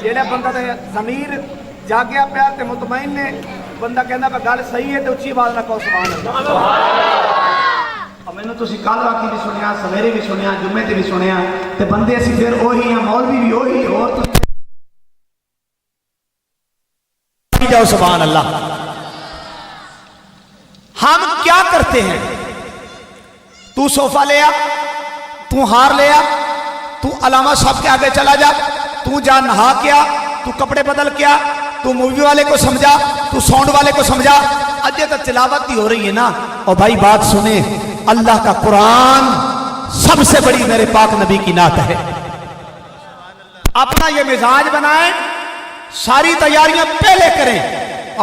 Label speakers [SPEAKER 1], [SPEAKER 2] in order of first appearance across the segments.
[SPEAKER 1] جہاں بندہ تے ضمیر جاگیا پیا تے مطمئن نے بندہ کہندا پہ گل صحیح ہے تے اچھی آواز نہ کہو سبحان اللہ۔ میں نے تسی کل واقعی بھی سنیا، سویرے بھی سنیا، جمعے تے بھی سنیا تے بندے اسی پھر وہی ہیں، مولوی بھی وہی اور جاؤ سبحان اللہ۔ ہم کیا کرتے ہیں؟ تو صوفہ لیا، تو ہار لیا، تو علامہ صاحب کے آگے چلا جا، تو جا نہا کیا، تو کپڑے بدل کیا، تو مووی والے کو سمجھا، تو ساؤنڈ والے کو سمجھا، اجے تک تلاوت ہی ہو رہی ہے نا۔ اور بھائی بات سنیں، اللہ کا قرآن سب سے بڑی میرے پاک نبی کی نعت ہے۔ اپنا یہ مزاج بنائیں، ساری تیاریاں پہلے کریں،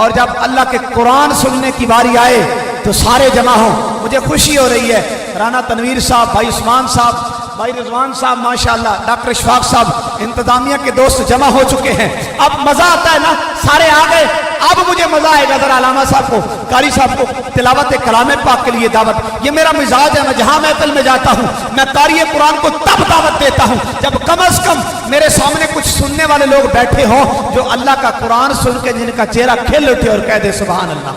[SPEAKER 1] اور جب اللہ کے قرآن سننے کی باری آئے تو سارے جمع ہوں۔ مجھے خوشی ہو رہی ہے، رانا تنویر صاحب، بھائی عثمان صاحب، بھائی رضوان صاحب، ماشاءاللہ ڈاکٹر اشفاق صاحب، انتظامیہ کے دوست جمع ہو چکے ہیں۔ اب مزہ آتا ہے نا، سارے آ گئے، اب مجھے مزہ آئے گا ذرا علامہ صاحب کو، قاری صاحب کو تلاوت کلام پاک کے لیے دعوت۔ یہ میرا مزاج ہے، میں جہاں محفل میں جاتا ہوں میں قاری قرآن کو تب دعوت دیتا ہوں جب کم از کم میرے سامنے کچھ سننے والے لوگ بیٹھے ہوں جو اللہ کا قرآن سن کے جن کا چہرہ کھل اٹھے اور کہہ دے سبحان اللہ۔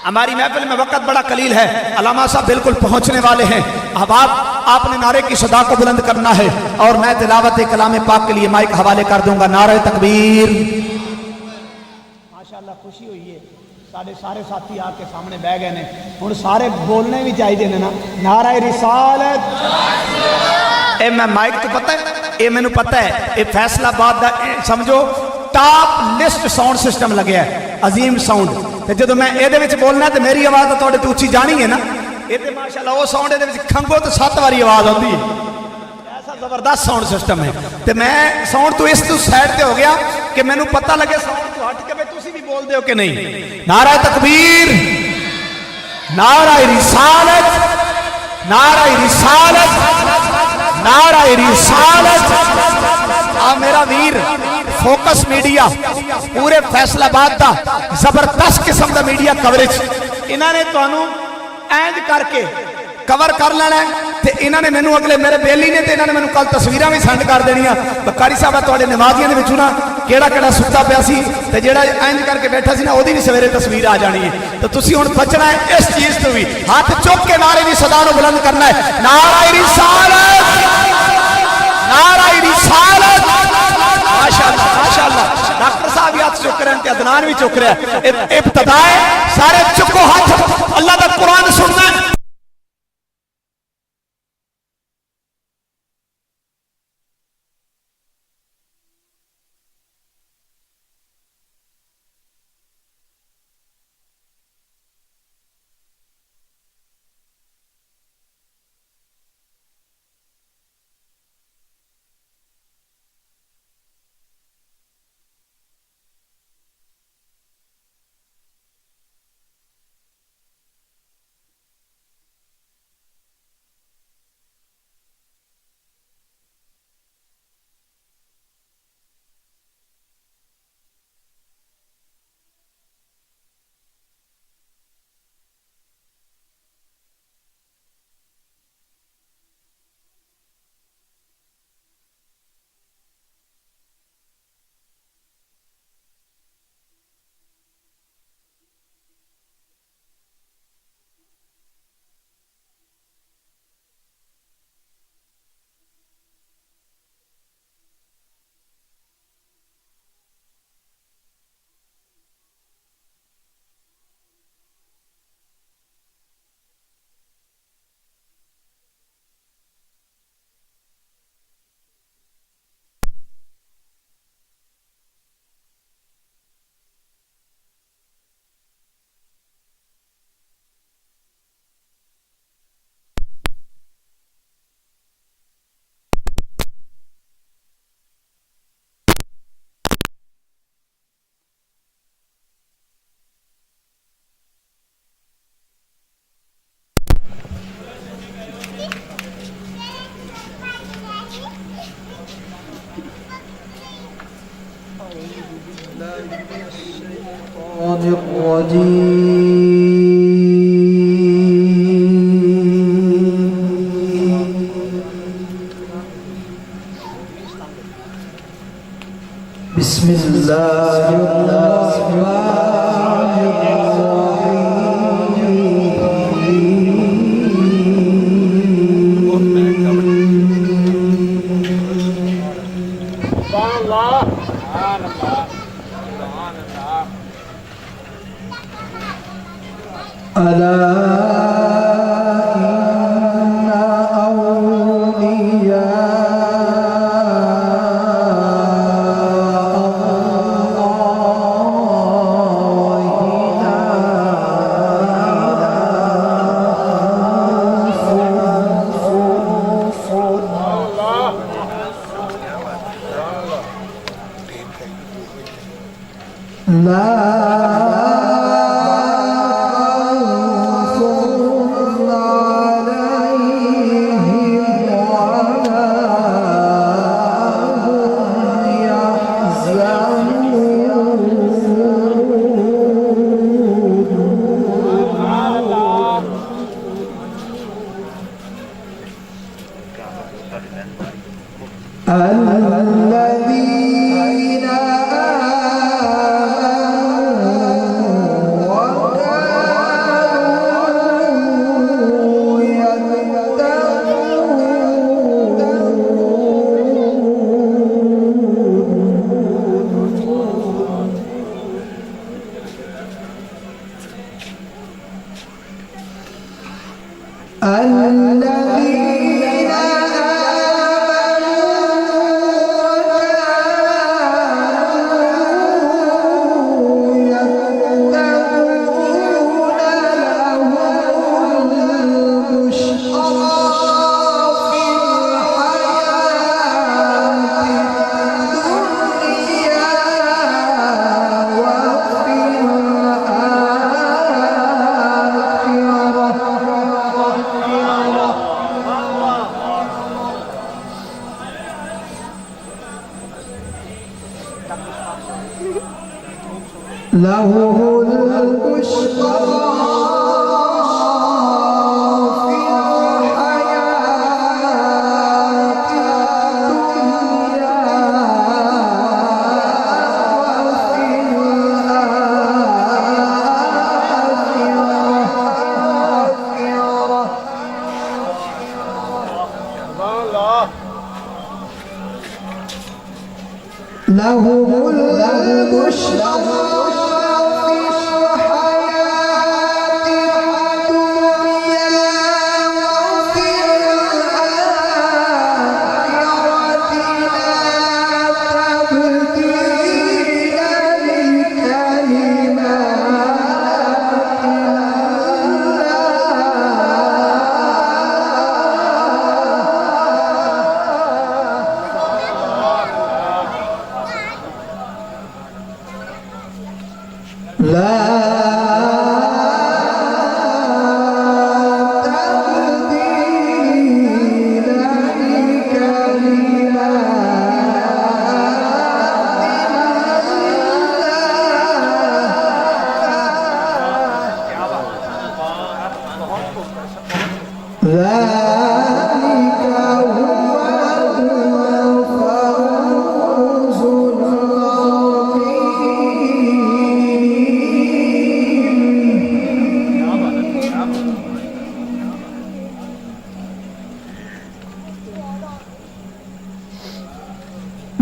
[SPEAKER 1] ہماری محفل میں وقت بڑا قلیل ہے، علامہ صاحب بالکل پہنچنے والے ہیں۔ اب آپ نے نعرے کی صدا کو بلند کرنا ہے اور میں تلاوت کلام پاک کے لیے مائک حوالے کر دوں گا۔ نعرہ تکبیر۔ ماشاءاللہ خوشی ہوئی ہے، سارے ساتھی آ کے سامنے بہ گئے نے، ہن سارے بولنے بھی چاہیے نا۔ نعرہ رسالت۔ اے میں مائک تو پتہ ہے، اے میں نے پتہ ہے، اے فیصلہ آباد دا سمجھو ٹاپ لسٹ ساؤنڈ سسٹم لگیا ہے، عظیم ساؤنڈ۔ تے جدوں میں اے دے وچ بولنا تے میری آواز تو تھوڑے تو اچھی جانی ہے نا۔ اے تے ماشاءاللہ وہ ساؤنڈ دے وچ کھنگو تو 7 واری آواز آندی ہے، ایسا زبردست ساؤنڈ سسٹم ہے۔ تے میں ساؤنڈ تو اس تو سائڈ تے ہو گیا کہ مینوں پتہ لگے ساؤنڈ تو ہٹ کے تسی بھی بول دے ہو کہ نہیں۔ نعرہ تکبیر، نعرہ رسالت، نعرہ رسالت، نعرہ رسالت۔ میرا ویر فوکس میڈیا پورے فیصل آباد دا زبردست قسم دا میڈیا کوریج، انہاں نے تانوں اینج کر کے کور کر لینا ہے تے انہاں نے مینوں اگلے میرے بیلی نے تے انہاں نے مینوں کل تصویراں بھی سینڈ کر دینیاں۔ قاری صاحب تواڈے نمازیاں دے وچوں نا کیڑا ستا پیا سی تے جیڑا اینج کر کے بیٹھا سی نا اودی بھی سویرے تصویر آ جانی ہے۔ تو تسی ہن بچنا ہے اس چیز تو بھی، ہاتھ چک کے نعرے دی صدا نو بلند کرنا ہے۔ نعرہ رسالت، نعرہ رسالت۔ ماشاءاللہ ماشاءاللہ، ڈاکٹر صاحب ہاتھ چک رہے ہیں، عدنان بھی چک رہا ہے۔ ابتدا ہے، سارے چکو ہاتھ، اللہ کا قرآن سننا ہے۔
[SPEAKER 2] والقمر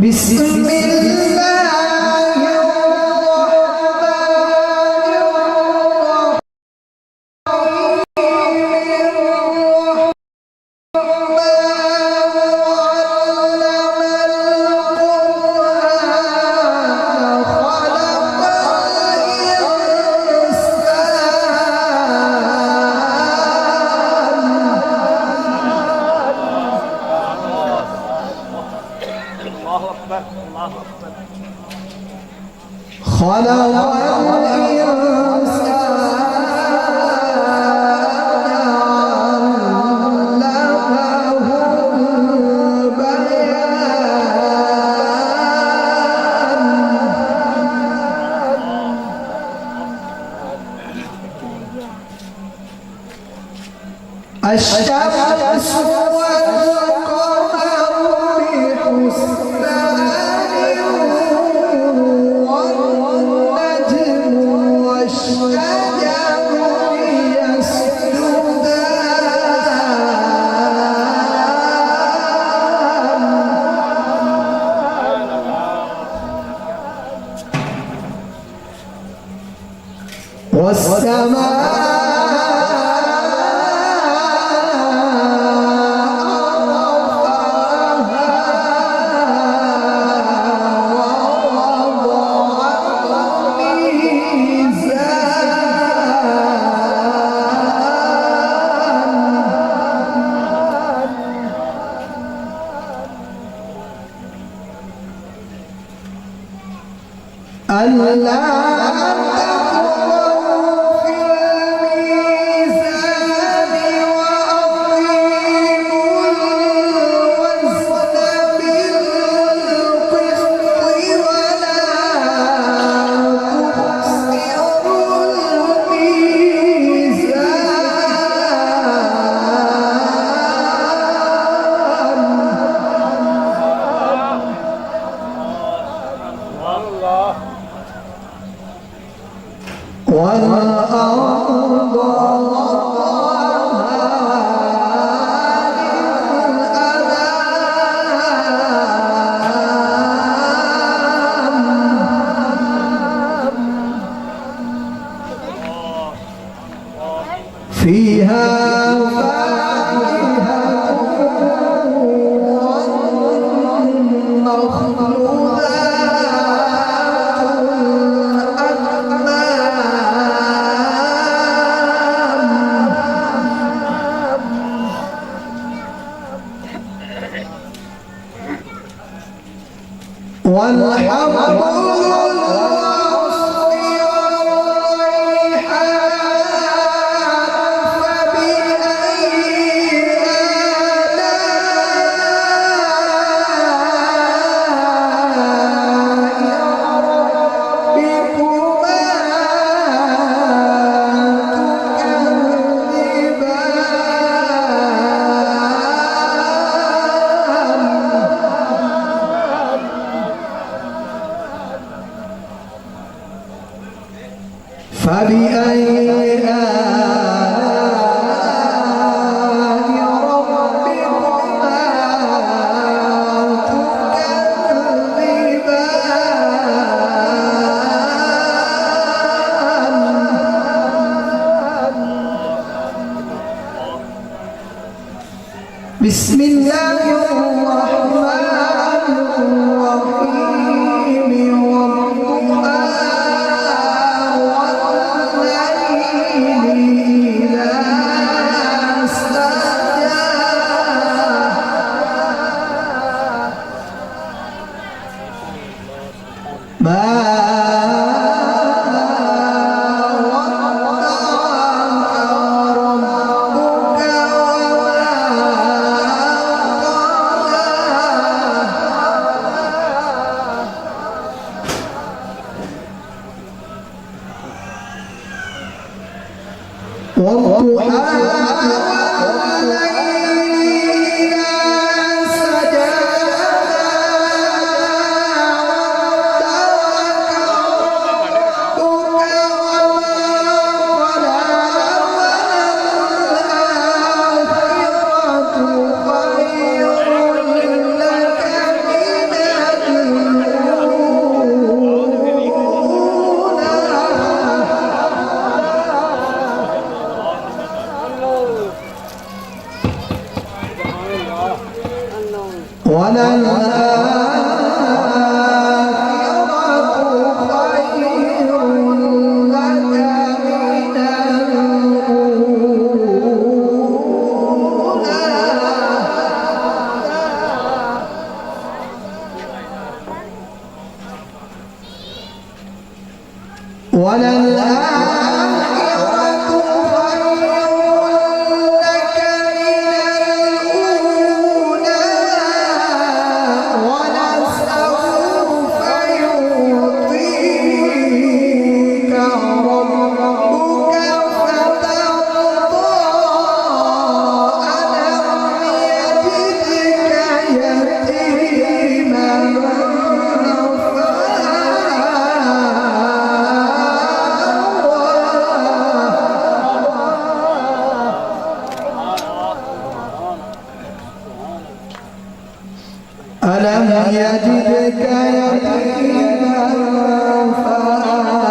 [SPEAKER 2] بحسبان والسماء بسم الله الرحمن الرحيم والضحى والليل إذا سجى ما ألم يجدك يتيما فآوى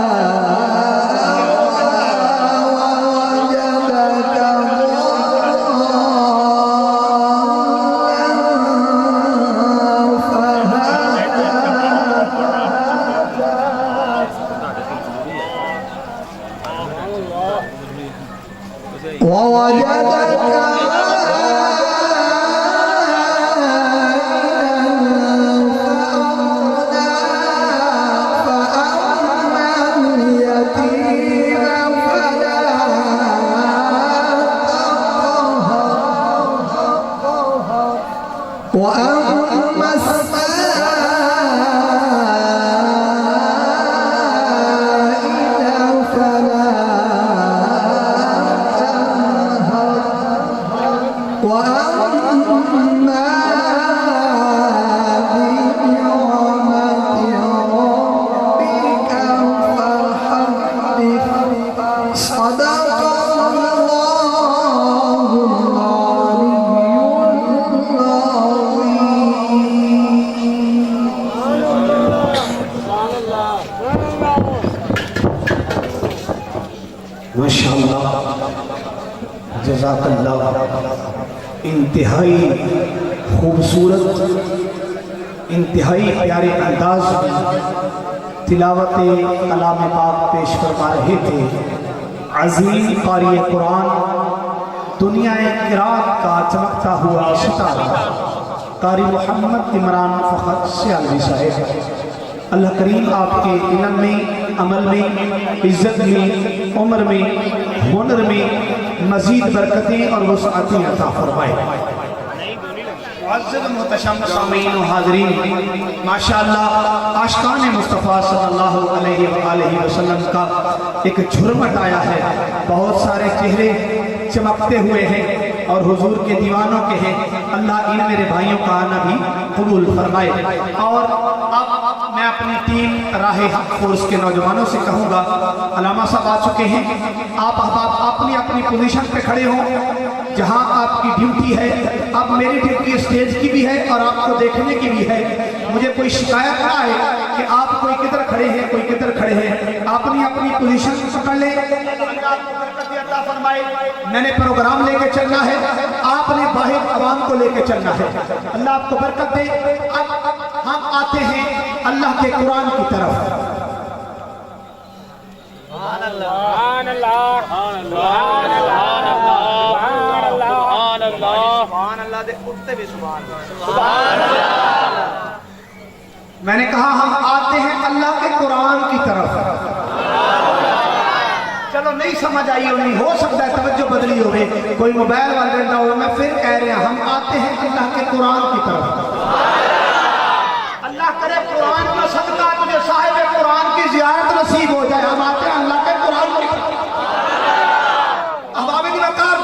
[SPEAKER 1] ماشاءاللہ جزاک اللہ، انتہائی خوبصورت، انتہائی پیارے انداز میں تلاوت کلام پاک پیش فرما رہے تھے عظیم قاری قرآن، دنیا قرات کا چمکتا ہوا ستارہ قاری محمد عمران فخر سیالوی صاحب۔ اللہ کریم آپ کے علم میں، عمل میں، عزت میں، عمر میں، ہنر میں مزید برکتیں اور وسعتیں عطا فرمائے۔ معزز محتشم سامعین و حاضرین، ماشاءاللہ عاشقان مصطفیٰ صلی اللہ علیہ وآلہ وسلم کا ایک جھرمٹ آیا ہے، بہت سارے چہرے چمکتے ہوئے ہیں اور حضور کے دیوانوں کے ہیں۔ اللہ ان میرے بھائیوں کا آنا بھی قبول فرمائے۔ اور اب میں اپنی ٹیم راہ حق فورس کے نوجوانوں سے کہوں گا، علامہ صاحب آ چکے ہیں، آپ احباب اپنی اپنی پوزیشن پہ کھڑے ہوں جہاں آپ کی ڈیوٹی ہے۔ اب میری ڈیوٹی اسٹیج کی بھی ہے اور آپ کو دیکھنے کی بھی ہے۔ مجھے کوئی شکایت نہ آئے کہ آپ کوئی کدھر کھڑے ہیں کوئی کدھر کھڑے ہیں، اپنی اپنی پوزیشن پکڑ لیں۔ میں نے پروگرام لے کے چلنا ہے، آپ نے باہر عوام کو لے کے چلنا ہے۔ اللہ آپ کو برکت دے۔ اب ہم آتے ہیں اللہ کے قرآن کی طرف۔ میں نے کہا ہم آتے ہیں اللہ کے قرآن کی طرف۔ چلو نہیں سمجھ آئی، نہیں ہو سکتا ہے توجہ بدلی ہوئے، کوئی موبائل والے نہ ہو، میں پھر کہہ رہے ہیں ہم آتے ہیں اللہ کے قرآن کی طرف۔ اللہ کرے قرآن کا صدقہ مجھے صاحب قرآن کی زیارت نصیب ہو جائے۔ ہم آتے ہیں اللہ کے قرآن کی طرف۔ احباب وقار،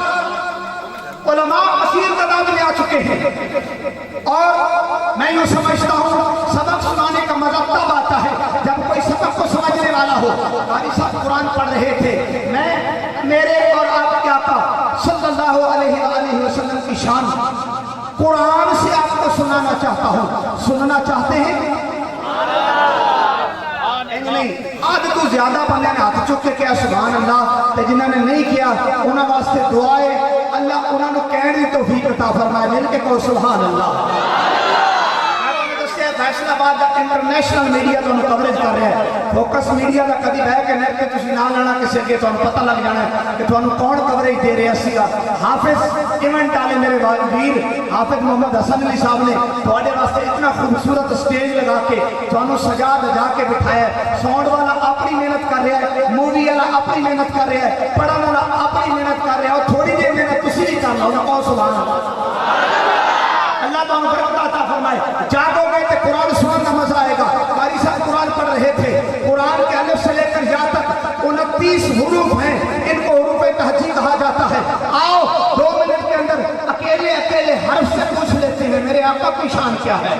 [SPEAKER 1] علماء کثیر تعداد میں آ چکے ہیں اور میں یوں سمجھتا ہوں سبق سنانے کا مزہ تب آتا ہے جب کوئی سبق کو سمجھنے والا ہو۔ قاری صاحب قرآن پڑھ رہے تھے، میں میرے اور آپ کے آقا صلی اللہ علیہ وآلہ وسلم کی شان قرآن سے آپ کو سنانا چاہتا ہوں۔ سننا چاہتے ہیں؟ نہیں، آدھ تو زیادہ بندے نے ہاتھ چکے کیا سبحان اللہ، تے جنہوں نے نہیں کیا انہاں واسطے دعائے اللہ انہوں نے کہنے دی توفیق عطا فرمائے، مل کے کہو سبحان اللہ۔ فیصل آباد کا انٹرنیشنل میڈیا تو کوریج کر رہا ہے، فوکس میڈیا کا کدی بہ کے نیٹ کے تسی نہ لینا کسی اگے تو پتہ لگ جانا ہے کہ تھانوں کون کوریج دے رہا سی۔ حافظ ایونٹ والے میرے ویر حافظ محمد حسن علی صاحب نے تھوڑے واسطے اتنا خوبصورت سٹیج لگا کے تھانوں سجا دجا کے بٹھایا ہے۔ ساؤنڈ والا اپنی محنت کر رہا ہے، مووی والا اپنی محنت کر رہا ہے، پڑھن والا اپنی محنت کر رہا ہے، اور تھوڑی دیر محنت تسی بھی کر لو نا، سبحان اللہ۔ اللہ تعالیٰ برکت عطا فرمائے۔ جاگو گے تو قرآن سننے کا مزہ آئے گا۔ قاری صاحب قرآن پڑھ رہے تھے، قرآن کے الف سے لے کر یا تک 29 حروف ہیں، ان کو حروف تہجی کہا جاتا ہے۔ آؤ 2 منٹ کے اندر اکیلے اکیلے حرف سے پوچھ لیتے ہیں میرے آقا کی شان کیا ہے۔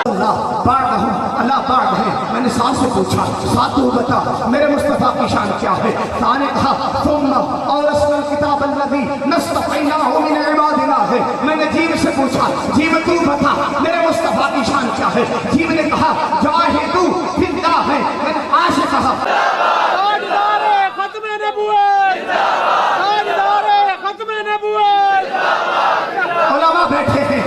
[SPEAKER 1] اللہ باڑ رہوں، اللہ باڑ رہے۔ میں نے ساتھ سے پوچھا، ساتھ تو بتا میرے مصطفیٰ کی شان کیا ہے۔ ساتھ نے کہا ثم اورثنا الکتاب الذی نصطفیناہ من عبادنا ہے۔ میں نے جیب سے پوچھا، جیب تو بتا میرے مصطفیٰ کی شان کیا ہے۔ جیب نے کہا جاہدوا فی اللہ ہے۔ میں نے آج کہا
[SPEAKER 3] تاجدار ختم نبوت، تاجدار ختم نبوت۔
[SPEAKER 1] علماء بیٹھے ہیں،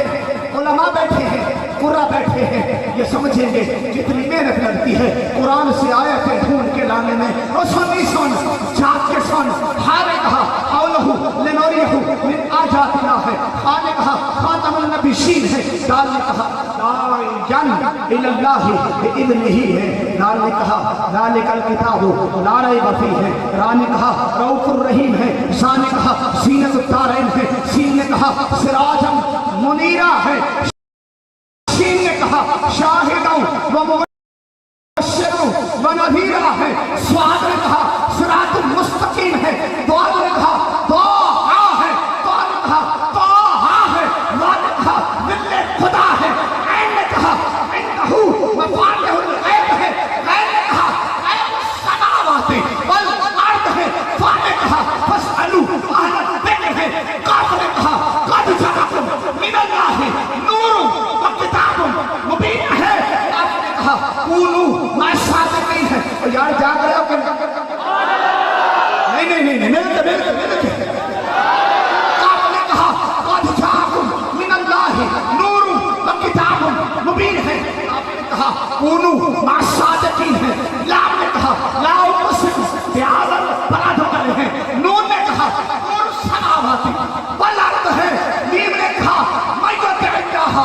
[SPEAKER 1] علماء بیٹھے ہیں، قرآن بیٹھے ہیں، یہ سمجھیں گے جتنی محنت لگتی ہے قرآن سے آیتیں ڈھونڈ کے لانے میں۔ اور سنی سن، جاگ کے سن۔ خالق کہا قولہ لنوریہ من آیاتنا ہے۔ خالق کہا خاتم النبیین ہے۔ دال نے کہا داعیا الی اللہ بإذنہ ہے۔ دال نے کہا ذالک الکتاب لا ریب فیہ ہے۔ را نے کہا رؤوف الرحیم ہے۔ سا نے کہا زینۃ الدارین ہے۔ سین نے کہا سراجا منیرا ہے۔ سین نے کہا شاہدوں و مبشروں و نذیرا ہے۔ سواد نے کہا صراط مستقیم ہے۔ دعا نے کہا طٰہٰ ہے۔ دعا نے کہا طٰہٰ ہے۔ لا نے کہا ظل خدا ہے۔ عین نے کہا انہ مفاتیح الغیب ہے۔ غیر نے کہا غیب السماوات والارض ہے۔ فا نے کہا فاسألوا اہل الذکر ہے۔ قاف نے کہا قد جاءکم من اللہ نور کتاب مبین ہے۔ آپ نے کہا کونوا مع الصادقین ہے۔ اور یار جاگ رہے ہو کہ کہا کونو مع صادقین ہے، لام نے کہا لا اقسم بهذا البلد ہے، نون نے کہا نور السماوات والارض ہے، میم نے کہا من یطع اللہ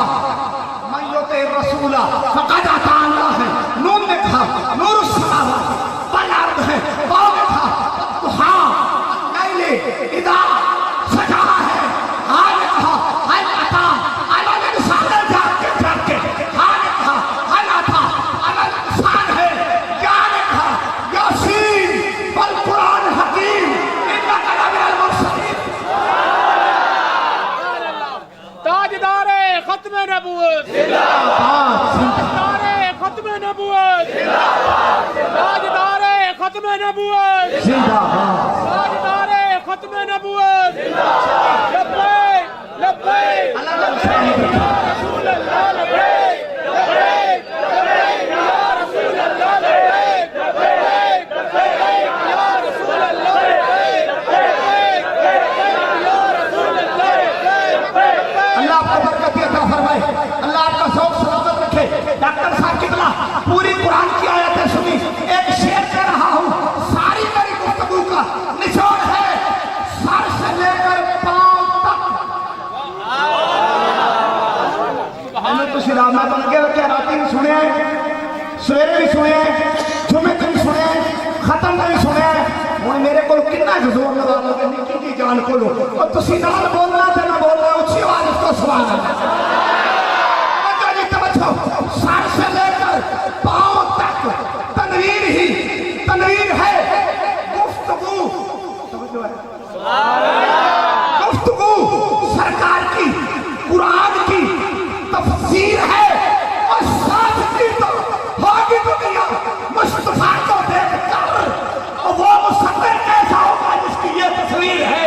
[SPEAKER 1] من یطع الرسول فقد اطاع اللہ ہے، نون نے کہا نور السماوات والارض ہے، واو نے کہا ہاں نیل اذا سجا ہے، ہاں نے کہا حل اتا علی الانسان جاگ کے ہاں نے کہا حل اتا علی الانسان ہے، کیا نے کہا یاسین والقرآن حکیم انک لمن المرسلین۔
[SPEAKER 3] تاجدار ختم نبوت تاجدار ختم نبوت تاجدار ختم نبوت تاجدار ختم نبوت لبیک لبیک یا رسول اللہ لبیک لبیک لبیک یا رسول اللہ لبیک لبیک لبیک یا رسول اللہ لبیک لبیک لبیک یا رسول اللہ لبیک۔
[SPEAKER 1] اللہ آپ کو برکت عطا فرمائے، اللہ آپ کا ذوق سلامت رکھے۔ ڈاکٹر صاحب قبلہ پوری قرآن کی آیتیں سنی، ایک شعر کہہ رہا ہوں، ساری میری گفتگو کا نچوڑ ہے سر سے لے کر پاؤں تک۔ میں تو شراب میں بن کے رکھے، راتی بھی سنے ہیں، سویرے بھی سنے ہیں، جمعے بھی سنے ہیں، ختم بھی سنے ہیں، ہوں میرے کو کتنا زور لگا لو کہ نکی کی جان کو لو اور تسی نال بولنا تے نہ بولنا اچھی آواز اس کو سوال ہے۔ توجہ جی توجہ، سر سے لے کر پاؤں تک تنویر ہی تنویر ہے، گفتگو توجہ ہے، گفتگو سرکار کی قرآن کی تفسیر ہے، اور ساتھ کی تو ہوگی دنیا مصطفیٰ کو دیکھ کر اور وہ مصور کیسا ہوگا جس کی یہ تصویر ہے،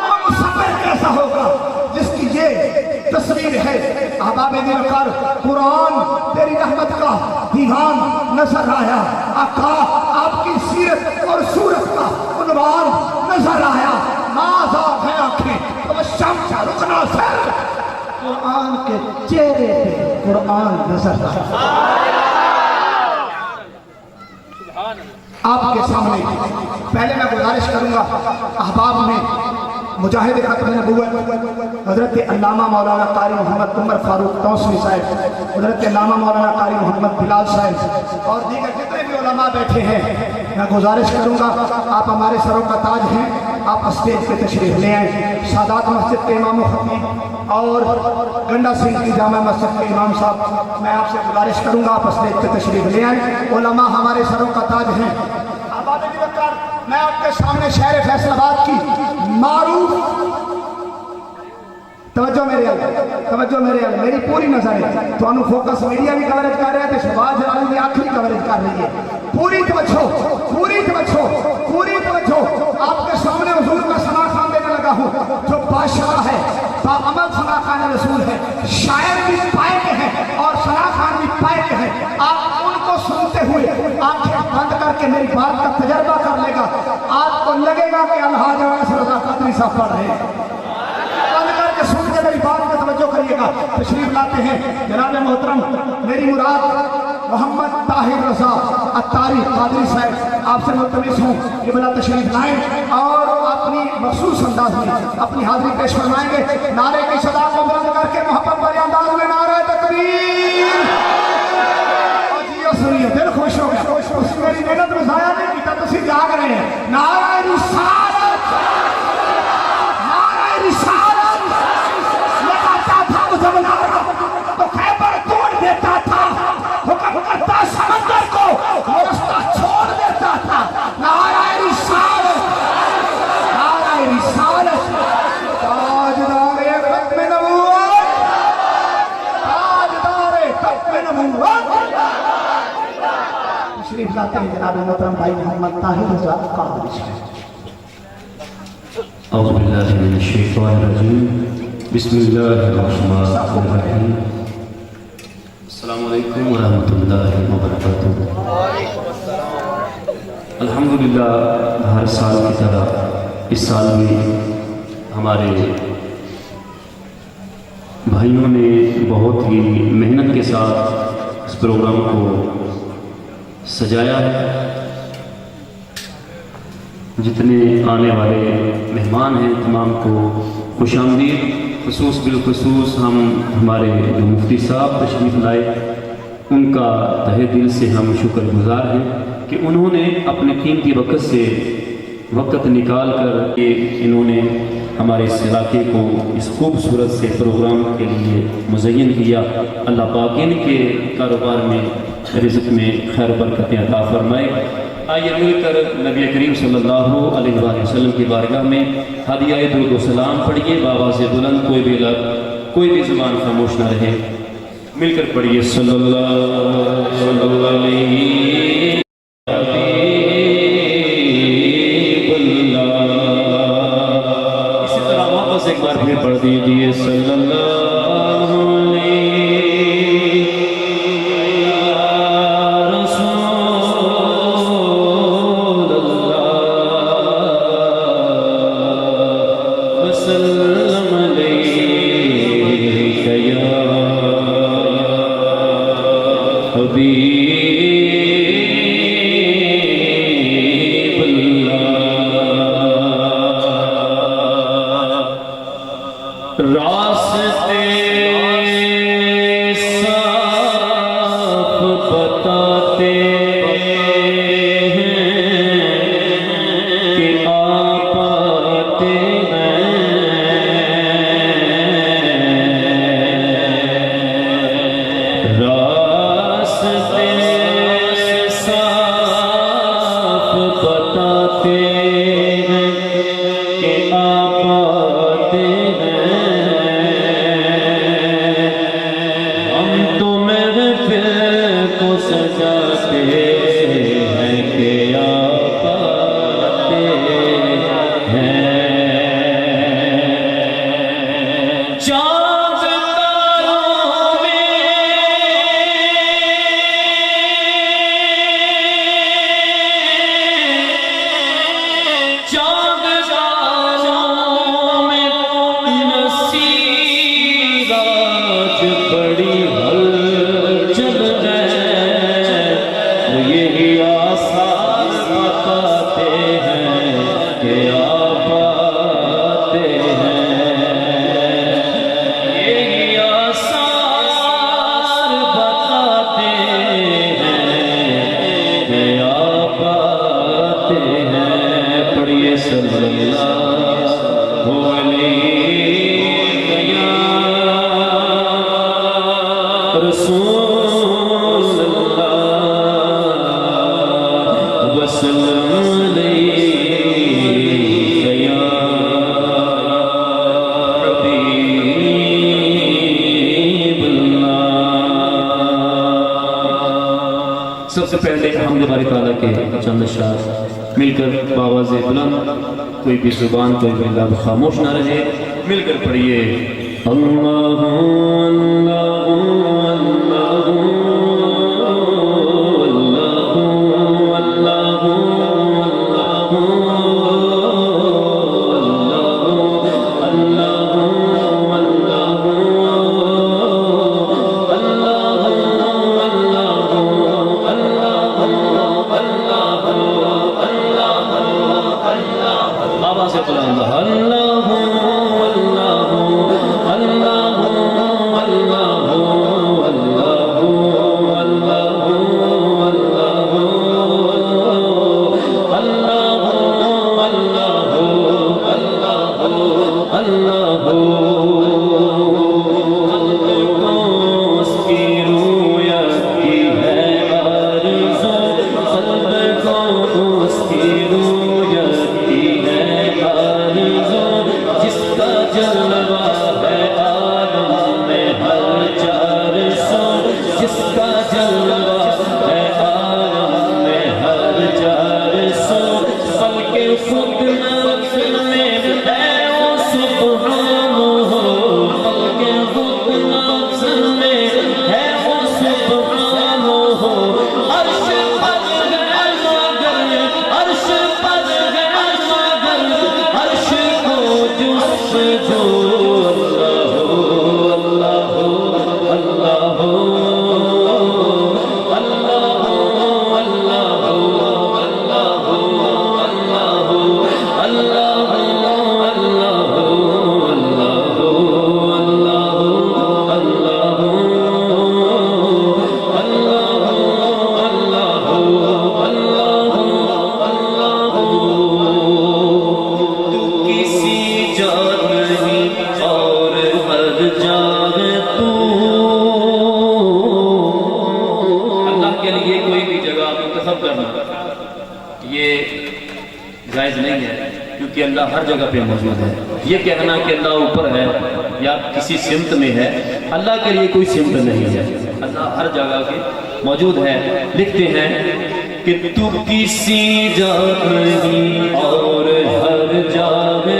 [SPEAKER 1] وہ مصور کیسا ہوگا جس کی یہ تصویر ہے۔ احباب دل کر قرآن تیری رحمت کا دیوان نظر آیا، آقا آپ کی سیرت اور صورت کا عنوان نظر آیا، ماذا ہے آنکھیں تو شمس رکنا سر، قرآن کے چہرے پہ قرآن نظر آیا۔ آپ کے سامنے پہلے میں گزارش کروں گا احباب میں مجاہد ختم نبوت حضرت علامہ مولانا قاری محمد عمر فاروق توسوی صاحب، حضرت علامہ مولانا قاری محمد بلال صاحب اور دیگر جتنے بھی علماء بیٹھے ہیں، میں گزارش کروں گا آپ ہمارے سروں کا تاج ہیں، آپ اسٹیج پہ تشریف لے آئیں۔ سادات مسجد کے امام و خطیب اور گنڈا سنگھ کی جامع مسجد کے امام صاحب، میں آپ سے گزارش کروں گا آپ اسٹیج پہ تشریف لے آئیں، علماء ہمارے سروں کا تاج ہیں۔ میں آپ کے سامنے شہر فیصل آباد کی معروف توجہ میرے علی میری پوری نظر ہے، تو انہوں فوکس میڈیا بھی کوریج کر رہے ہیں تو شہباز جلالی بھی آخری کوریج کر رہی ہے، پوری توجہ آپ کے سامنے حضور کا ثنا خوان دینے لگا ہوں، جو بادشاہ ہے باعمل ثنا خوان رسول ہے، شاعر بھی پائے کے ہیں اور ثنا خوان بھی پائے کے ہیں، آپ ان کو سنتے ہوئے آنکھیں بند کر کے میری بات کا تجربہ کر لے گا، آپ کو لگے گا کہ الحاج ویس رضا قدری صاحب پڑھ رہے ہیں، بند کر کے سن کے میری بات کا توجہ کریے گا۔ تشریف لاتے ہیں جناب محترم میری مراد محمد طاہر رضا عطاری قادری صاحب، آپ سے ملتمس ہوں کہ بلا تشریف لائیں اور اپنی مخصوص انداز میں اپنی حاضری پیش فرمائیں گے۔ نعرے کی صدا کو بلند کر کے محبت بھرے انداز میں نعرہ تکبیر، اور جیو سنیے دل خوش ہو گیا، اس میری محنت میں ضائع نہیں کیتا، تسی جاگ رہے ہیں۔ نعرہ رسالت، نعرہ رسالت لگاتا تھا جب نعرہ تو خیبر توڑ دیتا تھا، حکم کرتا سمندر کو وہ رستہ چھوڑ دیتا تھا۔ نعرہ رسالت، نعرہ رسالت، تاجدار ختم نبوت، تاجدار ختم نبوت۔ تشریف لاتے ہیں جناب محترم بھائی محمد طاہر رضا قادری صاحب۔
[SPEAKER 4] اعوذ باللہ من الشیطان الرجیم، بسم اللہ الرحمن الرحیم، السلام علیکم ورحمۃ اللہ وبرکاتہ۔ الحمدللہ ہر سال کی طرح اس سال بھی ہمارے بھائیوں نے بہت ہی محنت کے ساتھ اس پروگرام کو سجایا ہے. جتنے آنے والے مہمان ہیں تمام کو خوش آمدید. بالخصوص ہمارے جو مفتی صاحب تشریف لائے ان کا تہہ دل سے ہم شکر گزار ہیں کہ انہوں نے اپنے قیمتی وقت سے وقت نکال کر کہ انہوں نے ہمارے اس علاقے کو اس خوبصورت سے پروگرام کے لیے مزین کیا. اللہ پاک ان کے کاروبار میں رزق میں خیر برکتیں عطا فرمائے. آئیے مل کر نبی کریم صلی اللہ علیہ وآلہ وسلم کی بارگاہ میں ہدیہ درود و سلام پڑھیے. بابا سے بلند کوئی بھی لفظ کوئی بھی زبان خاموش نہ رہے. مل کر پڑھیے صلی اللہ علیہ ایک بار پھر پڑھ دیجئے صلی اللہ علیہ رسول اللہ وسلم علیہ یا حبیب راستے صاف بتاتے ہیں کہ آپ آتے ہیں. راستے صاف بتاتے ہیں کہ آپ آتے ہیں. سجاتے ہیں کہ آپ آتے ہیں. چاند تاروں میں نصیرات بڑی ہلچل ہے. یہی آثار بتاتے ہیں کہ آپ آتے ہیں. یہی آثار بتاتے ہیں کہ آپ آتے ہیں. پڑھیے صلی اللہ علیہ یا رسول اللہ وسلم علیہ یا حبیب اللہ. سب سے پہلے حمد باری تعالیٰ کے چند اشعار مل کر بآواز بلند کوئی بھی زبان کوئی بھی لب خاموش نہ رہے. مل کر پڑھیے اللہ اللہ جائز نہیں ہے، کیونکہ اللہ ہر جگہ پہ موجود ہے۔ یہ کہنا کہ اللہ اوپر ہے یا کسی سمت میں ہے، اللہ کے لیے کوئی سمت نہیں ہے، اللہ ہر جگہ کے موجود ہے۔ لکھتے ہیں کہ تو کسی جگہ نہیں اور ہر جگہ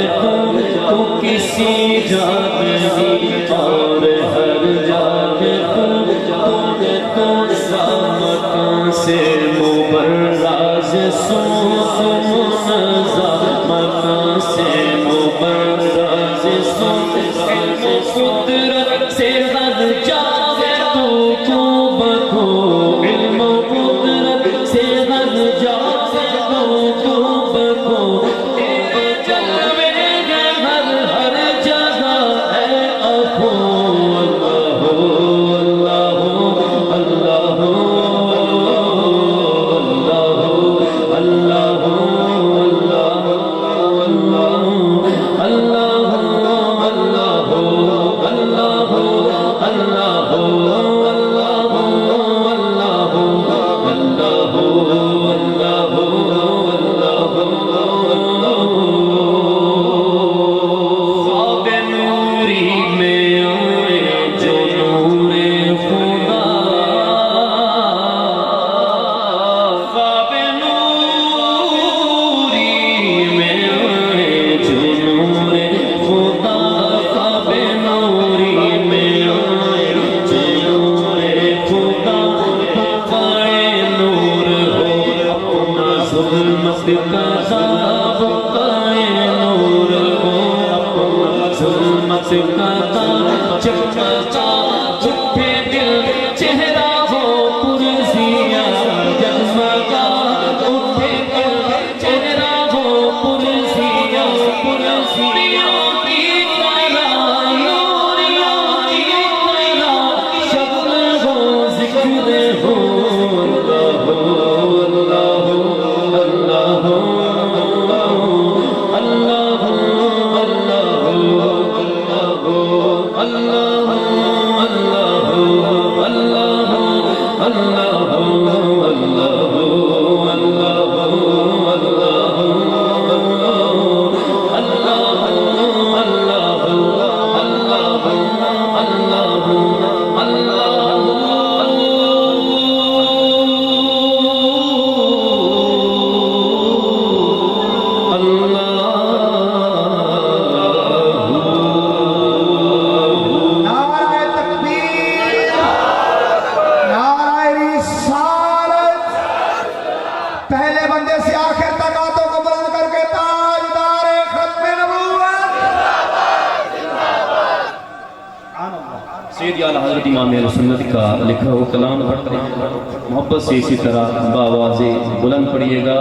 [SPEAKER 4] تو کسی جگہ نہیں اور ہر جگہ تو مکان سے مبرز مکان سے مبرز قدرت سے ہر جگہ تو بکو علم و قدرت سے ہر جگہ تو بکو جلوے ہیں ہر جگہ ہے ابو اللہ اللہ اللہ سید اعلیٰ حضرت امام اہل سنت کا لکھا ہوا کلام پڑھتے ہیں، محبت سے اسی طرح بآواز بلند پڑھیے گا۔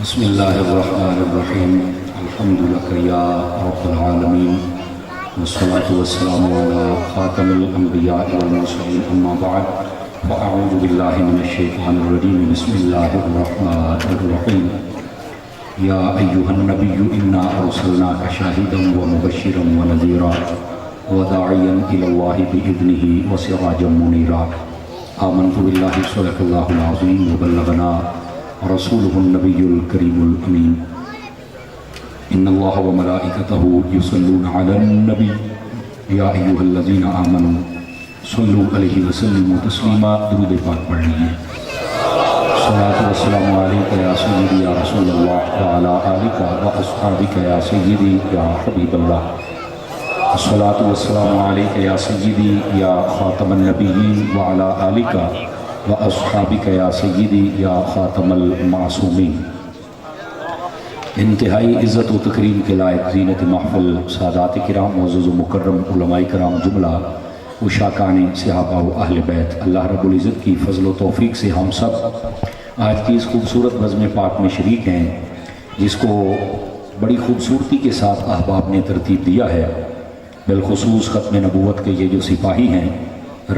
[SPEAKER 5] بسم اللہ الرحمن الرحیم الحمد لک یا رب العالمین والصلاة والسلام علی خاتم الانبیاء والمرسلین اما بعد فاعوذ باللہ من الشیطان الرجیم بسم اللہ الرحمن الرحیم یا ایہا النبی انا ارسلناک شاہدا ومبشرا ونذیرا وداعیا الی اللہ بإذنہ وسراجا منیرا آمنت باللہ صدق اللہ العظیم وبلغنا رسوله النبي الكريم الأمين إن الله وملائكته يصلون على النبي يا أيها الذين آمنوا صلوا عليه وسلموا تسليما درود پاک پڑھ لیجئے الصلاة والسلام عليك يا سيدي يا رسول الله وعلى آلك وأصحابك يا سيدي يا حبيب الله الصلاة والسلام عليك يا سيدي يا خاتم النبيين وعلى آلك وَأَصْحَابِكَ يَا سَيِّدِي يَا خَاتَمَ الْمَعْصُومِينَ انتہائی عزت و تکریم کے لائق زینت محفل سادات کرام معزز و مکرم علماء کرام جملہ اشاکان صحابہ و اہل بیت، اللہ رب العزت کی فضل و توفیق سے ہم سب آج کی اس خوبصورت نظم پاک میں شریک ہیں جس کو بڑی خوبصورتی کے ساتھ احباب نے ترتیب دیا ہے۔ بالخصوص ختم نبوت کے یہ جو سپاہی ہیں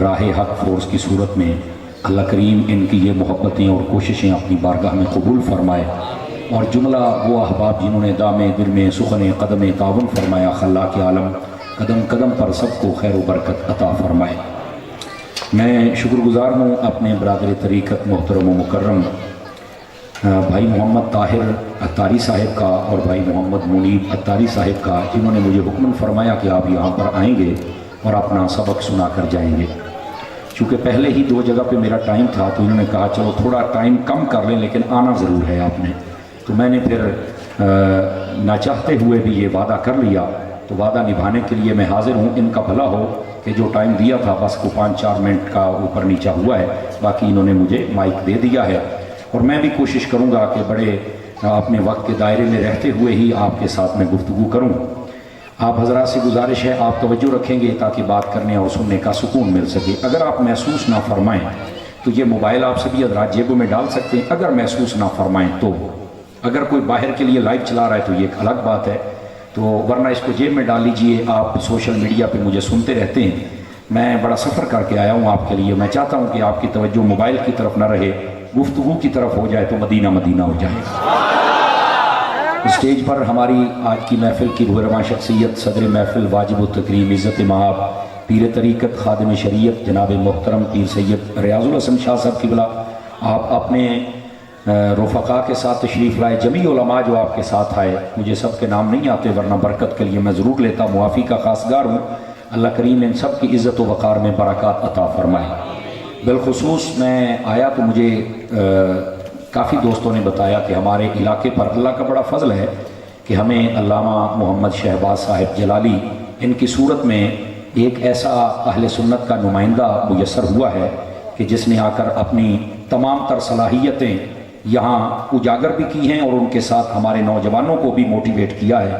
[SPEAKER 5] راہ حق فورس کی صورت میں، اللہ کریم ان کی یہ محبتیں اور کوششیں اپنی بارگاہ میں قبول فرمائے، اور جملہ وہ احباب جنہوں نے دام دل میں سخن قدم تعاون فرمایا، خلاق عالم قدم قدم پر سب کو خیر و برکت عطا فرمائے۔ میں شکر گزار ہوں اپنے برادر طریقت محترم و مکرم بھائی محمد طاہر اتاری صاحب کا اور بھائی محمد منیب اتاری صاحب کا، جنہوں نے مجھے حکم فرمایا کہ آپ یہاں پر آئیں گے اور اپنا سبق سنا کر جائیں گے۔ چونکہ پہلے ہی 2 جگہ پہ میرا ٹائم تھا تو انہوں نے کہا چلو تھوڑا ٹائم کم کر لیں لیکن آنا ضرور ہے آپ نے، تو میں نے پھر نہ چاہتے ہوئے بھی یہ وعدہ کر لیا، تو وعدہ نبھانے کے لیے میں حاضر ہوں۔ ان کا بھلا ہو کہ جو ٹائم دیا تھا بس کو 5-4 منٹ کا اوپر نیچہ ہوا ہے، باقی انہوں نے مجھے مائک دے دیا ہے، اور میں بھی کوشش کروں گا کہ بڑے اپنے وقت کے دائرے میں رہتے ہوئے ہی آپ کے ساتھ میں گفتگو کروں۔ آپ حضرات سے گزارش ہے آپ توجہ رکھیں گے تاکہ بات کرنے اور سننے کا سکون مل سکے۔ اگر آپ محسوس نہ فرمائیں تو یہ موبائل آپ سبھی حضرات جیبوں میں ڈال سکتے ہیں، اگر محسوس نہ فرمائیں تو۔ اگر کوئی باہر کے لیے لائیو چلا رہا ہے تو یہ ایک الگ بات ہے، تو ورنہ اس کو جیب میں ڈال لیجئے۔ آپ سوشل میڈیا پہ مجھے سنتے رہتے ہیں، میں بڑا سفر کر کے آیا ہوں آپ کے لیے، میں چاہتا ہوں کہ آپ کی توجہ موبائل کی طرف نہ رہے، گفتگو کی طرف ہو جائے تو مدینہ مدینہ ہو جائے۔ اسٹیج پر ہماری آج کی محفل کی روحرواں شخصیت صدر محفل واجب التکریم عزت مآب پیر طریقت خادم شریعت جناب محترم پیر سید ریاض الحسن شاہ صاحب قبلہ، آپ اپنے رفقا کے ساتھ تشریف لائے، جمیع علماء جو آپ کے ساتھ آئے، مجھے سب کے نام نہیں آتے ورنہ برکت کے لیے میں ضرور لیتا، معافی کا خاصگار ہوں۔ اللہ کریم ان سب کی عزت و وقار میں برکات عطا فرمائے۔ بالخصوص میں آیا تو مجھے کافی دوستوں نے بتایا کہ ہمارے علاقے پر اللہ کا بڑا فضل ہے کہ ہمیں علامہ محمد شہباز صاحب جلالی ان کی صورت میں ایک ایسا اہل سنت کا نمائندہ میسر ہوا ہے کہ جس نے آ کر اپنی تمام تر صلاحیتیں یہاں اجاگر بھی کی ہیں اور ان کے ساتھ ہمارے نوجوانوں کو بھی موٹیویٹ کیا ہے۔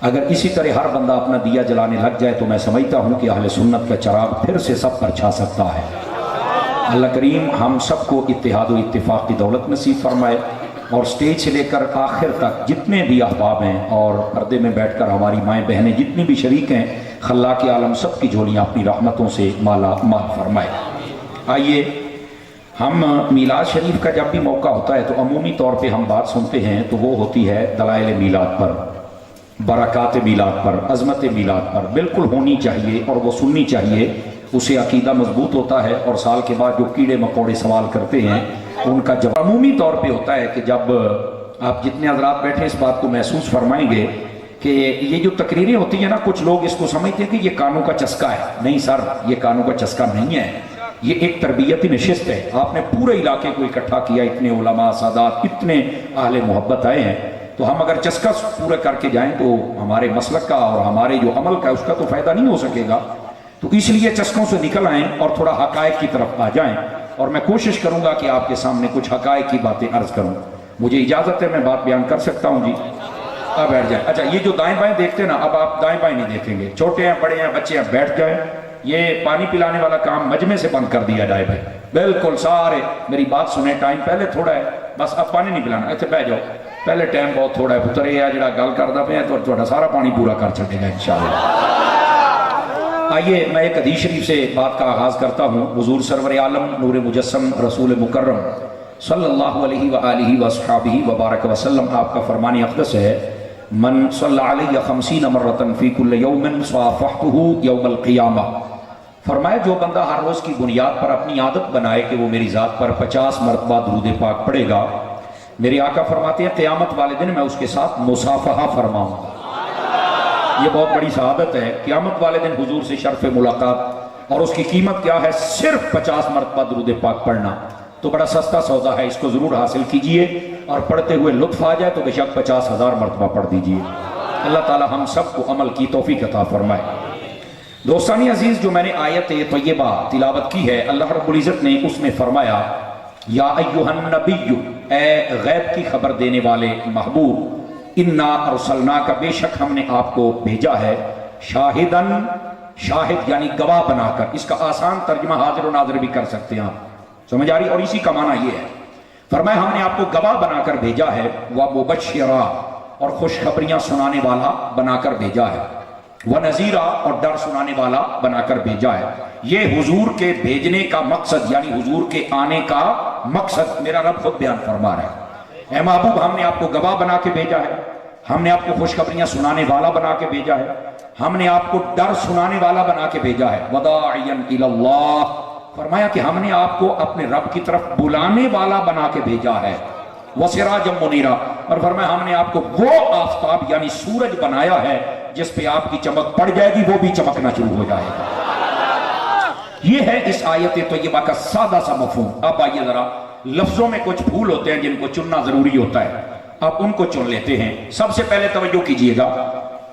[SPEAKER 5] اگر اسی طرح ہر بندہ اپنا دیا جلانے لگ جائے تو میں سمجھتا ہوں کہ اہل سنت کا چراغ پھر سے سب پر چھا سکتا ہے۔ اللہ کریم ہم سب کو اتحاد و اتفاق کی دولت نصیب فرمائے، اور سٹیج سے لے کر آخر تک جتنے بھی احباب ہیں اور پردے میں بیٹھ کر ہماری مائیں بہنیں جتنی بھی شریک ہیں، خلاق عالم سب کی جھولیاں اپنی رحمتوں سے مالا مال فرمائے۔ آئیے ہم میلاد شریف کا جب بھی موقع ہوتا ہے تو عمومی طور پہ ہم بات سنتے ہیں تو وہ ہوتی ہے دلائل میلاد پر، برکات میلاد پر، عظمت میلاد پر، بالکل ہونی چاہیے اور وہ سننی چاہیے، اسے عقیدہ مضبوط ہوتا ہے، اور سال کے بعد جو کیڑے مکوڑے سوال کرتے ہیں ان کا جواب عمومی طور پہ ہوتا ہے کہ جب آپ جتنے حضرات بیٹھے اس بات کو محسوس فرمائیں گے کہ یہ جو تقریریں ہوتی ہیں نا، کچھ لوگ اس کو سمجھتے ہیں کہ یہ کانوں کا چسکا ہے۔ نہیں سر، یہ کانوں کا چسکا نہیں ہے، یہ ایک تربیتی نشست ہے۔ آپ نے پورے علاقے کو اکٹھا کیا، اتنے علماء سادات، اتنے اہل محبت آئے ہیں، تو ہم اگر چسکا پورا کر کے جائیں تو ہمارے مسلک کا اور ہمارے جو عمل کا اس کا تو فائدہ نہیں ہو سکے گا۔ تو اس لیے چسکوں سے نکل آئیں اور تھوڑا حقائق کی طرف آ جائیں، اور میں کوشش کروں گا کہ آپ کے سامنے کچھ حقائق کی باتیں عرض کروں۔ مجھے اجازت ہے میں بات بیان کر سکتا ہوں؟ جی اب بیٹھ جائیں۔ اچھا، یہ جو دائیں بائیں دیکھتے ہیں نا، اب آپ دائیں بائیں نہیں دیکھیں گے، چھوٹے ہیں بڑے ہیں بچے ہیں، بیٹھ جائیں، یہ پانی پلانے والا کام مجمع سے بند کر دیا جائے بھائی، بالکل سارے میری بات سنیں، ٹائم پہلے تھوڑا ہے، بس اب پانی نہیں پلانا، اچھا بہ جاؤ، پہلے ٹائم بہت تھوڑا ہے، پتر یہ جڑا گل کردا پیا تو تھوڑا سارا پانی پورا کر چھڈے گا انشاءاللہ۔ آئیے میں ایک حدیث شریف سے بات کا آغاز کرتا ہوں۔ حضور سرور عالم نور مجسم رسول مکرم صلی اللہ علیہ وآلہ وصحابہ وبارک وسلم، آپ کا فرمان اقدس ہے، من صلی علیہ 50 مرتن فی کل یوم صافحتہ یوم القیامہ، فرمایا جو بندہ ہر روز کی بنیاد پر اپنی عادت بنائے کہ وہ میری ذات پر 50 مرتبہ درود پاک پڑھے گا، میرے آقا فرماتے ہیں قیامت والے دن میں اس کے ساتھ مصافحہ فرماؤں گا۔ یہ بہت بڑی سعادت ہے، قیامت والے دن حضور سے شرف ملاقات، اور اس کی قیمت کیا ہے؟ صرف 50 مرتبہ درود پاک پڑھنا، تو بڑا سستا سودا ہے، اس کو ضرور حاصل کیجئے، اور پڑھتے ہوئے لطف آ جائے تو بے شک 50,000 مرتبہ پڑھ دیجئے۔ اللہ تعالی ہم سب کو عمل کی توفیق عطا فرمائے۔ دوستانی عزیز، جو میں نے آیت طیبہ تلاوت کی ہے، اللہ رب العزت نے اس میں فرمایا، یا ایہا النبی، اے غیب کی خبر دینے والے محبوب، انا ارسلناک، بے شک ہم نے آپ کو بھیجا ہے، شاہدن، شاہد یعنی گواہ بنا کر، اس کا آسان ترجمہ حاضر و ناظر بھی کر سکتے ہیں آپ، سمجھ آ رہی؟ اور اسی کا معنی یہ ہے، فرمایا ہم نے آپ کو گواہ بنا کر بھیجا ہے، ومبشرا، اور خوشخبریاں سنانے والا بنا کر بھیجا ہے، ونذیرا، اور ڈر سنانے والا بنا کر بھیجا ہے۔ یہ حضور کے بھیجنے کا مقصد، یعنی حضور کے آنے کا مقصد میرا رب خود بیان فرما رہا ہے۔ اے محبوب، ہم نے آپ کو گواہ بنا کے بھیجا ہے، ہم نے آپ کو خوشخبریاں سنانے والا بنا کے بھیجا ہے، ہم نے آپ کو ڈر سنانے والا بنا کے بھیجا ہے، وداعیا الی اللہ، فرمایا کہ ہم نے آپ کو اپنے رب کی طرف بلانے والا بنا کے بھیجا ہے، وسراجا منیرا، اور فرمایا ہم نے آپ کو وہ آفتاب یعنی سورج بنایا ہے جس پہ آپ کی چمک پڑ جائے گی، وہ بھی چمکنا شروع ہو جائے گا۔ یہ ہے اس آیت طیبہ کا سادہ سا مفہوم۔ اب آئیے ذرا، لفظوں میں کچھ بھول ہوتے ہیں جن کو چننا ضروری ہوتا ہے، اب ان کو چن لیتے ہیں۔ سب سے پہلے توجہ کیجئے گا،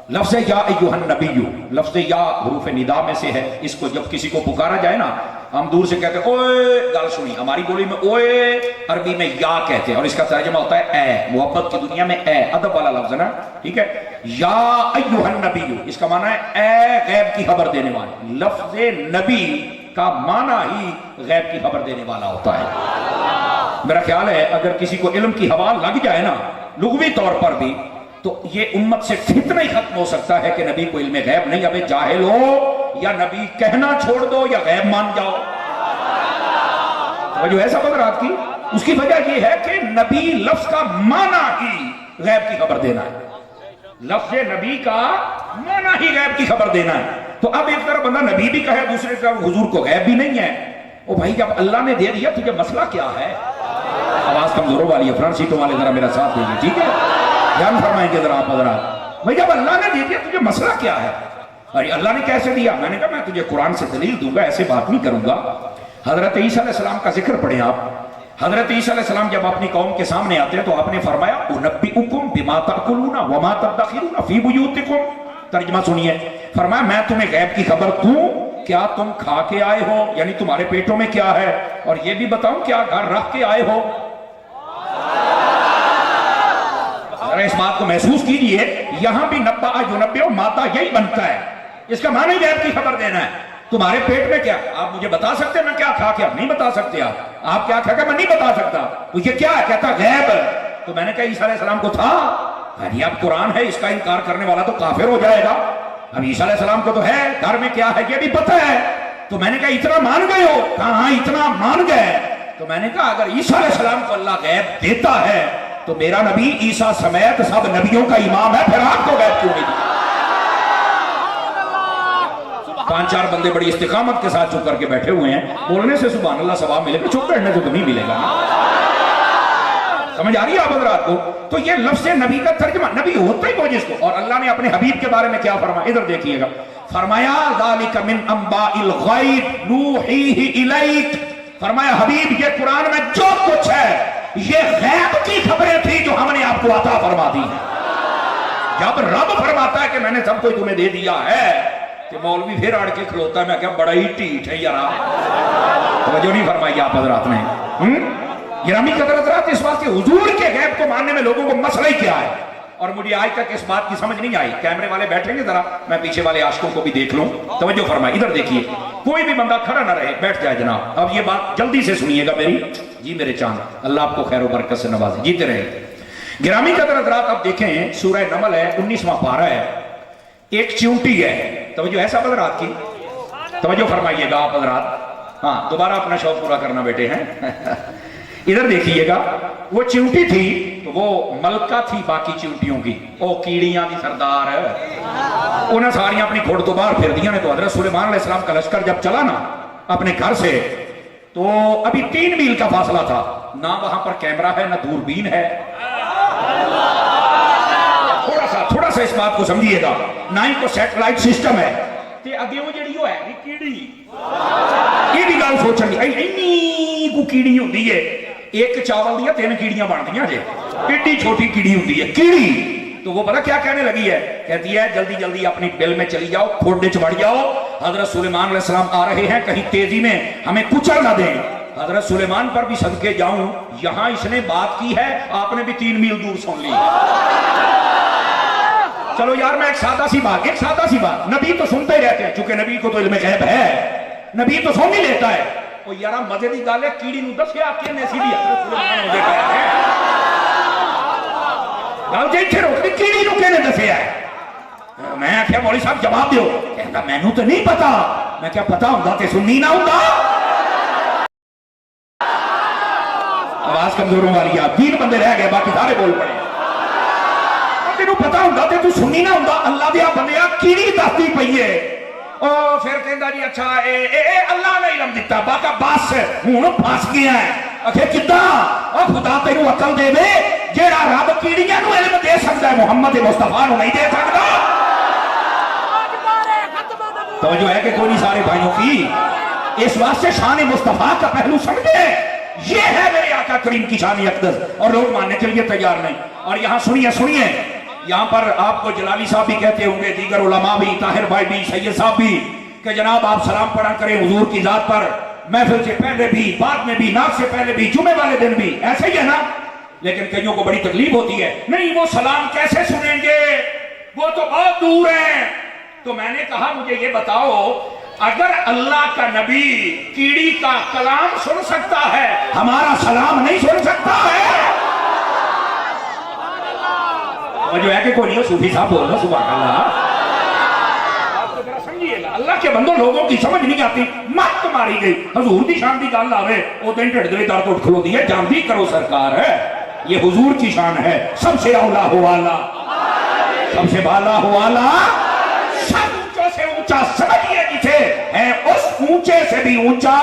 [SPEAKER 5] لفظ یا ایہا النبی، لفظ یا حروف ندا میں سے ہے، اس کو جب کسی کو پکارا جائے نا، ہم دور سے کہتے ہیں اوئے، گل سنی، ہماری بولی میں اوئے، عربی میں یا کہتے ہیں، اور اس کا ترجمہ ہوتا ہے اے، محبت کی دنیا میں اے، ادب والا لفظ ہے نا، ٹھیک ہے؟ یا ایہا النبی، اس کا معنی ہے اے غیب کی خبر دینے والے۔ لفظ نبی کا معنی ہی غیب کی خبر دینے والا ہوتا ہے۔ میرا خیال ہے اگر کسی کو علم کی ہوا لگ جائے نا، لغوی طور پر بھی، تو یہ امت سے فتنہ ہی ختم ہو سکتا ہے کہ نبی کو علم غیب نہیں، ابھی جاہل ہو، یا نبی کہنا چھوڑ دو یا غیب مان جاؤ۔ جو ایسا بدرات کی، اس کی وجہ یہ ہے کہ نبی لفظ کا معنی ہی غیب کی خبر دینا ہے، لفظ نبی کا معنی ہی غیب کی خبر دینا ہے۔ تو اب ایک طرف بندہ نبی بھی کہے، دوسرے طرف حضور کو غیب بھی نہیں ہے، او بھائی جب اللہ نے دے دیا تجھے مسئلہ کیا ہے؟ آواز کمزوروں والی ہے، فرنٹ سیٹوں والے ذرا میرا ساتھ دیں گے، ٹھیک ہے؟ دھیان فرمائیں گے ذرا آپ حضرات، بھائی جب اللہ نے دے دیا تجھے مسئلہ کیا ہے؟ ارے اللہ نے کیسے دیا؟ میں نے کہا میں تجھے قرآن سے دلیل دوں گا، ایسے بات نہیں کروں گا۔ حضرت عیسیٰ علیہ السلام کا ذکر پڑھیں آپ۔ حضرت عیسیٰ علیہ السلام جب اپنی قوم کے سامنے آتے ہیں تو آپ نے فرمایا انبئکم بما تاکلون وما تدخرون فی بیوتکم، ترجمہ سنیے، فرمایا میں تمہیں غیب کی خبر دوں، کیا تم کھا کے آئے ہو، یعنی تمہارے پیٹوں میں کیا ہے، اور یہ بھی بتاؤں کیا گھر رکھ کے آئے ہو۔ اس بات کو محسوس کیجئے، یہاں بھی نبا ینبئ ماتا یہی بنتا ہے، اس کا معنی غیب کی خبر دینا ہے۔ تمہارے پیٹ میں کیا، آپ مجھے بتا سکتے ہیں میں کیا کھا کے؟ نہیں بتا سکتے آپ کیا کھا کے؟ میں نہیں بتا سکتا۔ تو یہ کیا ہے؟ کہتا غیب۔ تو میں نے کہا عیسیٰ علیہ السلام کو تھا، یعنی اب قرآن ہے، اس کا انکار کرنے والا تو کافر ہو جائے گا۔ اب عیسیٰ علیہ السلام کو تو ہے، گھر میں کیا ہے یہ بھی پتہ ہے۔ تو میں نے کہا اتنا مان گئے ہو؟ کہا ہاں اتنا مان گئے۔ تو میں نے کہا اگر عیسیٰ علیہ السلام کو اللہ غیب دیتا ہے تو میرا نبی عیسیٰ سمیت سب نبیوں کا امام ہے، پھر آپ کو غیب کیوں نہیں دیا؟ 5-4 بندے بڑی استقامت کے ساتھ چپ کر کے بیٹھے ہوئے ہیں، بولنے سے سبحان اللہ ثواب ملے گا، چپ بیٹھنے سے تو نہیں ملے گا۔ سمجھ آ رہی ہے آپ حضرات کو؟ تو یہ لفظ نبی کا ترجمہ، نبی ہوتا ہی وہ جس کو، اور اللہ نے اپنے حبیب کے بارے میں کیا فرمایا، ادھر دیکھیے گا، فرمایا ذالک من انباء الغیب نوحیہ الیک، فرمایا حبیب یہ قرآن میں جو کچھ ہے یہ غیب کی خبریں تھی جو ہم نے آپ کو عطا فرما دی ہیں۔ جب رب فرماتا ہے کہ میں نے سب کچھ تمہیں دے دیا ہے، کہ مولوی پھر اڑ کے کھلوتا ہے، میں کہا بڑا ہی ٹھیٹ ہے یار، توجہ نہیں فرمائی آپ حضرات نے۔ گرامی قدر حضرات، اس واسطے حضور کے غیب کو ماننے میں لوگوں کو مسئلہ ہی کیا ہے؟ اور مجھے آج تک اس بات کی سمجھ نہیں آئی. کیمرے والے بیٹھیں گے ذرا, میں پیچھے والے عاشقوں کو بھی دیکھ لوں. توجہ فرمائیں, ادھر دیکھیے, کوئی بھی بندہ کھڑا نہ رہے, بیٹھ جائے جناب. اب یہ بات جلدی سے سنیے گا میری. جی میرے چاند, اللہ آپ کو خیر و برکت سے نوازے, جیتے رہے. گرامی قدر حضرات, اب دیکھیں سورہ نمل ہے, 19واں پارہ ہے. ایک چیونٹی ہے, توجہ ہے سب حضرات کی, توجہ فرمائیے گا آپ حضرات. ہاں دوبارہ اپنا شوق پورا کرنا بیٹے ہیں. ادھر دیکھیے گا, وہ چیونٹی تھی تو وہ ملکہ تھی باقی چیونٹیوں کی, او کیڑیاں دی سردار ہے. انہیں ساریاں اپنی کھوڑ تو باہر پھر دیا نے. تو حضرت سلیمان علیہ السلام کا لشکر جب چلا نا اپنے گھر سے, تو ابھی 3 میل کا فاصلہ تھا. نہ وہاں پر کیمرہ ہے نہ دوربین ہے. تھوڑا سا اس بات کو سمجھیے گا, نہ ہی کو سیٹلائٹ سسٹم ہے. تے اگے وہ جڑی وہ ہے کیڑی, یہ بھی گل سوچن دی, اینی کو کیڑی ہوندی ہے. ایک چاول دیا 3 کیڑیاں بنتیاں جے, ایڈی چھوٹی کیڑی ہوندی ہے کیڑی. تو وہ پتہ کیا کہنے لگی ہے, کہتی ہے جلدی جلدی اپنی بل میں چلی جاؤ, کھوڑے چ بڑھ جاؤ, حضرت سلیمان علیہ السلام آ رہے ہیں, کہیں تیزی میں ہمیں کچل نہ دیں. حضرت سلیمان پر بھی صدقے جاؤں, یہاں اس نے بات کی ہے, آپ نے بھی 3 میل دور سن لی. چلو یار میں ایک سادہ سی بات, نبی تو سنتے ہی رہتے ہیں, چونکہ نبی کو تو علم غیب ہے, نبی تو سن ہی لیتا ہے. وہ یارا مزے دی گل ہے, کیڑی نو دسیا کنے سی دی حضرت سلیمان ہو گئے ہیں. گل جے ایتھے روک دی, کیڑی نو کنے دسیا ہے. میں آخیا مولوی صاحب جواب دیو, کہندا مینوں تو نہیں پتا. میں کیا پتا ہوندا تے سنی نہ ہوندا. آواز کمزوروں والی آپ 3 بندے رہ گئے, باقی سارے بول پڑے. تینوں پتا ہوندا تے تو سنی نہ ہوندا. اللہ دیا بندیا کیڑی دستی پئی ہے. او پھر کہندا جی اچھا اے اللہ نے علم دتا, باقا بس ہن پھس گیا ہے. اکھے کداں, او خدا تینوں عقل دے وے, جیڑا رب کیڑیاں نو علم دے سکدا ہے محمد مصطفیٰ نو نہیں دے سکدا. توجہ ہے کہ کوئی نہیں سارے بھائیوں کی. اس واسطے شان مصطفیٰ کا پہلو سمجھے, یہ ہے میرے آقا کریم کی شان اقدس, اور لوگ ماننے کے لیے تیار نہیں. اور یہاں سنیے, یہاں پر آپ کو جلالی صاحب بھی کہتے ہوں گے, دیگر علماء بھی, طاہر بھائی بھی, سید صاحب بھی, کہ جناب آپ سلام پڑھا کریں حضور کی ذات پر, محفل سے پہلے بھی, بعد میں بھی, ناک سے پہلے بھی, جمعے والے دن بھی, ایسے ہی ہے نا. لیکن کئیوں کو بڑی تکلیف ہوتی ہے, نہیں وہ سلام کیسے سنیں گے, وہ تو بہت دور ہیں. تو میں نے کہا مجھے یہ بتاؤ, اگر اللہ کا نبی کیڑی کا کلام سن سکتا ہے, ہمارا سلام نہیں سن سکتا ہے. جو ہے کہ کوئی نہیں, صوفی صاحب بول رہا سبحان اللہ. آپ کو ذرا سمجھیے گا, اللہ کے بندوں لوگوں کی سمجھ نہیں آتی, مت ماری گئی. حضور دی شان دی گل آوے, او دن ڈھڑ دے دار تو کھلو دی ہے, جان بھی کرو سرکار ہے. یہ حضور کی شان ہے, سب سے اولا ہو والا, سب سے بالا ہو والا, سب اونچوں سے اونچا سمجھیے جسے ہے, اس اونچے سے بھی اونچا.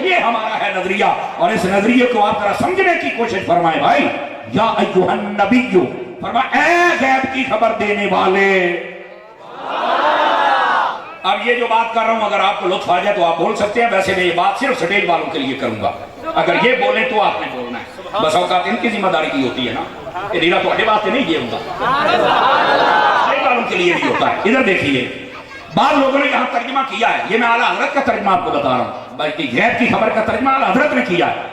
[SPEAKER 5] یہ ہمارا ہے نظریہ, اور اس نظریے کو آپ ذرا سمجھنے کی کوشش فرمائیں بھائی. یا ایوہ النبی, فرمایا اے غیب کی خبر دینے والے. اب یہ جو بات کر رہا ہوں اگر آپ کو لطف آ جائے تو آپ بول سکتے ہیں, ویسے میں یہ بات صرف سٹیج والوں کے لیے کروں گا. اگر یہ بولیں تو آپ نے بولنا ہے, بس اوقات ان کی ذمہ داری کی ہوتی ہے نا, یہ نیرا تو بات نہیں یہ ہوتا, سٹیج والوں کے لیے بھی ہوتا ہے. ادھر دیکھیے, بعض لوگوں نے یہاں ترجمہ کیا ہے, یہ میں اعلیٰ حضرت کا ترجمہ آپ کو بتا رہا ہوں, بلکہ غیب کی خبر کا ترجمہ اعلیٰ حضرت نے کیا ہے.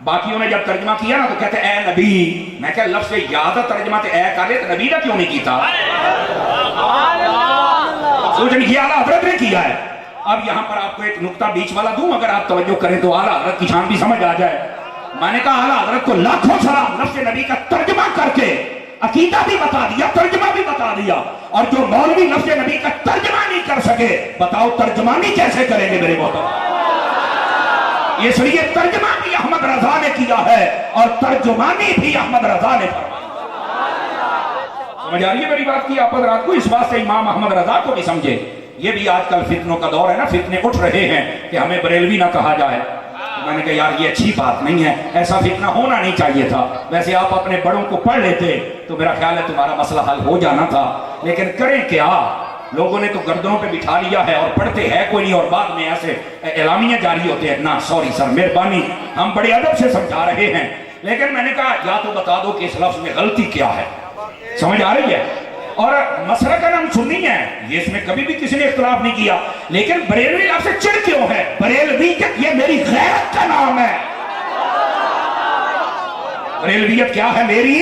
[SPEAKER 5] باقیوں نے جب ترجمہ کیا نا تو کہتے اے نبی. میں کہا لفظ یاد ترجمہ تے اے کر لے, تو نبی کا کیوں نہیں کیتا؟ سوچیں یہ اعلیٰ حضرت نے کیا ہے. اب یہاں پر آپ کو ایک نقطہ بیچ والا دوں, اگر آپ توجہ کریں تو اعلیٰ حضرت کی شان بھی سمجھ آ جائے. میں نے کہا اعلیٰ حضرت کو لاکھوں سلام, لفظ نبی کا ترجمہ کر کے عقیدہ بھی بتا دیا, ترجمہ بھی بتا دیا. اور جو مولوی لفظ نبی کا ترجمہ نہیں کر سکے, بتاؤ ترجمانی کیسے کریں گے میرے محترم. اس لیے ترجمہ بھی احمد رضا نے کیا ہے, اور ترجمانی بھی احمد رضا نے فرمایا. سمجھ آ رہی ہے میری بات کی آپ حضرات کو؟ اس بات سے امام احمد رضا کو بھی سمجھے. یہ بھی آج کل فتنوں کا دور ہے نا, فتنے اٹھ رہے ہیں کہ ہمیں بریلوی نہ کہا جائے. میں نے کہا یار یہ اچھی بات نہیں ہے, ایسا فتنہ ہونا نہیں چاہیے تھا. ویسے آپ اپنے بڑوں کو پڑھ لیتے تو میرا خیال ہے تمہارا مسئلہ حل ہو جانا تھا, لیکن کریں کیا, لوگوں نے تو گردنوں پہ بٹھا لیا ہے اور پڑھتے ہے کوئی نہیں, اور بعد میں ایسے اعلامیہ جاری ہوتے ہیں نا سوری سر مہربانی, ہم بڑے ادب سے سمجھا رہے ہیں. لیکن میں نے کہا یا تو بتا دو کہ اس لفظ میں غلطی کیا ہے. سمجھ آ رہی ہے؟ اور مسئلہ کا نام سنی ہے, یہ اس میں کبھی بھی کسی نے اختلاف نہیں کیا. لیکن بریلوی لفظ سے چڑ کیوں ہے؟ بریلویت یہ میری غیرت کا نام ہے. بریلویت کیا ہے؟ میری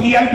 [SPEAKER 6] TLP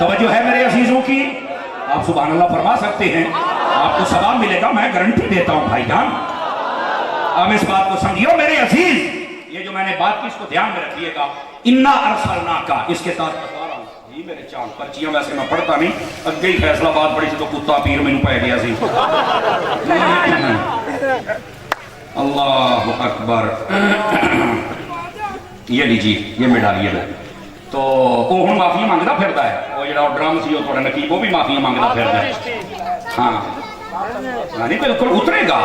[SPEAKER 6] توجہ ہے میرے عزیزوں کی؟ آپ سبحان اللہ فرما سکتے ہیں، آپ کو ثواب ملے گا، میں گارنٹی دیتا ہوں بھائی جان۔ اب اس بات کو سمجھیو میرے عزیز، یہ جو میں نے بات کی اس کو دھیان میں رکھیے گا۔ انا ارسلناک، اس کے ساتھ بتا رہا ہوں جی میرے چاند پرچیاں ویسے میں پڑھتا نہیں، اگے ہی فیصلہ بات پڑھی سی تو کتا پیر میں پہ گیا سی۔ اللہ اکبر، یہ لیجیے، یہ میں ڈالیے گا تو وہ ہوں معافی مانگتا پھرتا ہے، وہ جڑا ڈرم سی وہ تھوڑا نقیب وہ بھی معافی مانگتا پھرتا ہے۔ ہاں نہیں بالکل اترے گا،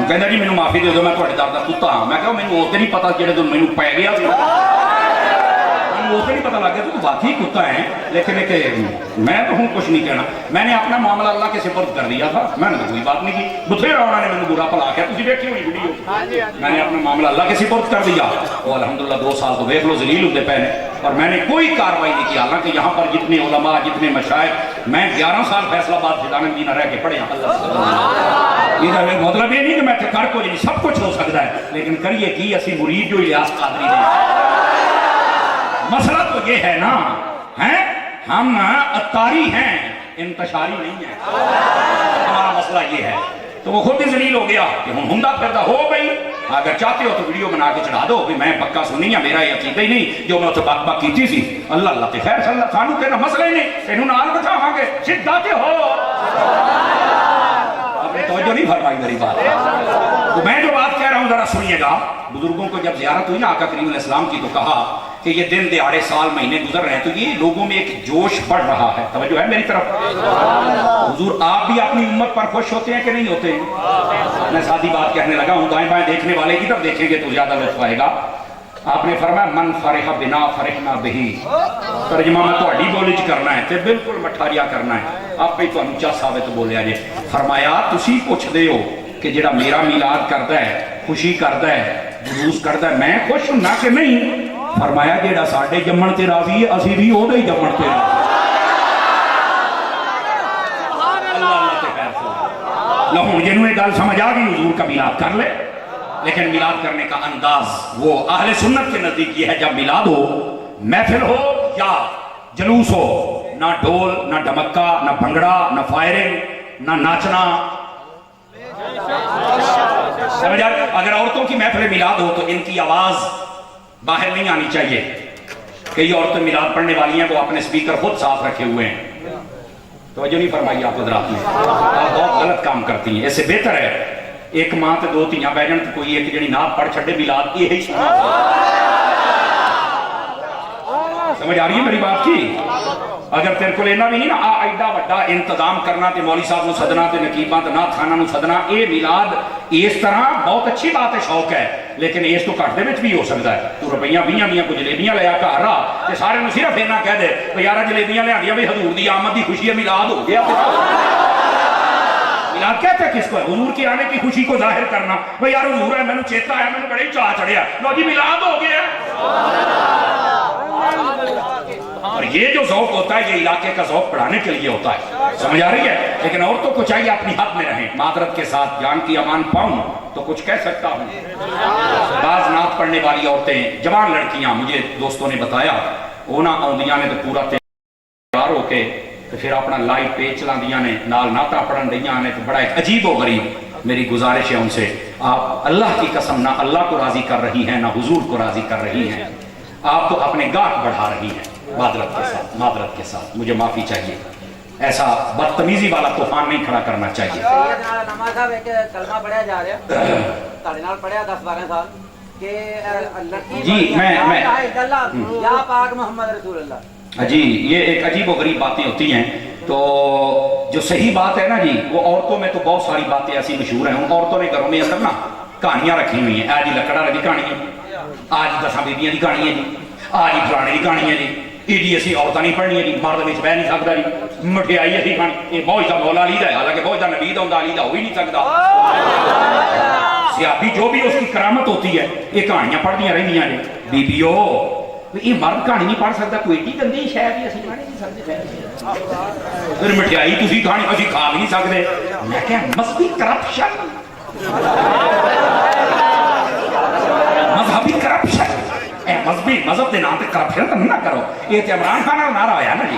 [SPEAKER 6] کہنا جی مینوں معافی دے دو میں تھوڑے در دا کتا ہاں۔ میں کہا مینوں وہ تو نہیں پتا جڑے دن مینوں پی گیا سی، وہ تو نہیں پتا لگ گیا تو واقعی کتا ہے، لیکن میں تو ہوں کچھ نہیں کہنا۔ میں نے اپنا معاملہ اللہ کے سپرد کر دیا تھا، میں نے تو کوئی بات نہیں کی، بتھیرا انہوں نے مجھے برا بھلا کیا، تسی دیکھی ہوئی ویڈیو، میں نے اپنا معاملہ اللہ کے سپرد کر دیا۔ وہ الحمدللہ 2 سال تو دیکھ لو ذلیل ہوتے پے نے، اور میں نے کوئی کاروائی نہیں کی، حالانکہ یہاں پر جتنے علماء جتنے مشائخ، میں 11 سال فیصلہ آباد فیضان مدینہ رہ کے پڑھے ہیں۔ یہ مطلب یہ نہیں کہ میں کر کو نہیں، سب کچھ ہو سکتا ہے، لیکن کریے کی اسی مرید جو الیاس قادری دے۔ مسئلہ تو یہ ہے نا، ہم اتاری ہیں، انتشاری نہیں ہیں، ہمارا مسئلہ یہ ہے۔ تو وہ خود ہی ذلیل ہو گیا کہ ہم ہندہ پھردہ ہو گئی۔ اگر چاہتے ہو تو ویڈیو بنا کے چڑھا دو کہ میں پکا سنی ہاں، میرا یہ عقیدہ ہی نہیں جو میں اتنے بک بک کیتی سی۔ اللہ اللہ تے خیر صلی اللہ، سانو تیرا مسئلہ ہی نہیں، تینوں نال بٹھاواں گے، سدھا تے ہو۔ آپ نے توجہ نہیں فرمائی میری بات؟ تو میں جو بات کہہ رہا ہوں ذرا سنیے گا۔ بزرگوں کو جب زیارت ہوئی نا آقا کریم علیہ السلام کی، تو کہا کہ یہ دن دیہاڑے سال مہینے گزر رہے ہیں تو یہ لوگوں میں ایک جوش بڑھ رہا ہے۔ توجہ ہے میری طرف؟ حضور آپ بھی اپنی امت پر خوش ہوتے ہیں کہ نہیں ہوتے ہیں؟ میں سادی بات کہنے لگا ہوں، دائیں بائیں دیکھنے والے کی طرف دیکھیں گے تو زیادہ لطف آئے گا۔ آپ نے فرمایا من فرح بنا فرحنا بہی، ترجمہ میں تو اڈی بولی چ کرنا ہے تے بالکل مٹھاریا کرنا ہے، آپ پہ تو انچا ثابت بولیا جے۔ فرمایا تسی پوچھ دے ہو کہ جڑا میرا میلاد کرتا ہے، خوشی کرتا ہے، جلوس کرتا ہے، میں خوش ہوں نہ کہ نہیں؟ فرمایا جیڑا ساڈے جمن تے راضی ہے اسی بھی اودے ہی جمن تے راضی۔ اللہ اللہ تے خیر سو لو ہن جنوں یہ گل سمجھ آ گئی، حضور کا میلاد کر لے، لیکن میلاد کرنے کا انداز وہ اہل سنت کے نزدیک یہ ہے جب میلاد ہو، محفل ہو یا جلوس ہو، نہ ڈھول نہ ڈھمکا نہ بھنگڑا نہ فائرنگ نہ ناچنا۔ سمجھ آ؟ اگر عورتوں کی محفل میلاد ہو تو ان کی آواز باہر نہیں آنی چاہیے۔ کئی عورتیں میلاد پڑھنے والی ہیں وہ اپنے سپیکر خود صاف رکھے ہوئے ہیں، توجہ نہیں فرمائی آپ حضرات نے، آپ بہت غلط کام کرتی ہیں۔ اس سے بہتر ہے ایک ماں تے 2 دھیاں بہ جان تے کوئی ایک جڑی نعت پڑھ چھڈے میلاد یہی سنا۔ سمجھ آ رہی ہے میری بات کی؟ اگر تیرے کو لینا بھی نہیں نا ایڈا وڈا انتظام کرنا تے مولوی صاحب نو سدنا تے نقیباں تے نعت خانہ نو سدنا، اے میلاد اس طرح بہت اچھی بات ہے، شوق ہے، لیکن اس تو گھٹ دے وچ بھی ہو سکتا ہے۔ تو روپیاں 20 کو جلیبیاں لیا گھر آ تے سارے نو صرف اینا کہہ دے کہ یار جلیبیاں لیاندیاں بھی حضور دی آمد دی خوشی ہے، میلاد ہو گیا۔ میلاد کہتے ہیں کس کو ہے؟ حضور کے آنے کی خوشی کو ظاہر کرنا۔ بھئی یار حضور ہے، میں نے چیتا ہے، میں نے بڑے چاہ چڑھیا، لو جی میلاد ہو گیا۔ اور یہ جو ذوق ہوتا ہے یہ علاقے کا ذوق بڑھانے کے لیے ہوتا ہے، سمجھ آ رہی ہے؟ لیکن عورتوں کو چاہیے اپنی حد میں رہیں، معذرت کے ساتھ جان کی امان پاؤں تو کچھ کہہ سکتا ہوں۔ بعض نعت پڑھنے والی عورتیں، جوان لڑکیاں، مجھے دوستوں نے بتایا، وہ نہ آؤندیاں نے تو پورا تیار ہو کے تو پھر اپنا لائیو پیج چلاندیاں نے، نال نعتاں پڑھن دیاں نے، تو بڑا ایک عجیب و غریب۔ میری گزارش ہے ان سے، آپ اللہ کی قسم نہ اللہ کو راضی کر رہی ہیں نہ حضور کو راضی کر رہی ہیں، آپ تو اپنے گاٹ بڑھا رہی ہیں۔ معذرت کے ساتھ مجھے معافی چاہیے، ایسا بدتمیزی والا طوفان نہیں کھڑا کرنا چاہیے۔
[SPEAKER 7] کلمہ پڑھیا جا رہا تاڑے نال پڑھیا 10-12 سال کہ
[SPEAKER 6] جی میں
[SPEAKER 7] یا پاک محمد رسول اللہ۔
[SPEAKER 6] جی یہ ایک عجیب و غریب باتیں ہوتی ہیں، تو جو صحیح بات ہے نا جی، وہ عورتوں میں تو بہت ساری باتیں ایسی مشہور ہیں، ان عورتوں نے گھروں میں اصل نا کہانیاں رکھی ہوئی ہیں، آج لکڑا والی کہانی ہے، آج 10 بیبیاں کی کہانی ہے جی، آج فلانے کی کہانی ہے جی، ایڈی اسی عورتیں نہیں پڑھنی ہے جی، مرد وچ بہ نہیں سکتا جی، مٹھیائی اسی کھانی، یہ بہت دا مولا علی دا ہے، حالانکہ بہت دا نبی دا ہوندا، علی دا ہو ہی نہیں سکتا۔ سیابی جو بھی اس کی کرامت ہوتی ہے یہ کہانیاں پڑھدیاں رہندیاں جی۔ بیبیو یہ مرد کہانی نہیں پڑھ سکتا، کوئی ایڈی گندی شے بھی اسی پڑھ نہیں سکتے، پھر مٹھیائی تسی کھانی اسی کھا بھی نہیں سکتے۔ میں کہا مذہبی کرپشن، مذہبی کرپشن، مذہبی مذہب کے نام پہ کرپشن تو نہ کرو، یہ تو عمران خان کا نعرہ آیا نا جی۔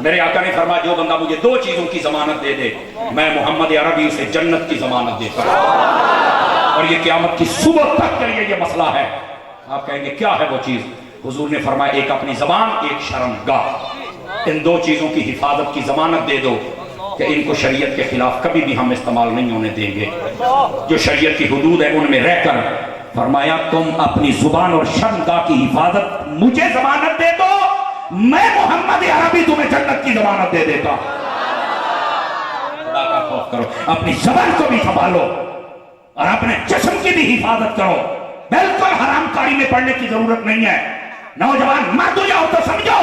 [SPEAKER 6] میرے آقا نے فرمایا جو بندہ مجھے 2 چیزوں کی ضمانت دے دے میں محمد عربی اسے جنت کی ضمانت دیتا ہوں، اور یہ قیامت کی صبح تک کے لیے یہ مسئلہ ہے۔ آپ کہیں گے کیا ہے وہ چیز؟ حضور نے فرمایا ایک اپنی زبان، ایک شرمگاہ، ان 2 چیزوں کی حفاظت کی ضمانت دے دو کہ ان کو شریعت کے خلاف کبھی بھی ہم استعمال نہیں ہونے دیں گے۔ جو شریعت کی حدود ہے ان میں رہ کر فرمایا تم اپنی زبان اور شرمگاہ کی حفاظت مجھے ضمانت دے دو، میں محمد عربی تمہیں جنت کی ضمانت دے دیتا۔ خدا کا خوف کرو، اپنی زبان کو بھی سنبھالو اور اپنے جسم کی بھی حفاظت کرو۔ بالکل حرام کاری میں پڑنے کی ضرورت نہیں ہے۔ نوجوان مرد جاؤ تو سمجھو،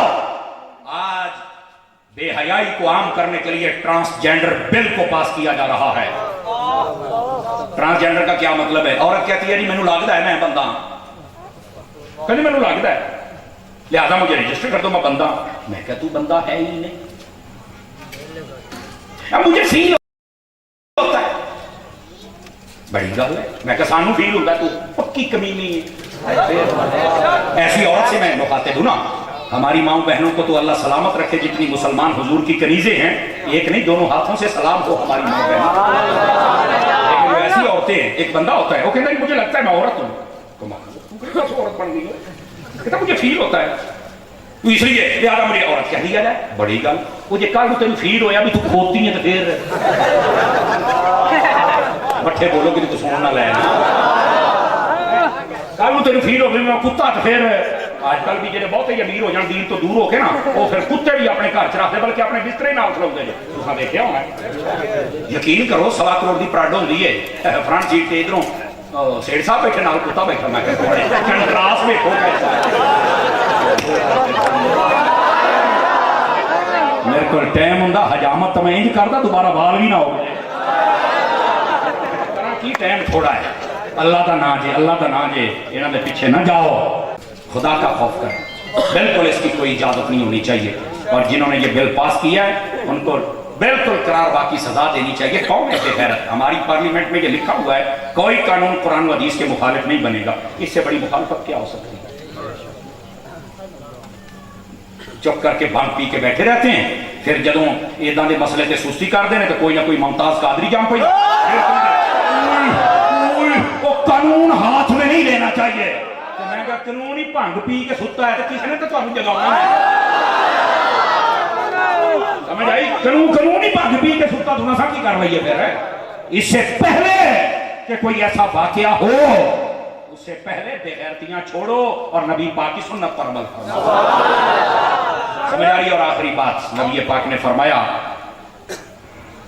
[SPEAKER 6] آج بے حیائی کو عام کرنے کے لیے ٹرانسجینڈر بل کو پاس کیا جا رہا ہے۔ ٹرانسجینڈر کا کیا مطلب ہے؟ عورت کہتی ہے نہیں مینوں لگدا ہے میں بندہ ہاں، کہنے مینوں لگدا ہے لہذا مجھے رجسٹر کر دو میں بندہ ہوں۔ میں کہا تو بندہ ہے ہی نہیں، اب مجھے فیل ہوتا ہے، بڑی گل ہے۔ میں کہا سانو فیل ہوتا ہے، تو پکی کمینی ہے۔ ایسی عورت سے میں مخاطب ہوں نا، ہماری ماں بہنوں کو تو اللہ سلامت رکھے جتنی مسلمان حضور کی کنیزیں ہیں، ایک نہیں 2 ہاتھوں سے سلام ہو ہماری ماں بہنوں۔ لیکن وہ ایسی عورتیں ہیں، ایک بندہ ہوتا ہے وہ کہتا ہے مجھے لگتا ہے میں عورت ہوں، تو عورت بن گئی ہے، کہتا مجھے فیل ہوتا ہے، تو اس لیے لہٰذا مجھے عورت کہہ دیا جائے۔ بڑی گل، وہ جے کل تین فیل ہویا بھی تو کھوتی ہے تو پھر بٹھے بولو گے تو سننا لے کل تین فیل ہو گئی میں کتا تو پھر آج کل بھی جڑے بہت ہی امیر ہو جان دین تو دور ہو کے نا وہ پھر کتے بھی اپنے گھر چ رکھتے بلکہ اپنے بسترے نال کھلوتے ہیں۔ تساں دیکھیا ہونا، یقین کرو 1.25 کروڑ دی پراڈ ہوندی ہے، فرنٹ سیٹ تے ادھروں سیٹ صاحب بیٹھے نال کتا بیٹھا، میں کہتا بڑے چنڈراس ویکھو کیسا میرے کو ٹائم ہوندا حجامت تو میں انج کردا دوبارہ بال بھی نہ ہو گئے کی ٹائم تھوڑا ہے۔ اللہ دا نام جے، اللہ دا نام جے، انہاں دے پیچھے نہ جاؤ، خدا کا خوف کریں۔ بالکل اس کی کوئی اجازت نہیں ہونی چاہیے، اور جنہوں نے یہ بل پاس کیا ہے ان کو بالکل قرار باقی سزا دینی چاہیے۔ کون ہے بے غیرت؟ ہماری پارلیمنٹ میں یہ لکھا ہوا ہے کوئی قانون قرآن و حدیث کے مخالف نہیں بنے گا، اس سے بڑی مخالفت کیا ہو سکتی ہے؟ چپ کر کے بھنگ پی کے بیٹھے رہتے ہیں، پھر جدوں ایداں دے مسئلے تے سستی کر دینے تو کوئی نہ کوئی ممتاز قادری جام پئی، وہ قانون ہاتھ میں نہیں لینا چاہیے۔ تو میں کہا قانون ہی بھنگ پی کے ستا ہے تو کس نے تو تمہیں جگانا ہے؟ سمجھ آئی؟ قانون ہی بھنگ پی کے ستا تو نسا کی کاروائی ہے پھر ہے؟ اس سے پہلے کہ کوئی ایسا واقعہ ہو اس سے پہلے بے غیرتیاں چھوڑو اور نبی پاک کی سنت پر عمل کرو۔ سمجھ آ رہی ہے؟ اور آخری بات نبی پاک نے فرمایا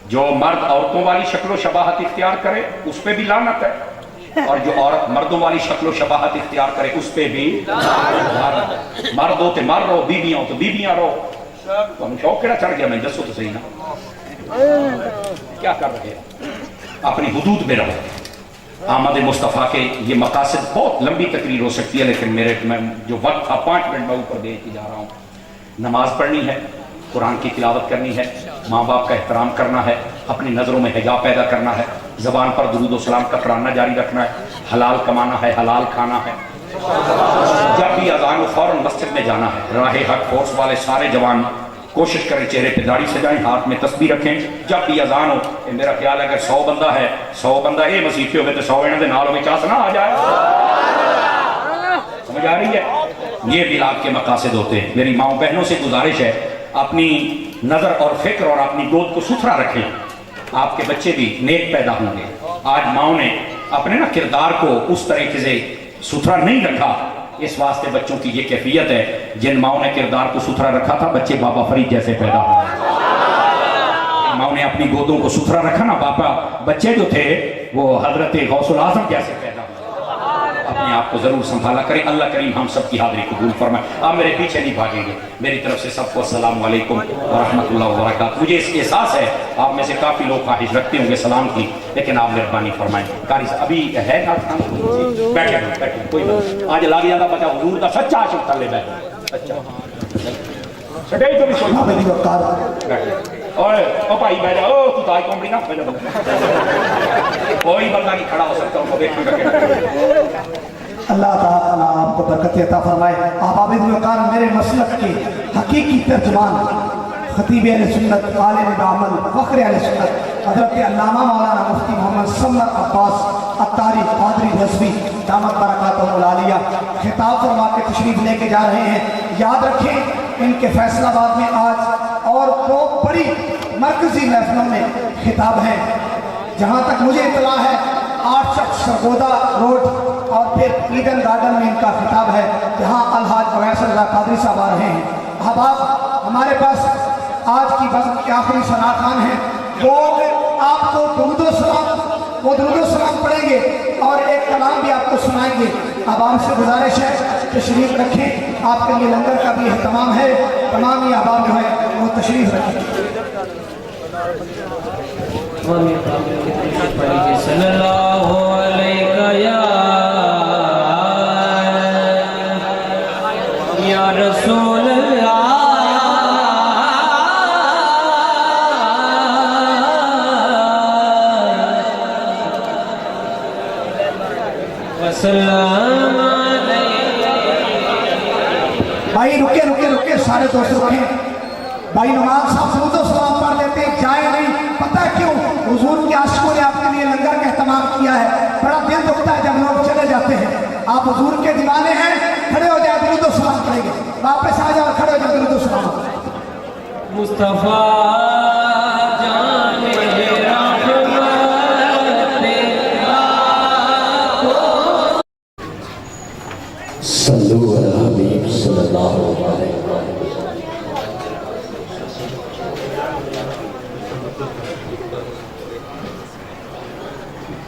[SPEAKER 6] جو مرد عورتوں والی شکل و شباہت اختیار کرے اس پہ بھی لعنت ہے، اور جو عورت مردوں والی شکل و شباہت اختیار کرے اس پہ بھی لعنت ہے۔ مرد ہو تو مر رہو، بیویاں ہو تو بیویاں رہو۔ تو ہم شوق کیڑا چڑھ گیا میں دسو تو صحیح نا کیا کر رہے ہیں؟ اپنی حدود میں رہو۔ آمد مصطفیٰ کے یہ مقاصد بہت لمبی تقریر ہو سکتی ہے، لیکن میں جو وقت تھا 5 منٹ میں اوپر دے کے جا رہا ہوں۔ نماز پڑھنی ہے، قرآن کی تلاوت کرنی ہے، ماں باپ کا احترام کرنا ہے، اپنی نظروں میں حجاب پیدا کرنا ہے، زبان پر درود و سلام کا پڑھنا جاری رکھنا ہے، حلال کمانا ہے، حلال کھانا ہے۔ جب بھی اذان ہو فوراً مسجد میں جانا ہے۔ راہ حق فورس والے سارے جوان کوشش کریں چہرے پہ داڑھی سجائیں، ہاتھ میں تسبیح رکھیں۔ جب بھی اذان ہو میرا خیال ہے اگر 100 بندہ ہے، 100 بندہ یہ مسیح پہ ہوگے تو 100 انہوں کے نال ہوگی، چاس نہ آ جائے۔ سمجھ آ رہی ہے؟ یہ میلاد کے مقاصد ہوتے ہیں۔ میری ماؤں بہنوں سے گزارش ہے اپنی نظر اور فکر اور اپنی گود کو ستھرا رکھیں، آپ کے بچے بھی نیک پیدا ہوں گے۔ آج ماؤں نے اپنے نا کردار کو اس طریقے سے ستھرا نہیں رکھا، اس واسطے بچوں کی یہ کیفیت ہے۔ جن ماؤں نے کردار کو ستھرا رکھا تھا بچے بابا فرید جیسے پیدا ہوئے۔ ماؤں نے اپنی گودوں کو ستھرا رکھا نا، بابا بچے جو تھے وہ حضرت غوث الاعظم جیسے پیدا ہوئے۔ اپنے آپ کو ضرور سنبھالا کریں۔ اللہ کریم ہم سب کی حاضری قبول فرمائے۔ آپ میرے پیچھے نہیں بھاگیں گے۔ میری طرف سے سب کو السلام علیکم ورحمۃ اللہ وبرکاتہ۔ مجھے اس احساس ہے آپ میں سے کافی لوگ خواہش رکھتے ہوں گے سلام کی، لیکن آپ مہربانی فرمائیں۔ قاری صاحب ابھی ہے نا بیٹھے بیٹھے کوئی بات آج لاگ جاتا بچہ حضور کا سچا عاشق تھلے بیٹھے سچا سٹے تو بھی او بھائی بیٹھ جاؤ، تو تاج کمپنی نہ بیٹھ جاؤ، کوئی بندہ نہیں کھڑا ہو سکتا ان کو دیکھنے کا۔
[SPEAKER 8] اللہ تعالیٰ آپ کو برکت عطا فرمائے۔ آپ عابد وقار میرے مسلک کے حقیقی ترجمان خطیب اہل سنت عالم بعمل فخر اہل سنت حضرت علامہ مولانا مفتی محمد سمر عباس اتاری قادری رضوی دامت برکاتہ العالیہ خطاب فرما کے تشریف لے کے جا رہے ہیں. یاد رکھیں ان کے فیصل آباد میں آج اور 2 بڑی مرکزی محفلوں میں خطاب ہیں. جہاں تک مجھے اطلاع ہے 8 چک سرگودا روڈ اور پھر ایڈن گارڈن میں ان کا خطاب ہے جہاں الحاج اویس رضا قادری صاحب آ رہے ہیں. احباب ہمارے پاس آج کی بزم کے آخری ثنا خان ہیں، وہ آپ کو درود و سلام پڑھیں گے اور ایک کلام بھی آپ کو سنائیں گے. عوام سے گزارش ہے تشریف رکھیں، آپ کے لیے لنگر کا بھی اہتمام ہے. تمام ہی احباب جو ہیں وہ تشریف رکھیں.
[SPEAKER 9] صلی اللہ علیہ یا رسول اللہ وسلم
[SPEAKER 8] بھائی رکے سارے دوست رکھیں. بھائی نعمان صاحب درود و سلام پڑھ لیتے ہیں، جائے نہیں. پتہ ہے کیوں؟ حضور کے عاشقوں نے آپ کے لیے لنگر کا اہتمام کیا ہے. بڑا دل دکھتا ہے جب لوگ چلے جاتے ہیں. آپ حضور کے دیوانے ہیں، کھڑے ہو جائے درود و سلام پڑھیں گے. واپس آ جاؤ، کھڑے ہو جائے درود و سلام.
[SPEAKER 9] مصطفیٰ جان
[SPEAKER 5] صلو علی حبیب صلی اللہ علیہ وسلم.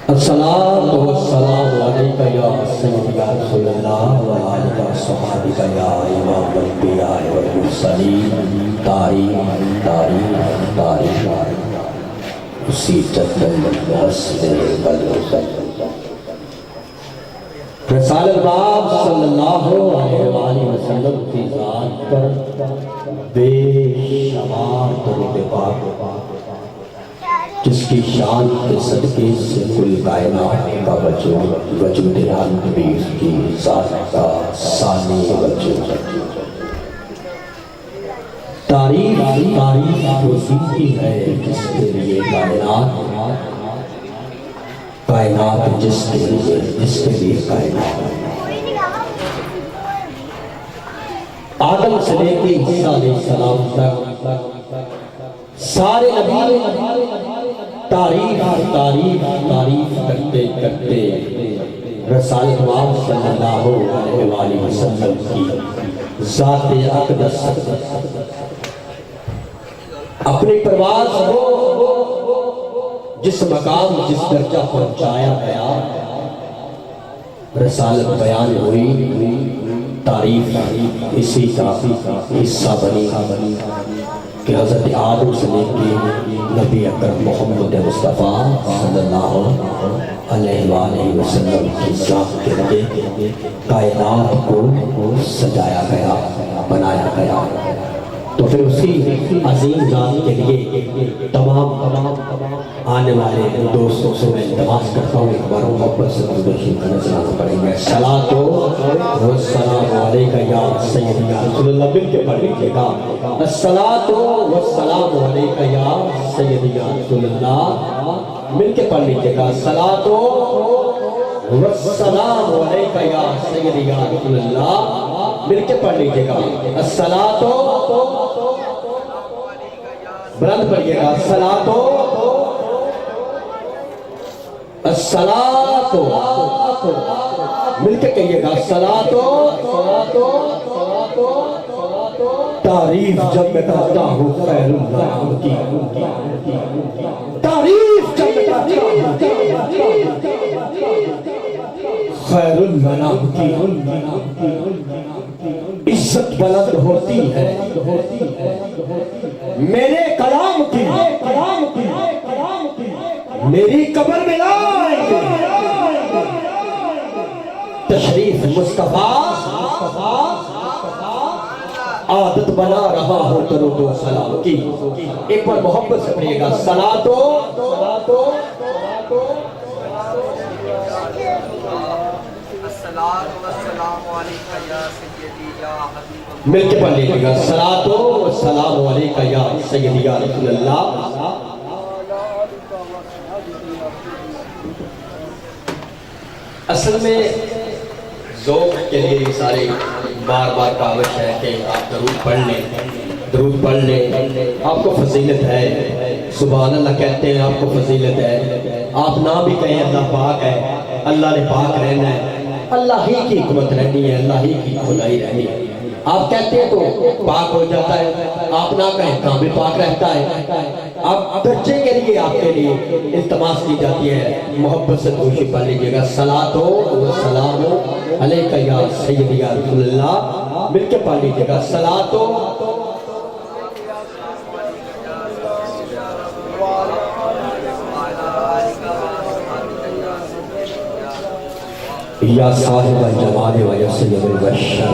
[SPEAKER 5] الصلاۃ والسلام علیک یا سیدی یا رسول اللہ و علیک صحابک یا امام الانبیاء والمرسلین. تاریخ اسی جدل حسن بلد رسالت باب صلی اللہ علیہ وآلہ وسلم کی ذات پر بے شمار درود پاک جس کی شان کے صدقے سے کل کائنات کا وجود نبیر کی ذات کا ثانی وجود. تعریف اسی کی ہے جس کے لیے کائنات جس کے لیے کائنات. آدم سے لے کے عیسیٰ علیہ السلام تک سارے نبی تعریف کرتے رسالت باب صلی اللہ علیہ وآلہ وسلم کی ذات اقدس اپنی پرواز کو جس مقام جس درجہ پہنچایا گیا رسالت بیان ہوئی. تعریف اسی کا حصہ بنی کہ حضرت آدم سے لے کے نبی اکرم محمد مصطفیٰ صلی اللہ علیہ وآلہ وسلم کی ذات کے لیے کائنات کو سجایا گیا، بنایا گیا. تو پھر اسی عظیم ذات کے لیے تمام آنے والے دوستوں سے میں التماس کرتا ہوں ایک بار محبت سے درود و شریف کا نذرانہ پڑھیں گے. الصلاۃ والسلام علیک یا سیدی یا رسول اللہ. مل کے پڑھ لیجیے گا. الصلاۃ والسلام علیک یا سیدی یا رسول اللہ. مل کے پڑھ لیجیے گا. الصلاۃ والسلام علیک یا سیدی یا رسول اللہ. مل کے پڑھ لیجیے گا. الصلاۃ بلند پڑھیے گا. الصلاۃ مل کے کہیے گا. الصلاۃ تعریف جب میں کرتا ہوں خیر اللہ کی، تعریف جب میں کرتا ہوں خیر المنام کی، عزت بلند ہوتی ہے میرے کلام کی. میری قبر میں لائیں گے تشریف مصطفیٰ. عادت بنا رہا ہوں درود و سلام کی. ایک بار محبت سے پڑھیے گا. الصلاۃ
[SPEAKER 7] والسلام علیک یا سیدی یا حبیب
[SPEAKER 10] مل کے پڑھ لیجیے گا صلاۃ و سلام علیکہ یا سیدی یا رسول اللہ. اصل میں ذوق کے لیے یہ سارے بار بار کاوش ہے کہ آپ درود پڑھ لیں، درود پڑھ لیں. آپ کو فضیلت ہے، سبحان اللہ کہتے ہیں آپ کو فضیلت ہے. آپ نہ بھی کہیں اللہ پاک ہے، اللہ نے پاک رہنا ہے، اللہ ہی کی حکمت رہنی ہے، اللہ ہی کی خدائی رہنی ہے. آپ کہتے ہیں تو پاک ہو جاتا ہے، آپ نہ کہیں کہاں بھی پاک رہتا ہے. آپ درجے کے لیے آپ کے لیے التماس کی جاتی ہے، محبت سے دوشی پڑھ لیجیے گا صلاۃ و سلام علیکہ یا سیدی یا رسول اللہ. مل کے پڑھ لیجیے گا صلاۃ و یا صاحب الجمال و یا سید البشر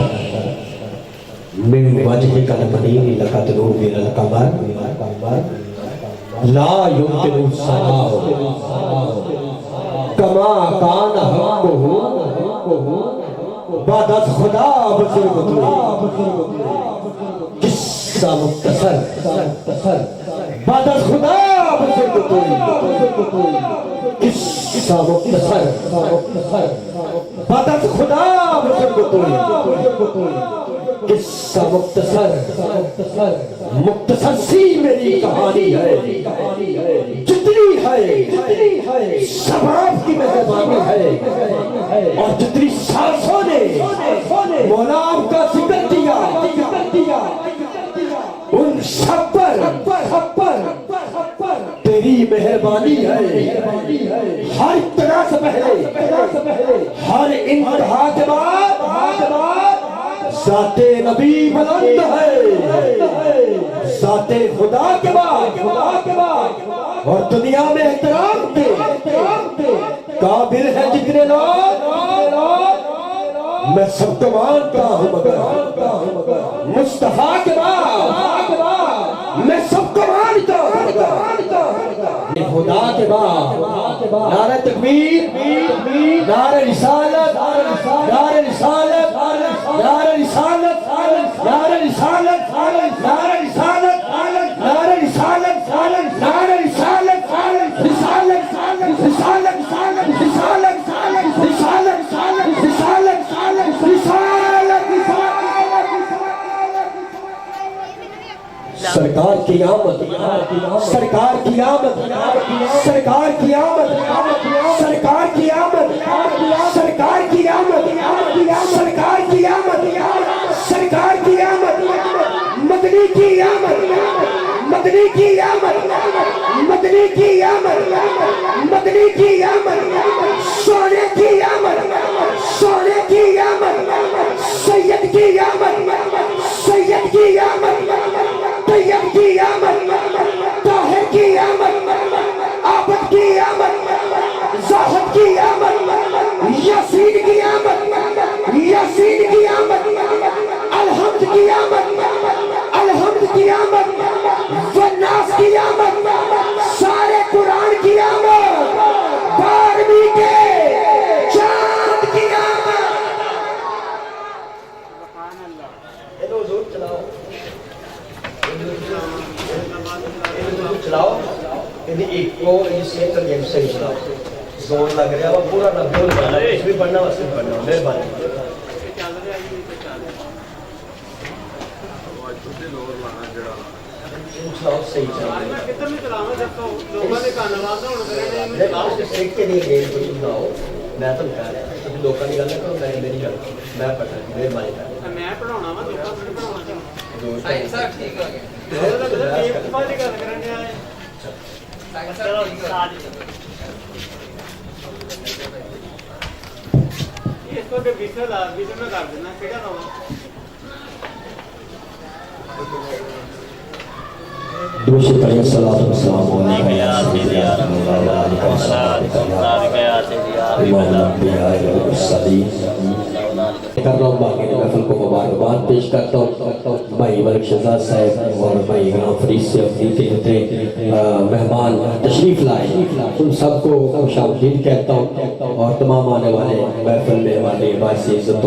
[SPEAKER 10] من وجهك المنیر لقد نور القمر لا يمكن الصلاة كما كان حقه بعد از خدا بزرگ تو قصہ مختصر بعد از خدا بزرگ تو قصہ مختصر بعد از خدا بزرگ تو قصہ مختصر سی میری کہانی ہے، جتنی ہے شباب کی مہربانی ہے، اور جتنی سانسوں نے مولا آپ کا ذکر کیا ان سب پر تیری مہربانی ہے. ہر طرح سے پہلے ہر انتہا کے بعد ذات نبی بلند ہے، ذات خدا کے بعد اور دنیا میں احترام کے قابل ہے جتنے لوگ میں سب کو مانتا ہوں مگر مصطفیٰ کے بعد میں سب کو مانتا ہوں خدا کے بعد نعرہ تکبیر، نعرہ رسالت، نعرہ رسالت، نعرہ رسالت، نعرہ رسالت، نعرہ رسالت، نعرہ رسالت، نعرہ رسالت، رسالت، رسالت، رسالت، رسالت، رسالت، سرکار کی آمد، سرکار کی آمد، سرکار کی آمد، سرکار کی آمد، سرکار کی آمد، سرکار کی آمد، سرکار کی آمد، مدنی کی آمد، مدنی کی آمد، مدنی کی آمد، مدنی کی آمد، سونے کی آمد، سونے کی آمد، سید کی آمد، سید کی آمد، طیب کی آمد، طاہر کی آمد، عابد کی آمد، زاہد کی آمد، یاسین کی آمد، یاسین کی آمد، الحمد کی آمد، الحمد کی آمد، والناس کی آمد، سارے قرآن کی آمد، 12ویں کے چاند کی آمد. چلاؤ ایک کو صحیح طریقے سے صحیح چلاؤ. زور لگ رہا ہے پورا نہ بول پڑھنا، کچھ بھی پڑھنا واسطے پڑھنا. مہربانی چلاؤ صحیح چلاؤ. میں تو کہہ رہا ہوں لوگوں کی گل نہ کرو، میں میری گل میں پڑھنا. مہربانی کر میں پڑھاؤنا وا دوسری پڑھیں صلاۃ و سلام علیکہ یا سیدی یا رسول اللہ امام الانبیاء والمرسلین. کر رہا ہوں باقی محفل کو مبارکباد پیش کرتا ہوں. بھائی ملک شہزاد صاحب اور بھائی غلام فرید سے افریقی ہوتے مہمان تشریف لائے، ان سب کو خوش آمدید کہتا ہوں. اور تمام آنے والے محفل میں ہمارے باعث عزت و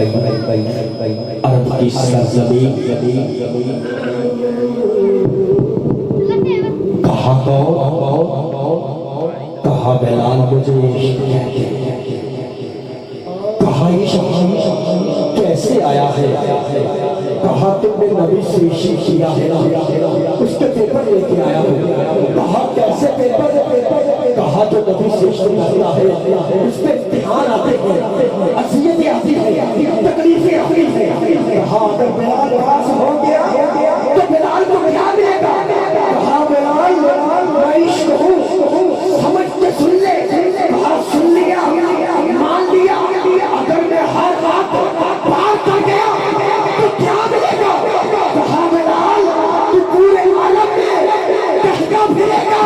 [SPEAKER 10] عرب کی سرزمین کہا کہا بلال مجھے عشق کہتے ہیں، کہا عشق کیسے آیا ہے، کہا تم نے نبی سے عشق کیا ہے، اس کے پیپر لے کے آیا ہوں، کہا کیسے پیپر، کہا جو نبی سے عشق کرتا ہے اس پہ امتحان آتے ہیں، اذیتیں آتی ہیں، تکلیفیں آتی ہیں، کہا اگر بلال پاس ہو گیا تو بلال کو کیا ملے گا، کہا بلال میں عشق ہوں سمجھ کے سن لے، کہا سن لیا مان لیا، اگر میں ہر بات پار کر گیا تو کیا ملے گا، کہا بلال تو پورے عالم میں کہتا پھرے گا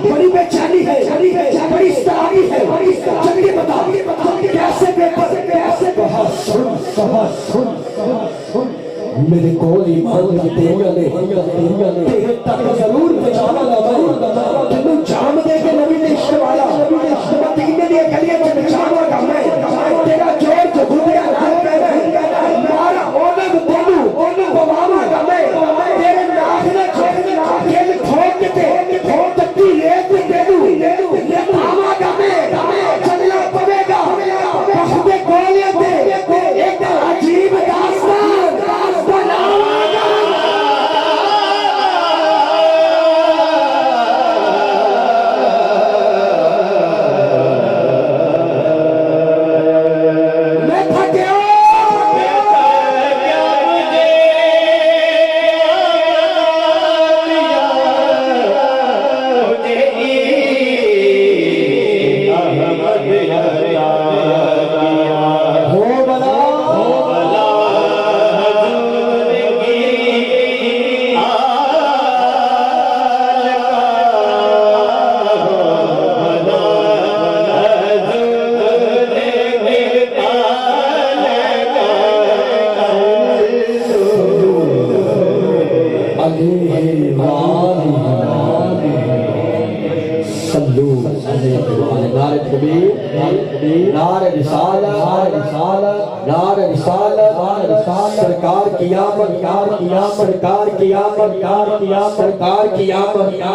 [SPEAKER 10] بڑی بے چینی ہے، بڑی استراری ہے، جلدی بتا کیسے پیپر، کیسے میرے کول ایمان کی تیریاں نے تیرے تک ضرور پہنچانا لگا، تینوں جام دے کے نبی نے عشق والا مدینے دی گلیاں وچ پہنچانا گا میں، تیرا جوڑ جو گھومیا نال پہنا مارا اونوں تینوں پواواں گا میں، تیرے ناک نہ دل کھول کے کھول تکی ریت تینوں لٹاواں گا میں، چلنا پوے گا بخت گولیاں تے ایک عجیب داستان بناواں گا۔ میں تھکیا سرکار قیامت سرکار قیامت سرکار قیامت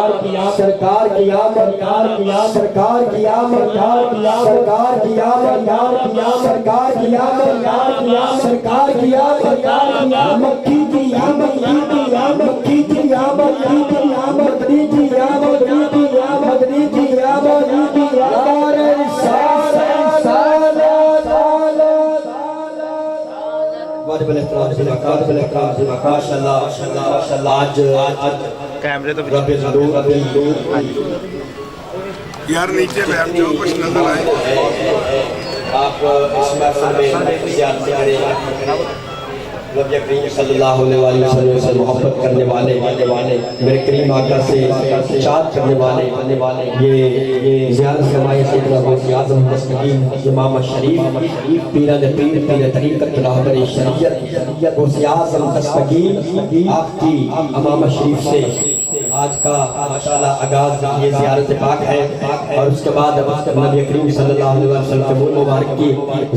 [SPEAKER 10] سرکار قیامت سرکار قیامت سرکار قیامت سرکار قیامت مکی کی قیامت مکی کی قیامت مدنی کی قیامت مدنی کی قیامت
[SPEAKER 3] کیمرے تو یار نیچے بیٹھ جاؤ کچھ نظر آئے۔
[SPEAKER 10] آپ اس محفل میں زیارت کریں، نبی کریم صلی اللہ علیہ وسلم سے محبت کرنے والے میرے کریم آقا سے چاہت کرنے والے یہ زیارت فرمائے سیدنا غوث اعظم دستگیر امام شریف پیران پیر طریقت رہبر شریعت غوث اعظم دستگیر آپ کی امام شریف سے آج کا ماشاءاللہ آغاز یہ زیارت پاک ہے، اور اس کے بعد نبی کریم صلی اللہ علیہ وسلم کے مول مبارک کی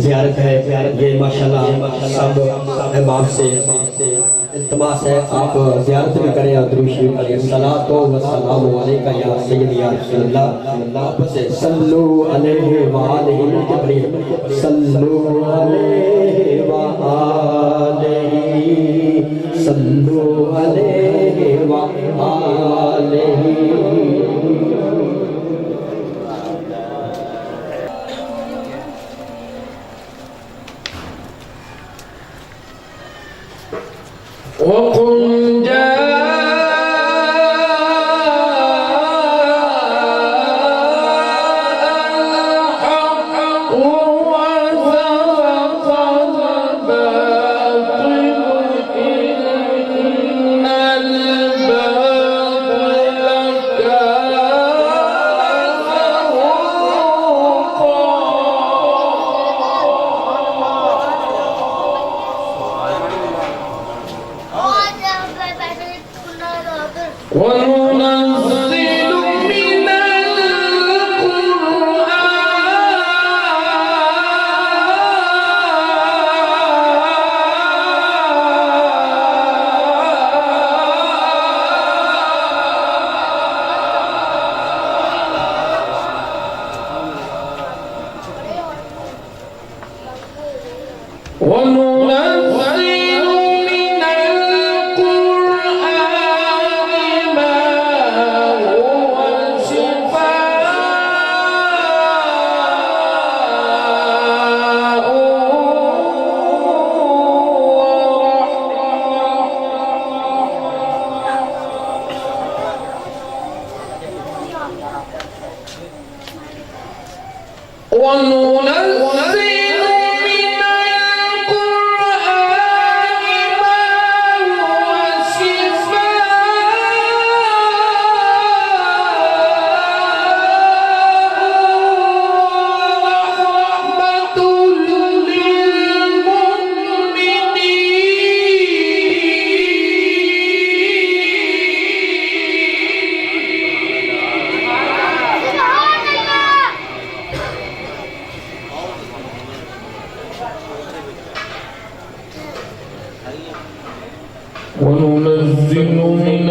[SPEAKER 10] زیارت ہے۔ یہ ماشاءاللہ سب امام سے التماس ہے آپ زیارت بھی کریں اور درود شریف کریں۔ الصلاۃ والسلام علیکہ یا سیدی یا رسول اللہ، آپ سے صلو علیہ وآلہ الکریم، صلو علیہ وآلہ، صلو علیہ وآلہ۔
[SPEAKER 9] وقل وننزل من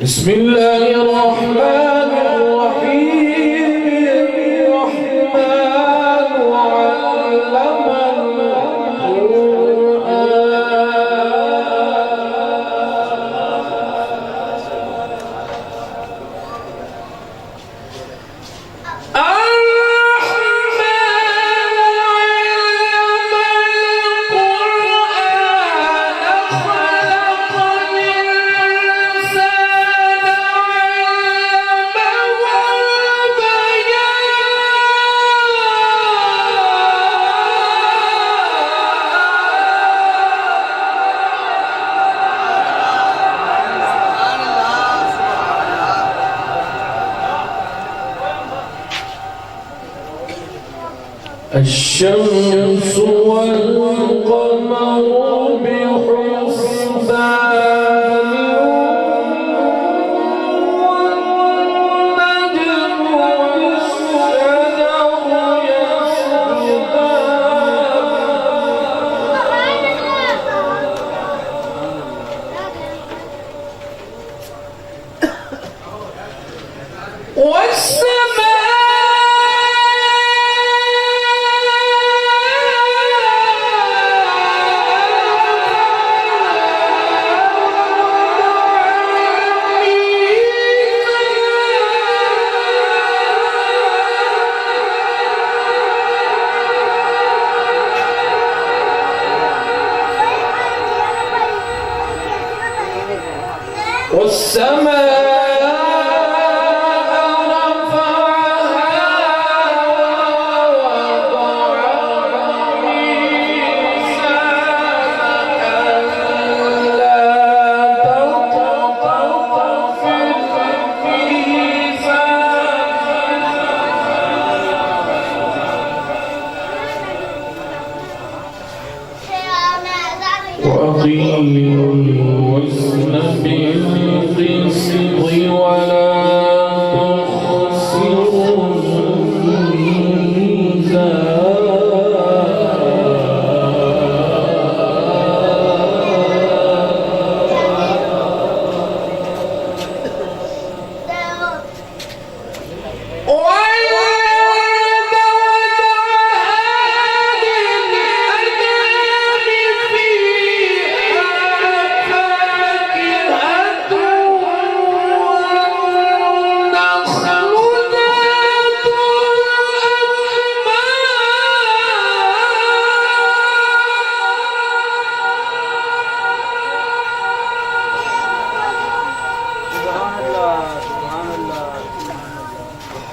[SPEAKER 9] بسم الله الرحمن الرحيم الرحمن علم القرآن الشمس والقمر بحسبان والنجم والشجر يسجدان والسماء وأقيموا الوزن بالقسط ولا تخسروا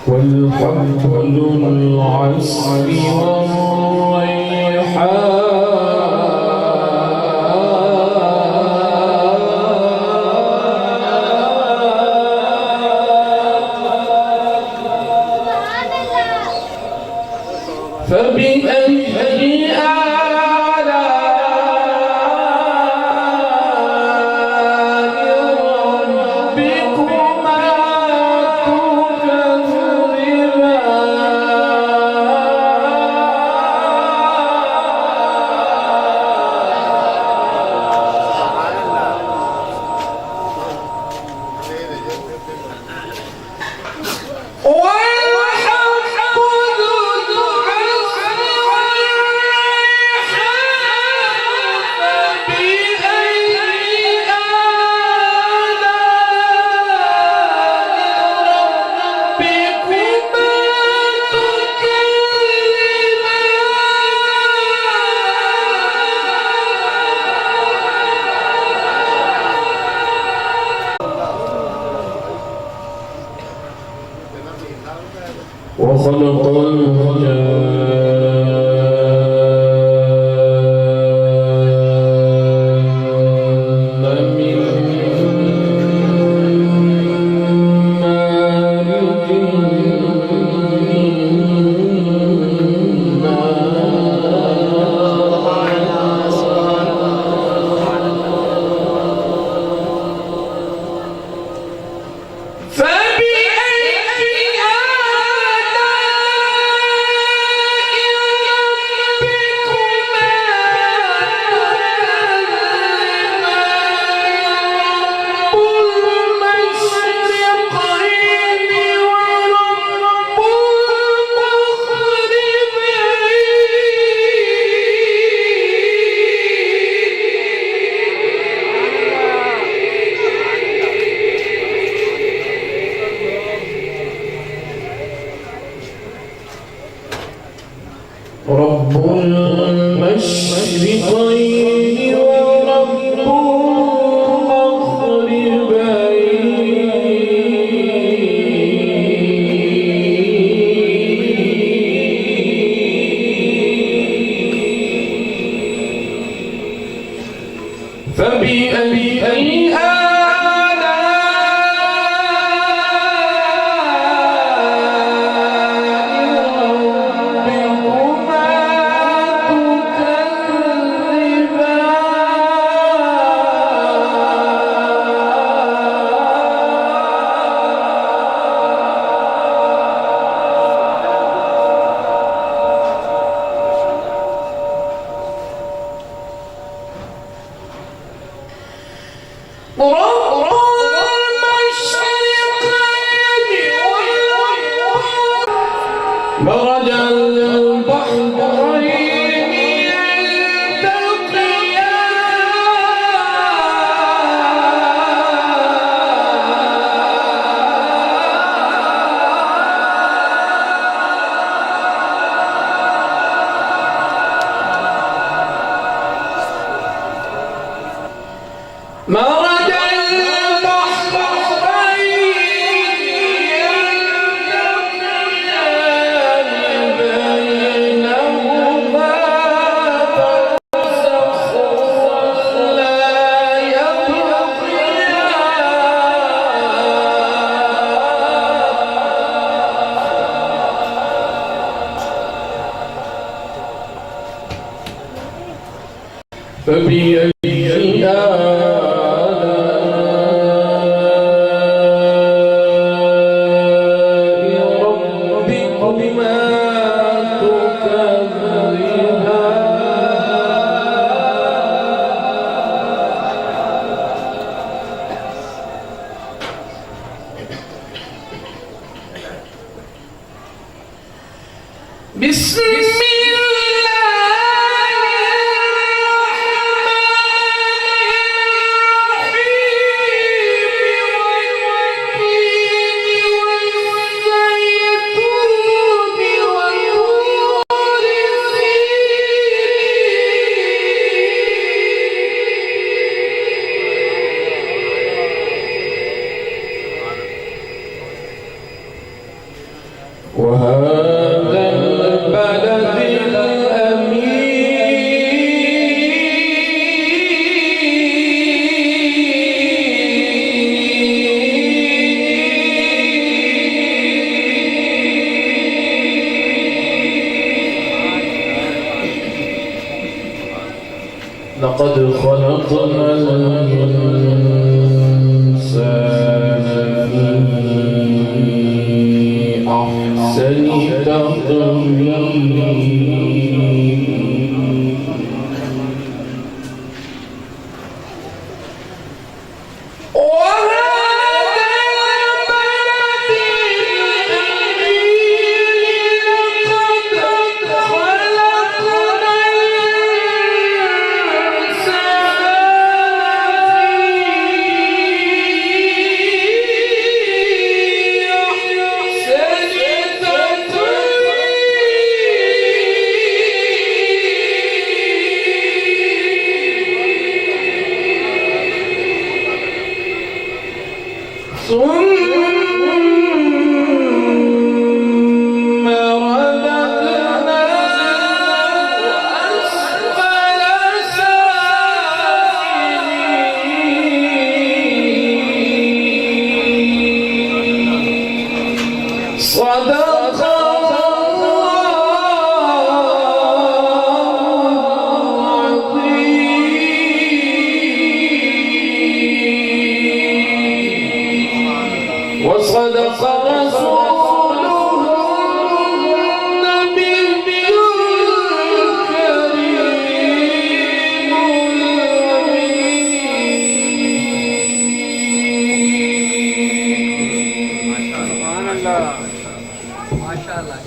[SPEAKER 9] والحب العسل والريحان فبأي وخلق الجان من مارج رب المشرقين ورب المغربين فبأي آلاء ربكما مرج البحرين مرج فبأي آلاء ربكما تكذبان بسم وهذا البلد الأمين لقد خلقنا الإنسان في أحسن تقويم ثم رددناه أسفل سافلين صدق وصدق رسوله النبي الكريم
[SPEAKER 7] سبحان الله ما شاء الله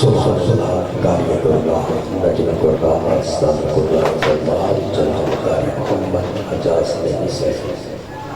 [SPEAKER 10] سبحان الله قارئ الله نجم القرآن أستاذ القرآن زمان جنة قارئ محمد حجاز النساء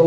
[SPEAKER 10] 2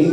[SPEAKER 10] 3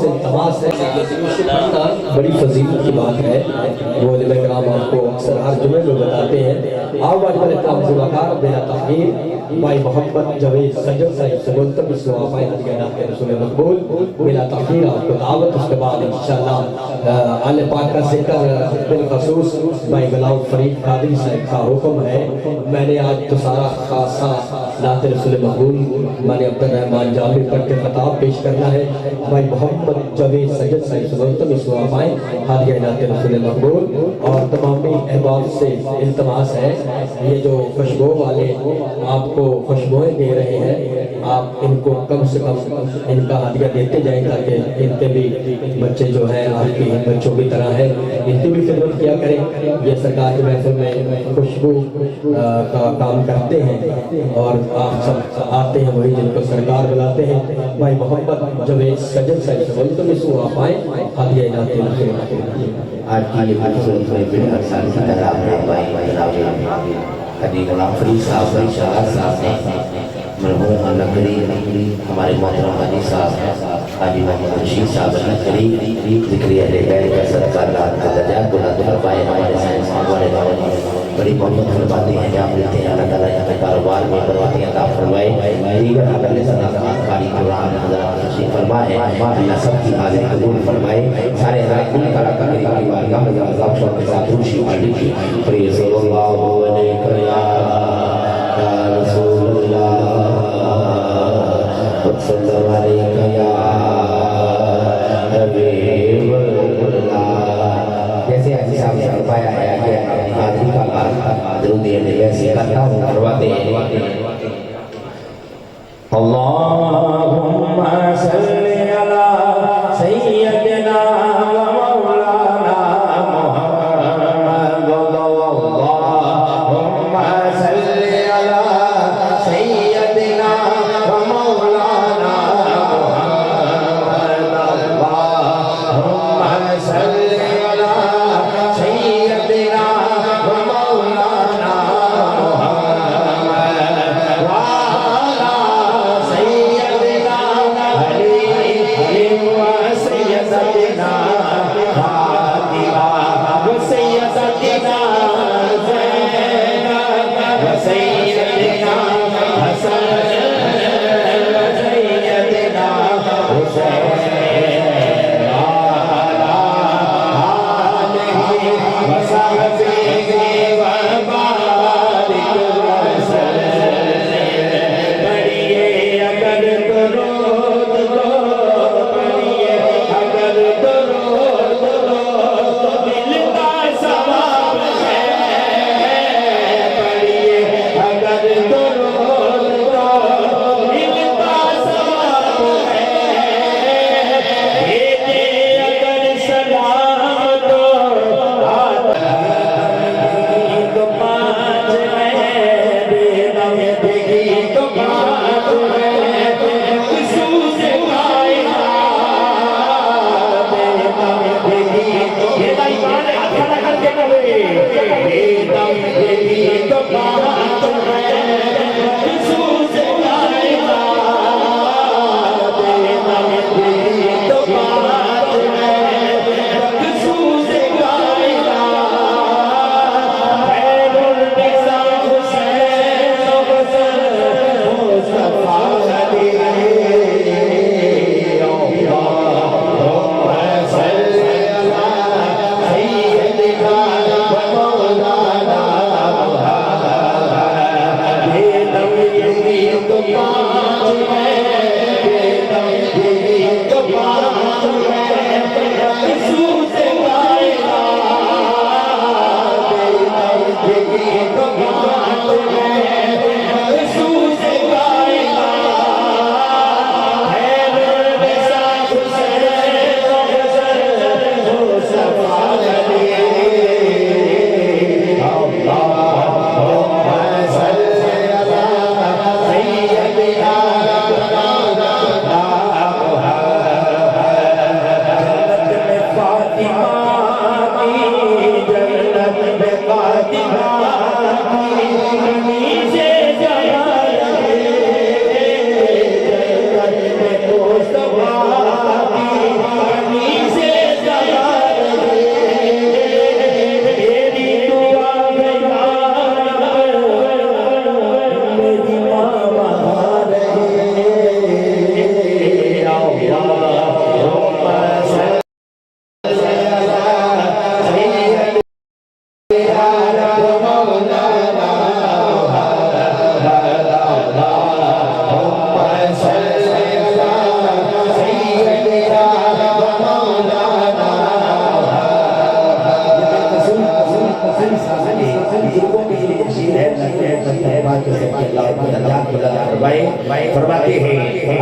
[SPEAKER 10] سے التماس ہے پڑھنا بڑی فضیلت کی بات ہے. وہ علماء کرام آپ کو اکثر ہر جمعے میں بتاتے ہیں. آپ آج بڑے تعظیم وقار بلا تخمیر بھائی محمد جاوید سجد صاحب سے ملتب اس کو آفائے حدیعات کے رسول مقبول بلا تخمیر آپ کو دعوت. اس کے بعد انشاءاللہ آل پاک کا ذکر بالخصوص بھائی غلام فرید قادری صاحب کا حکم ہے. میں نے آج تو سارا خاصہ نعت رسول مقبول میں نے عبد الرحمن جابر پڑھ کے خطاب پیش کرنا ہے. بھائی محمد جاوید سجد صاحب سے ملتب اس کو آفائے حدیعہ نعت رسول مقبول. اور تمامی احباب سے التماس ہے یہ جو خوشبو والے آپ کو خوشبوئیں دے رہے ہیں آپ ان کو کم سے کم ان کا ہدیہ دیتے جائیں تاکہ ان کے بھی بچے جو ہیں آپ کی بچوں کی طرح ہیں ان کی بھی خدمت کیا کریں. یہ سرکار کے محفل میں خوشبو کا کام کرتے ہیں اور آپ سب آتے ہیں وہی جن کو سرکار بلاتے ہیں. بھائی محمد جاوید سجد صاحب سے بولتے ہیں سو آپ آئیں ہدیہ نعت
[SPEAKER 11] آج کی یہ خوبصورت محفل ہر سال کی طرح بھائی جناب حاجی غلام فرید صاحب صاحب نے مرحوم اللہ کریم ہمارے محترم حاجی صاحب حاجی محمد رشید صاحب اللہ کریم ذکری اہل بیت کا صدقہ رات کا درجات بلند فرمائے. ہمارے سائنس والے بڑی محبت فرماتے ہیں جہاں ملتے ہیں اللہ تعالیٰ ہمیں کاروبار میں برکتیں عطا فرمائے. دیگر حضرت صدقات کاری قرآن حضرات تشریف فرمائے. اللہ سب کی حاضری قبول فرمائے. سارے حضرات کل طرح کا کریم کی بارگاہ میں عذاب شوق کے ساتھ روشی پڑھی تھی. پری صلی اللہ علیہ یا رسول اللہ صلی اللہ علیہ یا حبیب اللہ. جیسے عزیز صاحب نے فرمایا ہے کہ حاضری کا کار درود ویسے کرتا ہوں کرواتے ہیں. اللہم صلی علی سیدنا و مولانا محمد. اللہم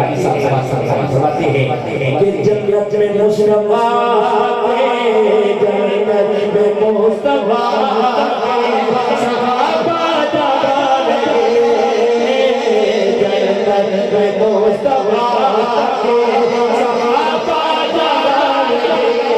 [SPEAKER 10] حدیث فرماتے ہیں کہ جنت میں مصطفیٰ کے جنت میں مصطفیٰ کے صحابہ جا رہے جنت میں مصطفیٰ کے صحابہ جا رہے میری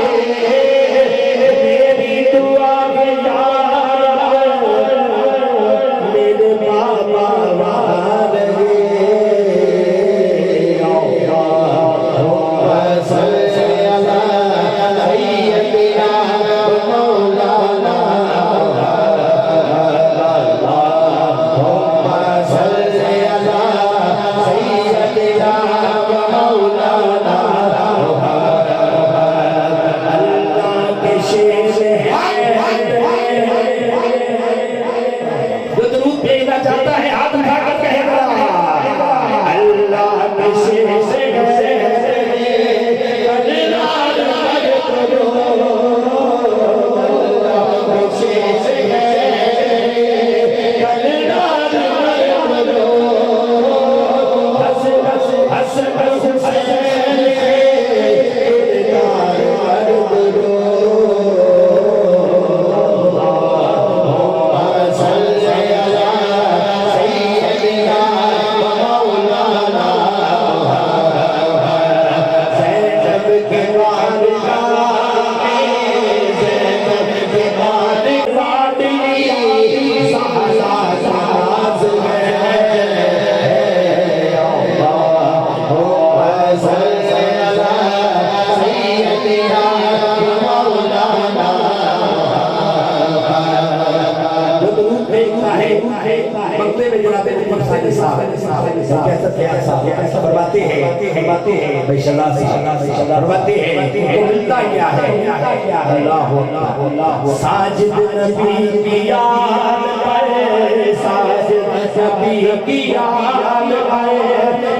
[SPEAKER 10] دعا کے یار میرے بابا ساجد نبی کی یاد پائے ساجد نبی کی یاد پائے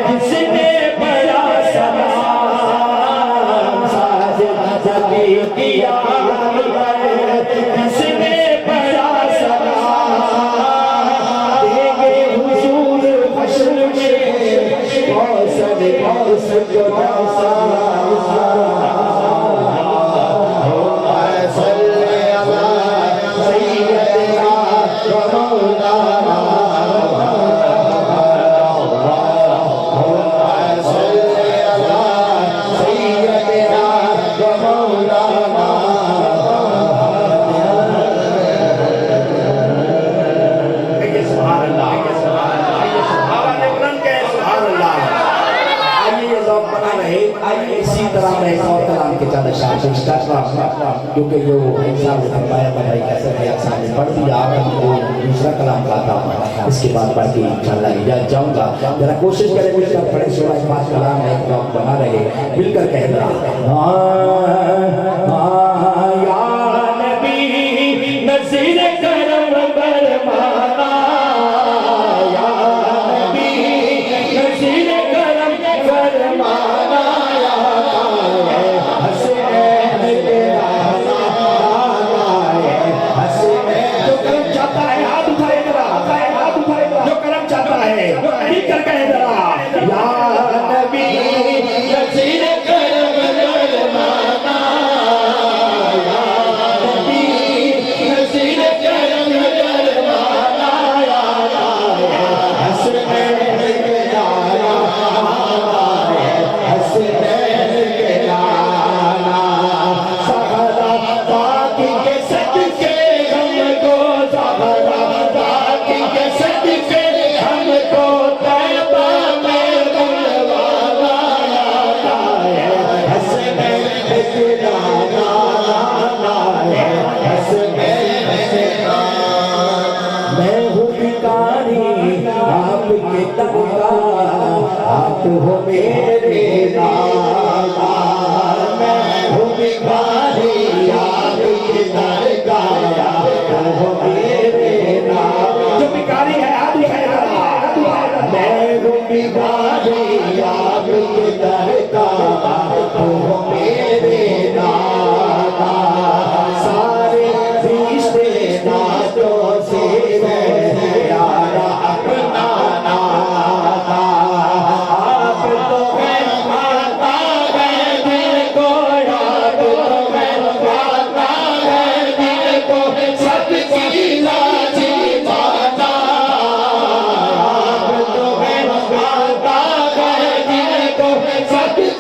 [SPEAKER 10] جس نے بڑا سلام ساجد نبی کی یاد پائے جس نے بڑا سلام دے گے حضور حشر میں کوثر جو کیونکہ جو انسان فرمایا بھائی کیسے ہے اکثر نے پڑھ دیا آپ کو دوسرا کلام گاتا ہوں اس کے بعد پڑھ کے انشاءاللہ اجازت جاؤں گا ذرا کوشش کریں مل کر پڑھیں سورہ پاک کلام ہے ایک وقت بنا رہے مل کر کہہ رہا یا نبی نذیر کرم فرمانا یا نبی نذیر کرم فرمانا یا نبی نذیر کرم فرمانا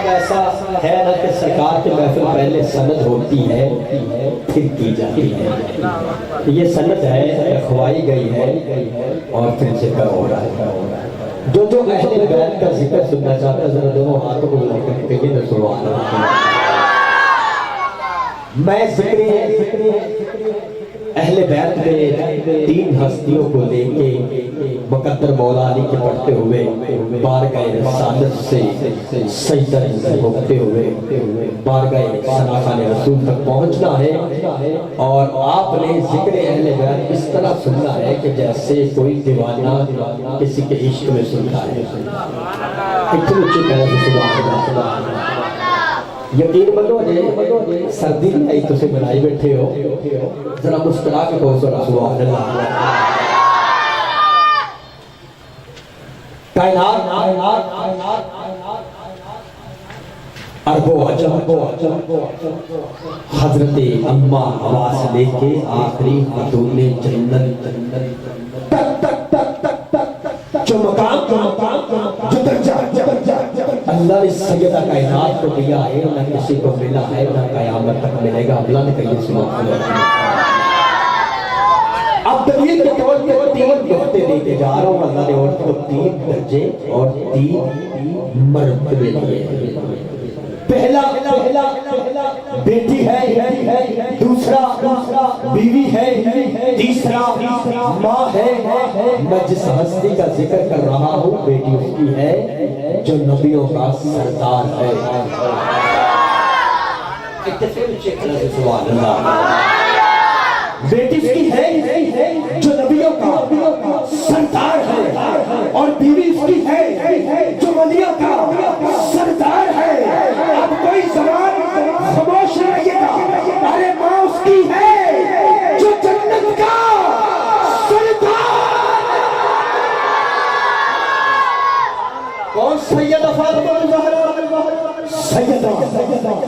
[SPEAKER 10] اب ایسا ہے نا کہ سرکار کی محفل پہلے سند ہوتی ہے پھر کی جاتی ہے. یہ سند ہے رکھوائی گئی ہے اور پھر ذکر ہو رہا ہے. جو اہل بیت کا ذکر سننا چاہتا ہے ذرا دونوں ہاتھوں کو بلا کر کہیے نا سبحان اللہ. میں ذکر اہل بیت میں 3 ہستیوں کو لے کے مقدر مولا علی کے پڑھتے ہوئے بارگاہ رسالت سے سجدہ جھکتے ہوئے بارگاہ ثناخان رسول تک پہنچنا ہے. اور آپ نے ذکر اہل بیت اس طرح سننا ہے کہ جیسے کوئی دیوانہ کسی کے عشق میں سنتا ہے. اتنی اچھی طرح سے سبحان اللہ. یقین بنو جے سردی نہیں آئی تو سے بنائی بیٹھے ہو ذرا مسکرا کے کہو سبحان اللہ. کائنات اربوں عجب حضرت اما ہوا سے لے کے آخری خاتون جنت تک تک تک تک تک جو مقام جو درجہ اللہ نے سیدہ کائنات کو دیا ہے نہ کسی کو ملا ہے نہ قیامت تک ملے گا. اللہ نے کہیے سبحان اللہ. اب دلیل کے طور پہ 3 نقطے دیتے جا رہا ہوں. اللہ نے عورت کو 3 درجے اور 3 مرتبے دیے. پہلا بیٹی ہے, دوسرا بیوی ہے, تیسرا ماں ہے. میں جس ہستی کا ذکر کر رہا ہوں بیٹی اس کی ہے جو نبیوں کا سردار ہے. سبحان اللہ. بیٹی اس کی ہے جو نبیوں کا سردار ہے اور بیوی اس کی ہے جو ولیوں کا سردار ہے. اب کوئی زبان خاموش رہیے گا. ارے ماں اس کی ہے جو جنت کا سردار. کون سیدہ فاطمہ الزہرا, سیدہ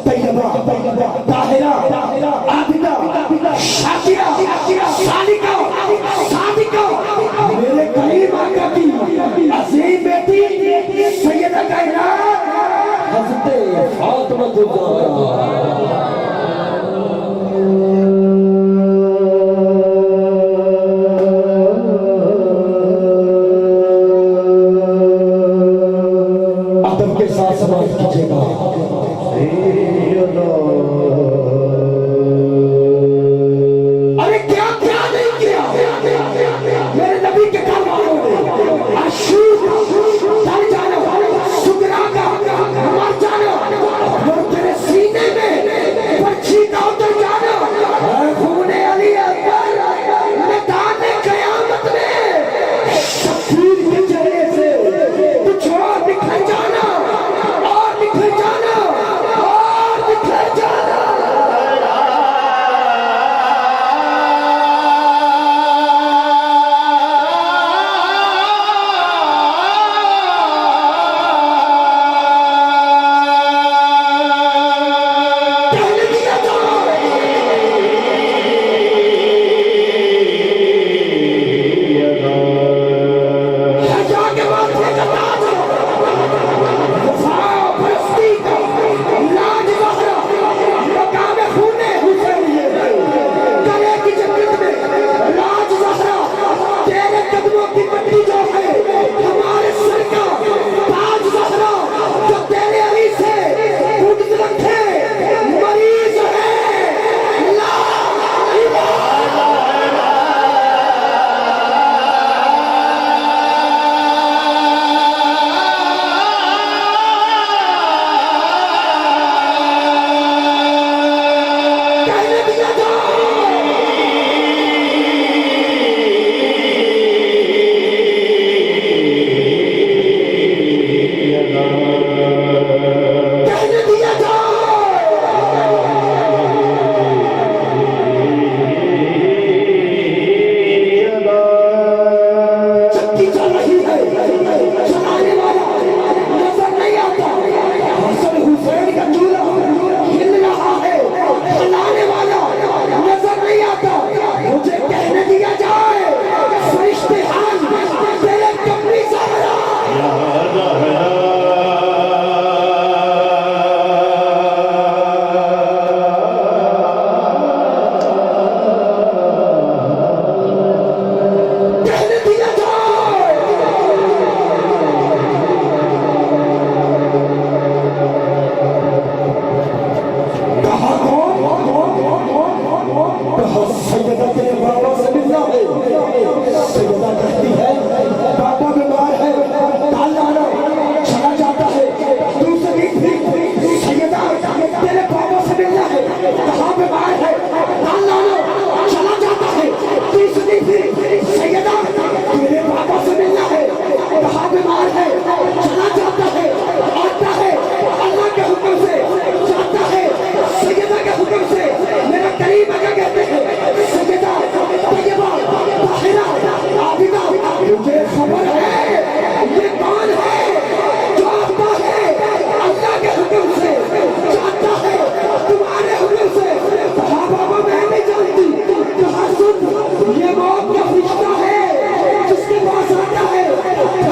[SPEAKER 10] طیبہ طاہرہ عابدہ شاکرہ صادقہ صادقہ میرے کریم آقا کی عظیم بیٹی سیدہ کائنات حضرت فاطمہ الزہرا. ادب کے ساتھ سماعت کیجئے گا. ارے کیا کیا نہیں کیا میرے نبی کے گھر والوں نے. عاشور در جانا سگرا کا مر جانا اور تیرے سینے میں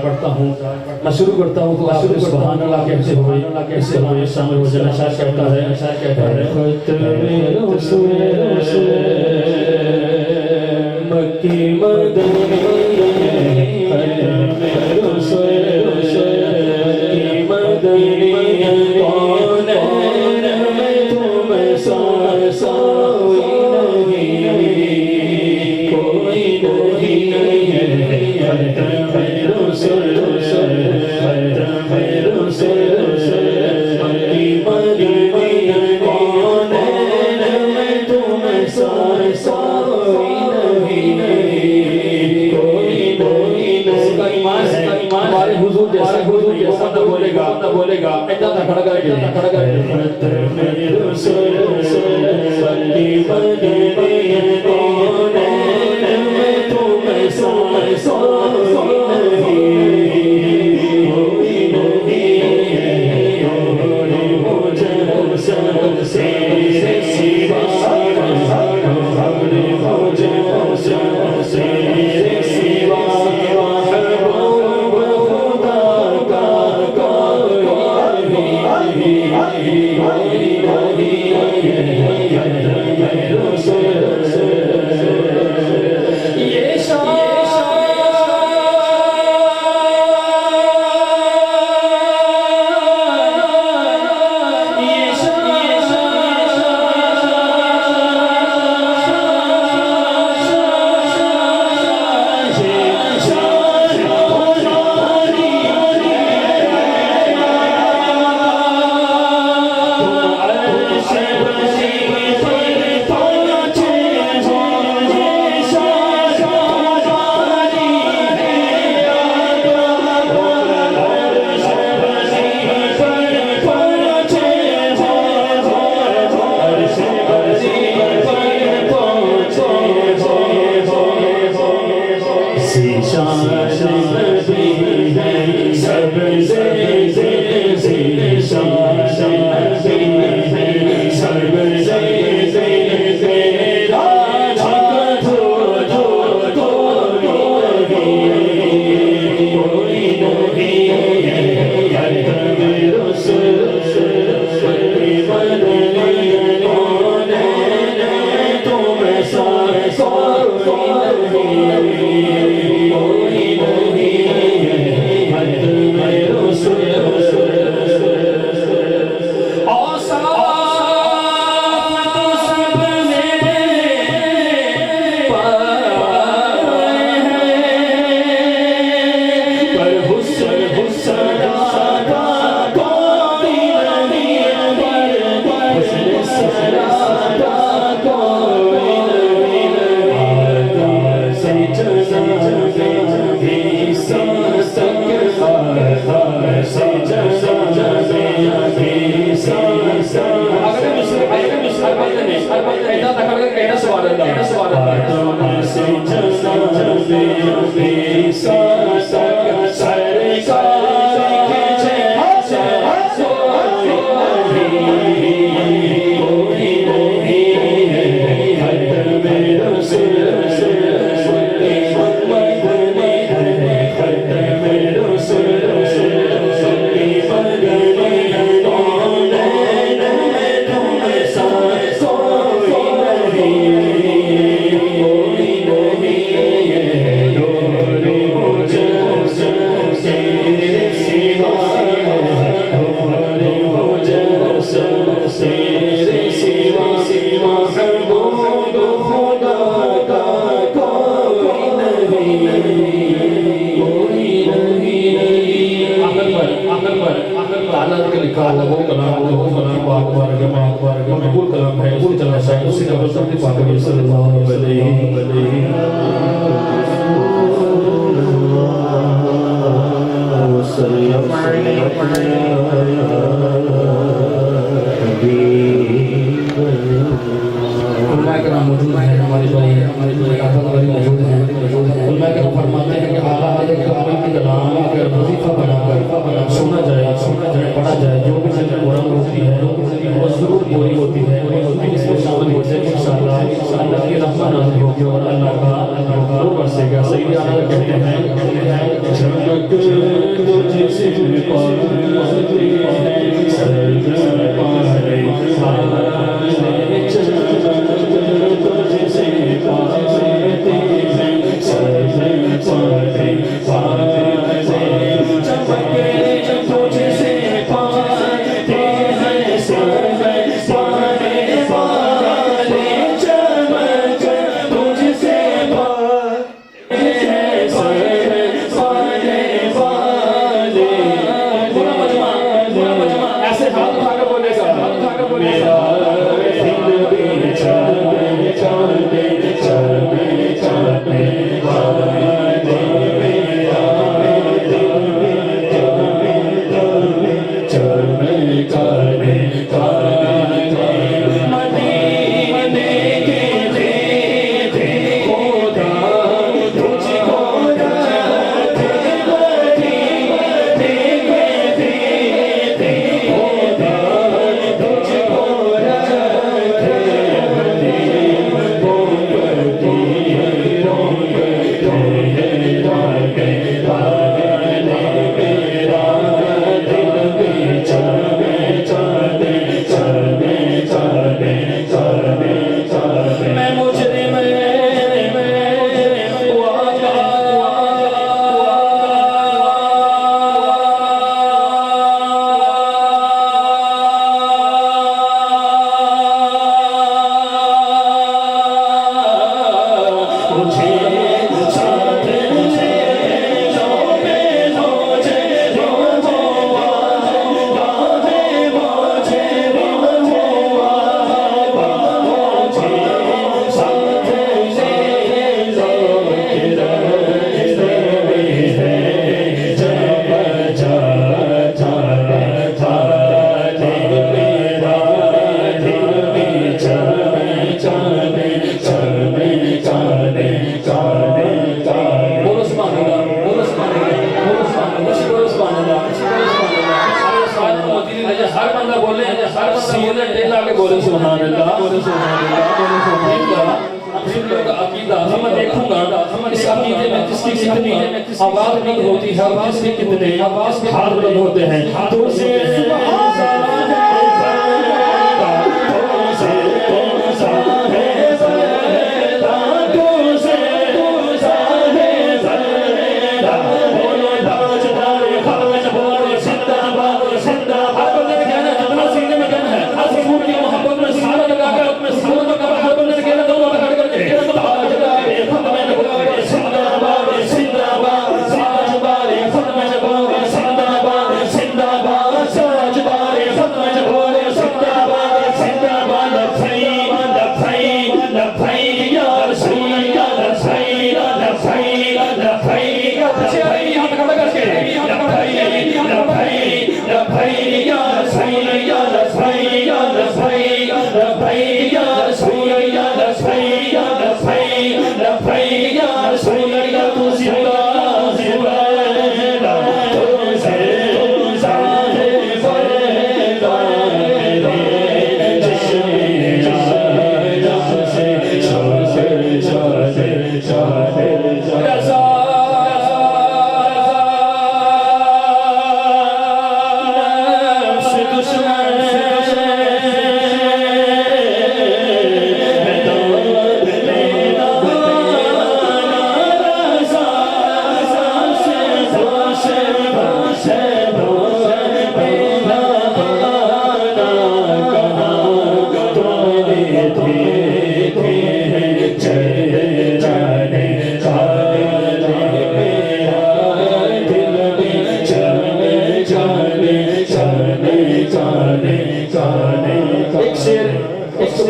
[SPEAKER 12] پڑھتا ہوں میں شروع کرتا ہوں تو آپ سبحان اللہ کیسے ہوئے کیسے ہوئے شامل ہو جانا شاہ کہتا ہے ختم رسول مکی مدنی ختم رسول مدنی کونین میں تم ساوی نہیں کوئی نہیں ختم رسول ختم رسول مکی مدنی کونین میں تم ساوی نہیں کوئی نہیں ہمارے حضور جیسا نہ بولے گا ایڈا نہ کھڑا کرے ختم رسول مکی مدنی کونین میں تم ساوی ایڈا تک کر کے سوال اللہ سے جنبی آواز نہیں ہوتی ہے جس کے کتنے ہاتھ بلند ہوتے ہیں تو سے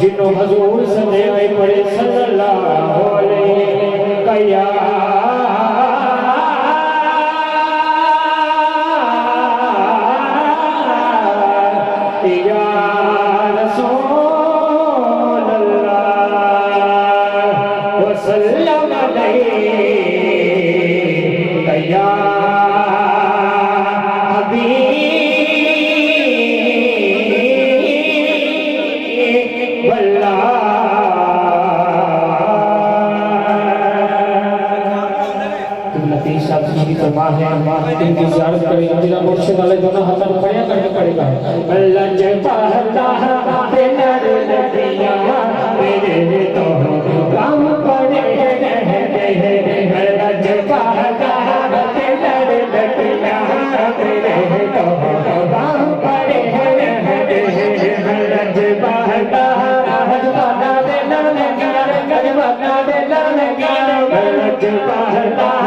[SPEAKER 12] جنوں حضور صدے آئے پڑے صلی اللہ علیہ کیا ان کی زیارت کریں جنہ مرشد علیہ دونہ حسن کھڑیا کرنے پڑے گا اللہ جب پہتا تینر لٹیا میرے تو کام پڑے اللہ جب پہتا تینر لٹیا میرے تو کام پڑے اللہ جب پہتا حجبانا دینا لگیا حجبانا دینا لگیا اللہ جب پہتا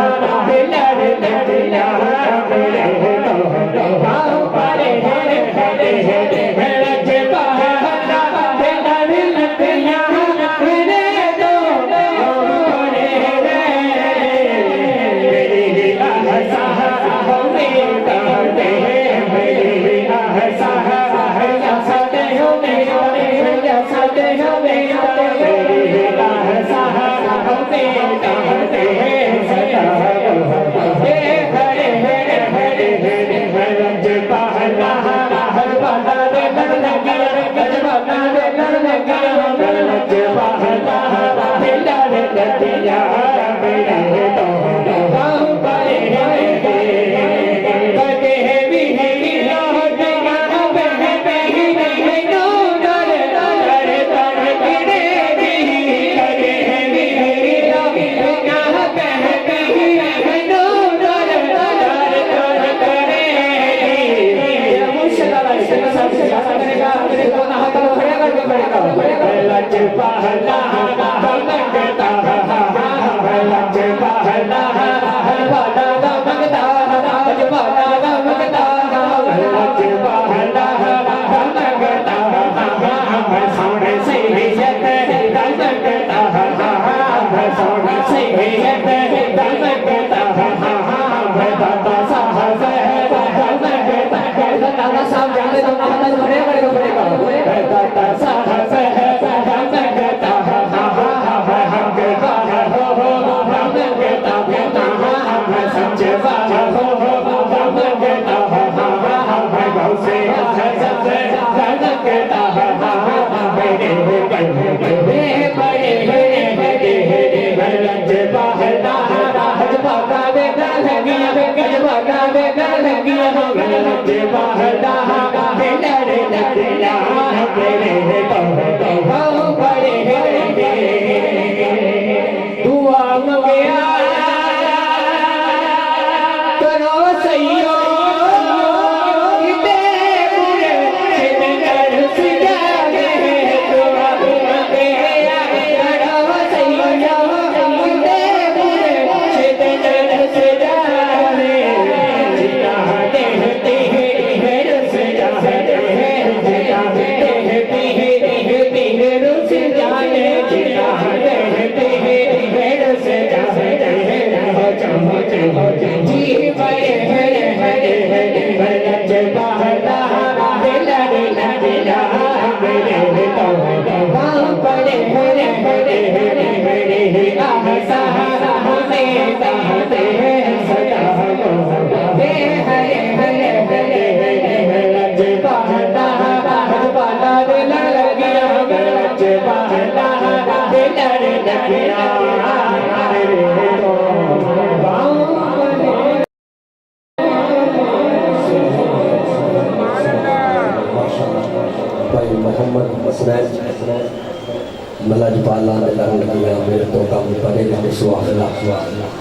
[SPEAKER 10] ملج بالا لگیا میرے تو کام پڑے گا سوال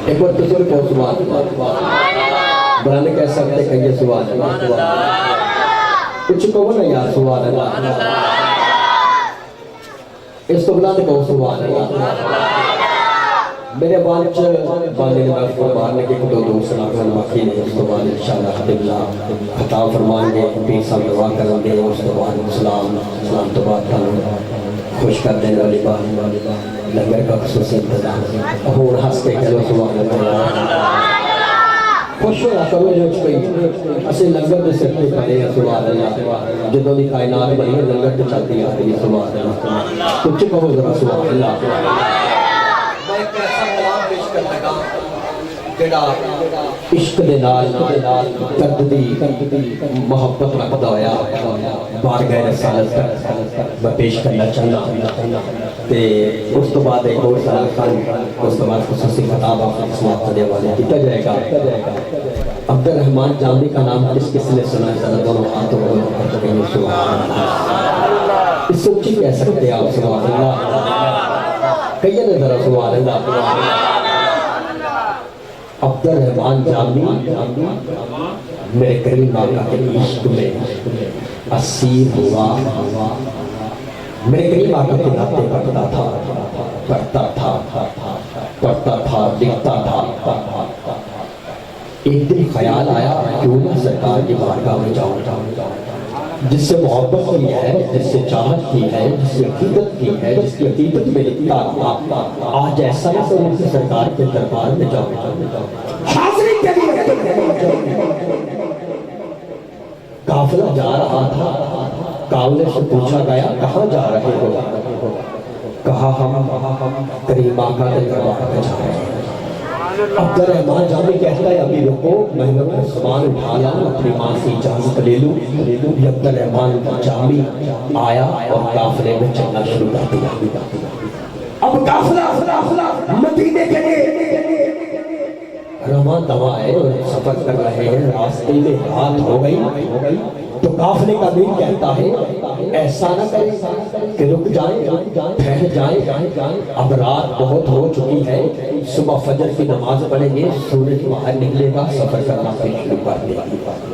[SPEAKER 10] ایک بار تصور کو سوال برانے کہہ سکتے کہ یہ سوال کچھ کہو نا یار سوال ہے اس تو بلانے کو سوال ہے میرے والد والد نے فرمانے کے دو سلام فرماکی نے اس تو بعد انشاءاللہ خطب اللہ خطاب فرمائیں گے پیر صاحب دعا کریں گے اس تو بعد سلام تو بعد خوش کر دینے والی بات لنگر کا خصوصی انتظام ہوں ہنس کے کہلو سبحان اللہ خوش ہویا کرو جو کوئی اسے لنگر دے سکتے پڑے ہیں سبحان اللہ جدوں دی کائنات بنی ہے لنگر تے چلتی آ رہی ہے سبحان اللہ کچھ کہو ذرا سبحان اللہ میں ایک ایسا کلام پیش کر لگا جڑا عشق دے نال درد دی محبت رکھدا ہویا بارگاہ رسالت میں پیش کرنا چاہنا تے اس تو بعد ایک اور سال خان اس کے بعد خصوصی خطاب آپ کو سماعت کرنے والے کیا جائے گا عبد الرحمن جامی کا نام کس نے سنا ہے ذرا دونوں ہاتھوں کو کر چکے ہیں سبحان اللہ اس سے اچھی کہہ سکتے ہیں آپ سبحان اللہ کہیے نا ذرا سبحان اللہ عبد الرحمن جامی میرے کریم آقا کے عشق میں اسیر ہوا میرے کریم آقا کے ناطے پڑھتا تھا لکھتا تھا ایک دن خیال آیا کیوں نہ سرکار کی بارگاہ میں جاؤں جس سے محبت کی ہے جس سے چاہت کی ہے جس سے عقیدت کی ہے جس کی عقیدت میں لکھتا تھا آج ایسا نہ کروں کہ سرکار کے دربار میں جاؤں حاضری کے لیے قافلہ جا رہا تھا قافلے سے پوچھا گیا کہاں جا رہے ہو کہا ہم کریم آقا کے دربار میں جا رہے ہیں عبد الرحمن جامی کہتا ہے ابھی رکو میں اپنا سامان اٹھا لاؤں اپنی ماں سے اجازت لے لوں عبد الرحمن جامی آیا اور قافلے میں چلنا شروع کر دیا اب قافلہ مدینے کے لیے رواں دواں ہے سفر کر رہے ہیں راستے میں رات ہو گئی تو قافلے کا امیر کہتا ہے ایسا نہ کریں کہ رک جائیں ٹھہر جائیں اب رات بہت ہو چکی ہے صبح فجر کی نماز پڑھیں گے سورج باہر نکلے گا سفر کرنا پھر شروع کر دے گا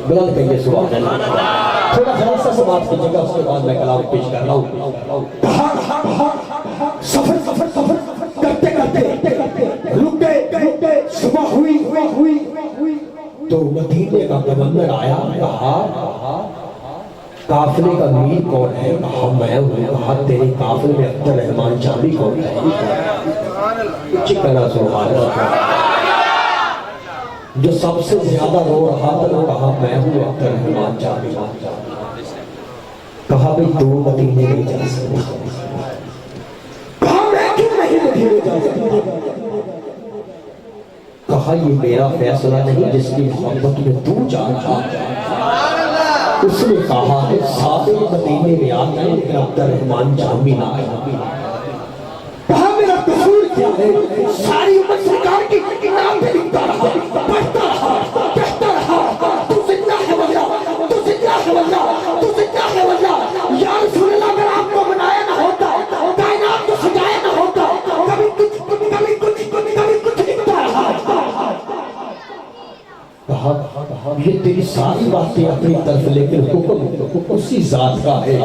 [SPEAKER 10] بلند کہیے سبحان اللہ تھوڑا خلاصہ سماعت کیجیے گا اس کے بعد میں کلام پیش کر رہا ہوں سفر کرتے رک گئے صبح ہوئی تو مدینے کا گورنر آیا کہا قافلے کا امیر کون ہے کہا میں ہوں کہا تیرے قافلے میں عبد الرحمن جامی کون ہے کچھ کہنا سبحان اللہ جو سب سے زیادہ رو رہا تھا وہ کہا میں ہوں عبد الرحمن جامی کہا بھئی تو مدینے نہیں جا سکتا کہا میں کیوں نہیں مدینے جا سکتا کہا یہ میرا فیصلہ نہیں جس کی محبت میں تو جانا اس نے کہا ہے سارے مدینے میں آتا ہے کہ عبد الرحمن جامی نہ آیا کہا میرا قصور کیا ہے ساری امت سرکار کی نام پہ لکھتا رہا پڑھتا رہا کہتا رہا تو زندہ ہے واللہ تو زندہ ہے واللہ تو زندہ ہے واللہ یا رسول اللہ اگر آپ کو بنایا نہ ہوتا کائنات کو سجایا نہ ہوتا کبھی کچھ لکھتا رہا کہا یہ تیری ساری باتیں اپنی طرف لیکن حکم اسی ذات کا ہے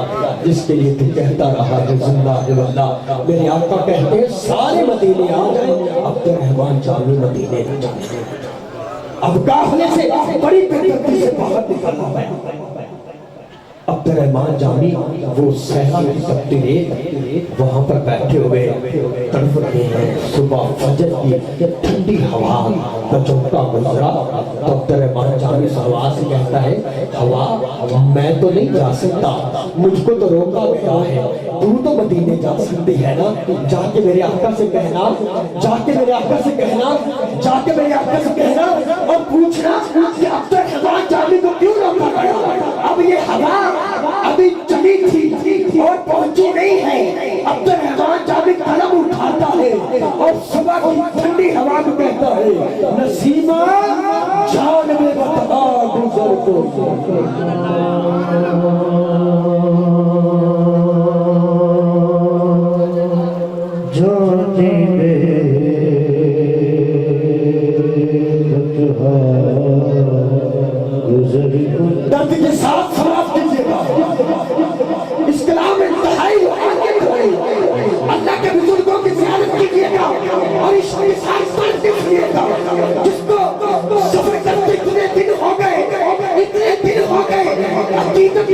[SPEAKER 10] جس کے لیے تو کہتا رہا ہے زندہ ہے واللہ میرے آقا کہتے ہیں سارے مدینے آ جائیں عبد الرحمن جامی مدینے نہ جائیں اب قافلے سے بڑی بہترتی سے باہر نکلنا ہے عبد الرحمن جامی وہ صحرا کی تپتی ریت وہاں پر بیٹھے ہوئے تڑپ رہے ہیں صبح فجر کی ٹھنڈی ہوا کا چمکا گزرا تو عبد الرحمن جامی ہوا سے کہتا ہے ہوا میں تو نہیں جا سکتا مجھ کو تو روکا گیا ہے تو مدینے جا سکتی ہے نا جا کے میرے آقا سے کہنا جا کے میرے آقا سے کہنا جا کے میرے آقا سے کہنا اور پوچھنا کہ عبد الرحمن جامی کو کیوں روکا گیا اب یہ ہوا ابھی چلی تھی اور پہنچی نہیں ہے عبد الرحمن جامی قلم اٹھاتا ہے اور صبح کی ٹھنڈی ہوا کو کہتا ہے نسیمہ جان میں بتا گزر کو درد کے ساتھ سماعت کیجیے گا اس کلام میں انتہائی آگے کھڑے اللہ کے بزرگوں کی زیارت کیجیے گا اور عشق کے ساتھ ساتھ دیکھیے گا جس کو سفر کرتے اتنے دن ہو گئے عقیدت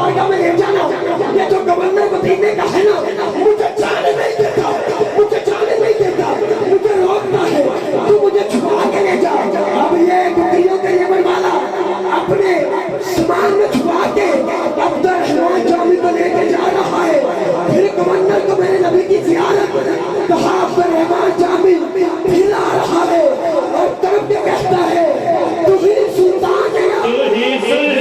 [SPEAKER 13] بارگاہ میں لے جانا. یہ جو گورنر مدینے کا ہے نا, مجھے جانے نہیں دیتا, مجھے جانے نہیں دیتا, مجھے روکتا ہے, تو مجھے چھپا کے لے جا. اب یہ بکریوں کے لیبر والا اپنے سامان میں چھپا کے عبدالرحمن جامی کو لے کے جا رہا ہے. پھر گورنر کو میرے نبی کی زیارت کہا عبدالرحمن جامی پھر آ رہا ہے اور طرف کے کہتا ہے تو ہی سلطان ہے, تو ہی سلطان.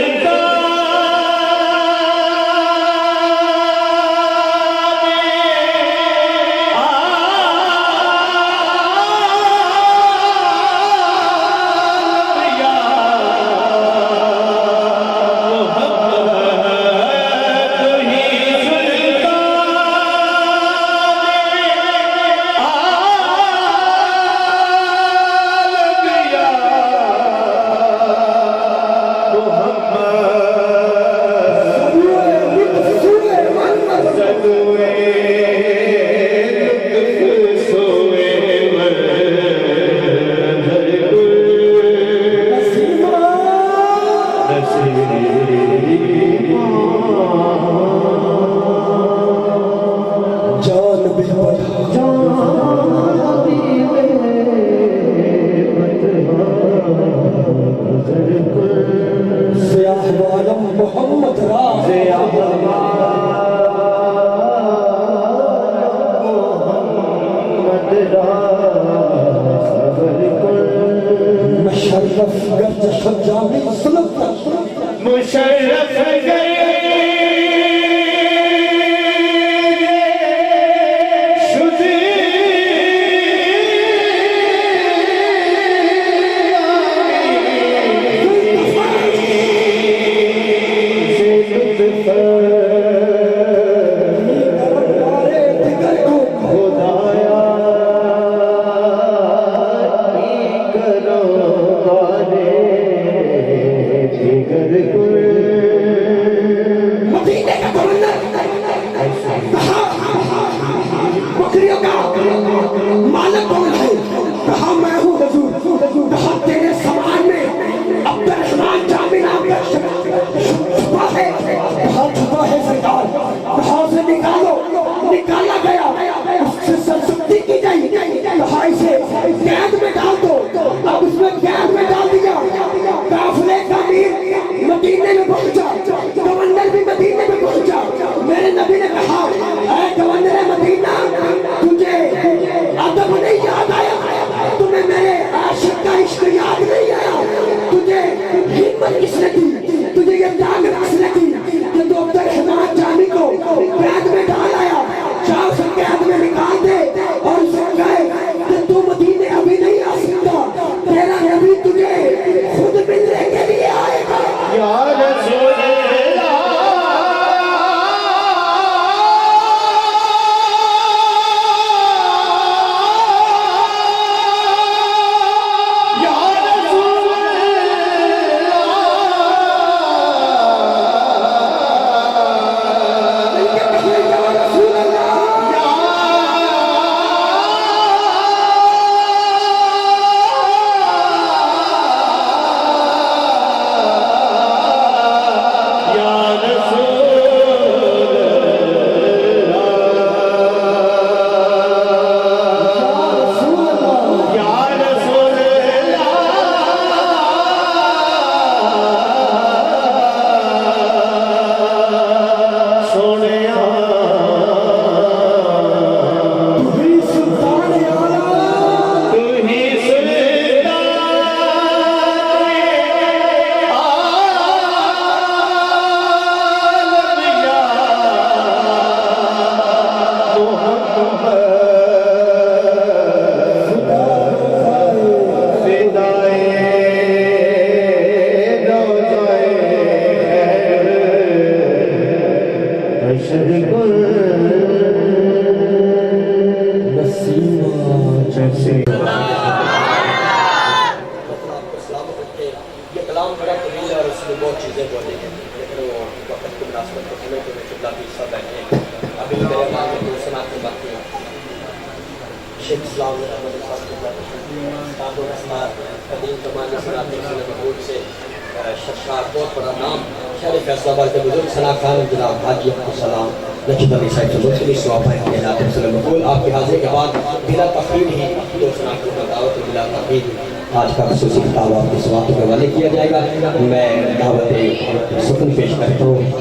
[SPEAKER 10] بہت بڑا نام شہر فیصل آباد کے بزرگ ثنا خان جناب حاجی عبدالسلام لکھت علی صاحب سے مختلف سواب ہے کہ اللہ وسلم مقبول آپ کی حاضری کے بعد بلا تقریر ہی دو ثنا کو دعوت بلا تقریر آج کا خصوصی خطاب آپ کے سواب کے حوالے کیا جائے گا. میں دعوت سکن پیش کرتا ہوں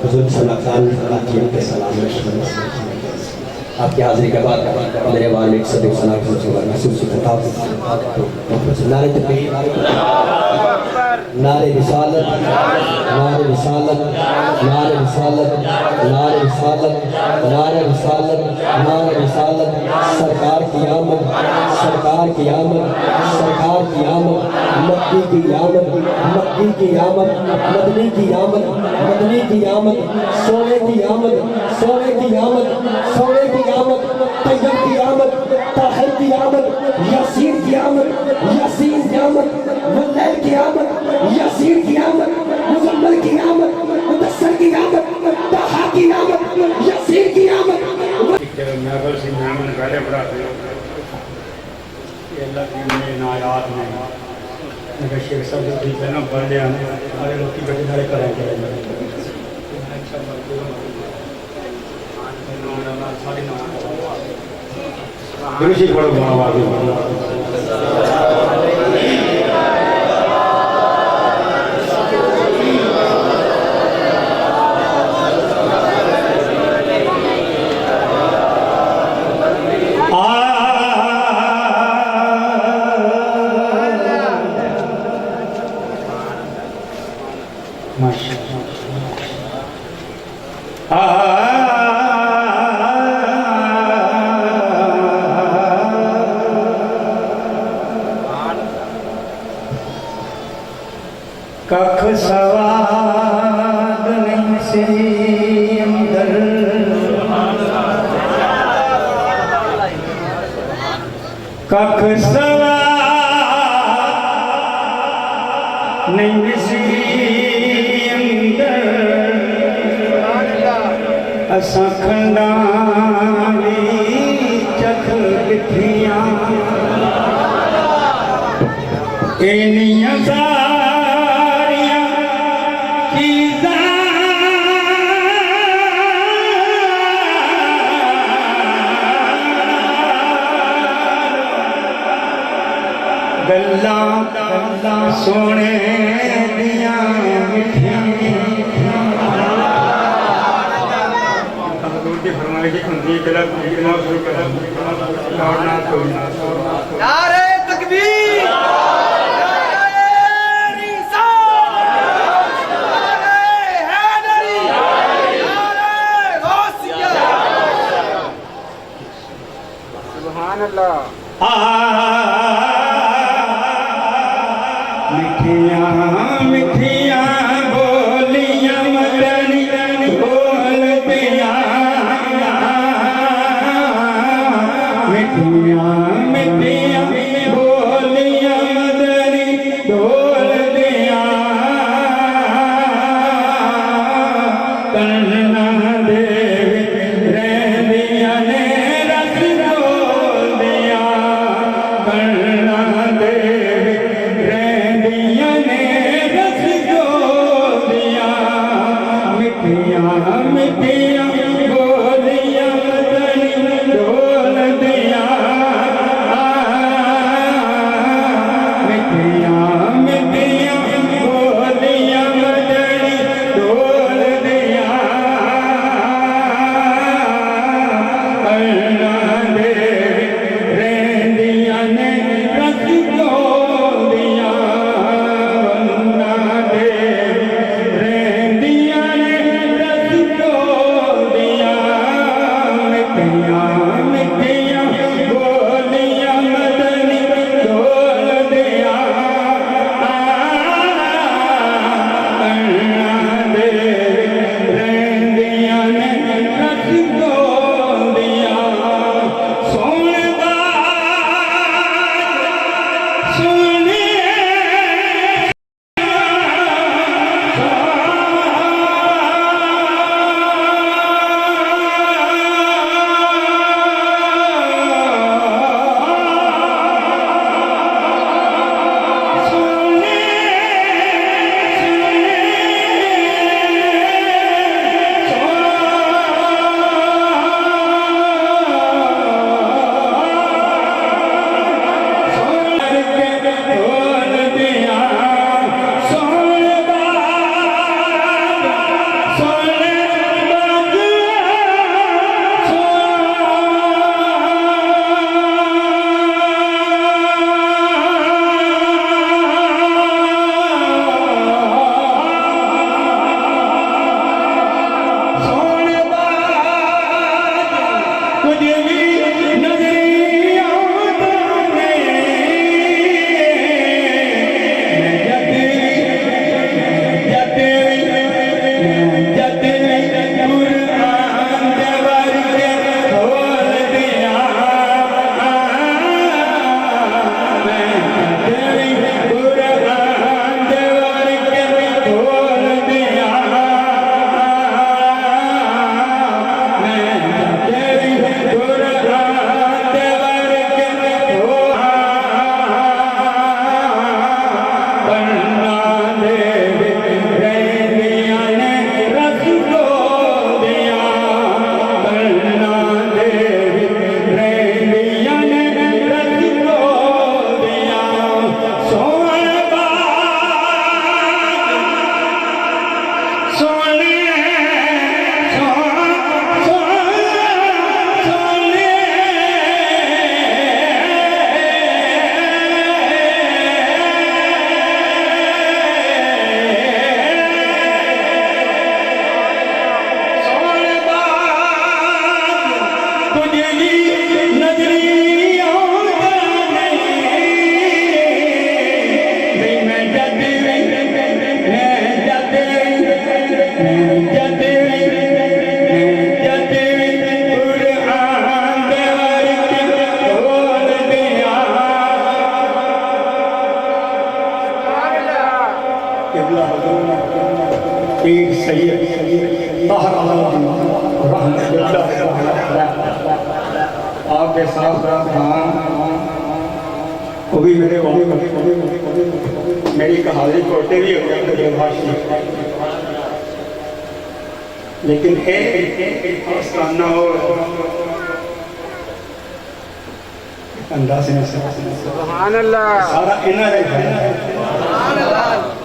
[SPEAKER 10] بزرگ ثنا خان حاجی کے سلام آپ کی حاضری کے بعد میرے والد صدیق ثنا خان خصوصی خطاب نعرہ تکبیر نعرہ رسالت نعرہ رسالت نعرہ رسالت نعرہ رسالت نعرہ رسالت نعرہ رسالت سرکار کی آمد سرکار کی آمد سرکار کی آمد مکی کی آمد مکی کی آمد مدنی کی آمد مدنی کی آمد سونے کی آمد سونے کی آمد سونے کی آمد طیب کی آمد طاہر کی آمد یاسین کی آمد یاسین کی آمد ملیل کی آمد یاسین کی آمد مزمل کی آمد مدثر کی آمد طاہا کی آمد یاسین کی آمد
[SPEAKER 14] محفل سے مہمان پہلے پڑھاتے ہو کہ اللہ کی میں نایات میں اگر شیخ صاحب جو ٹھیک ہے نا پڑھ لیا ہمارے لوگ کی بڑی نارے کریں گے گروشی پڑھو بہت کخ سواد نہیں سی اندر کخ سواد نہیں سی اندر اساں کھنڈانی چکھ لکھیاں اینیاں گلاں سونے دیاں مٹھیاں فرمائے کہ اندھی کلا
[SPEAKER 1] نعرہ تکبیر
[SPEAKER 14] سبحان اللہ مٹھیاں مٹھیاں بولیاں مدنی بول دیا مٹھیاں مٹھیاں بولیاں مدنی بول دیا کرنا دے رہدیاں نے رس بول دیا کرنا دے صغیر طاہر احمد رحمۃ اللہ آپ کے ساتھ وہ بھی میرے میری کہانی کوٹے بھی ہو گیا بھاشی لیکن آستانہ اور انداز میں سبحان اللہ سارا انہاں نے سبحان اللہ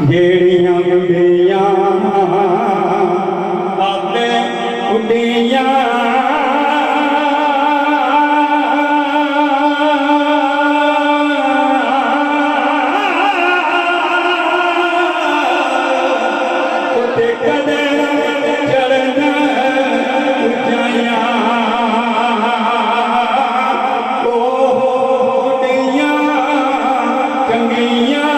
[SPEAKER 14] ਜਿਹੜੀਆਂ ਮੁੰਡਿਆਂ ਆਪੇ ਉੱਡੀਆਂ ਉੱਤੇ ਕਦੇ ਚੜਨਾ ਉੱਚਾਈਆਂ ਉਹ ਉੱਡੀਆਂ ਚੰਗੀਆਂ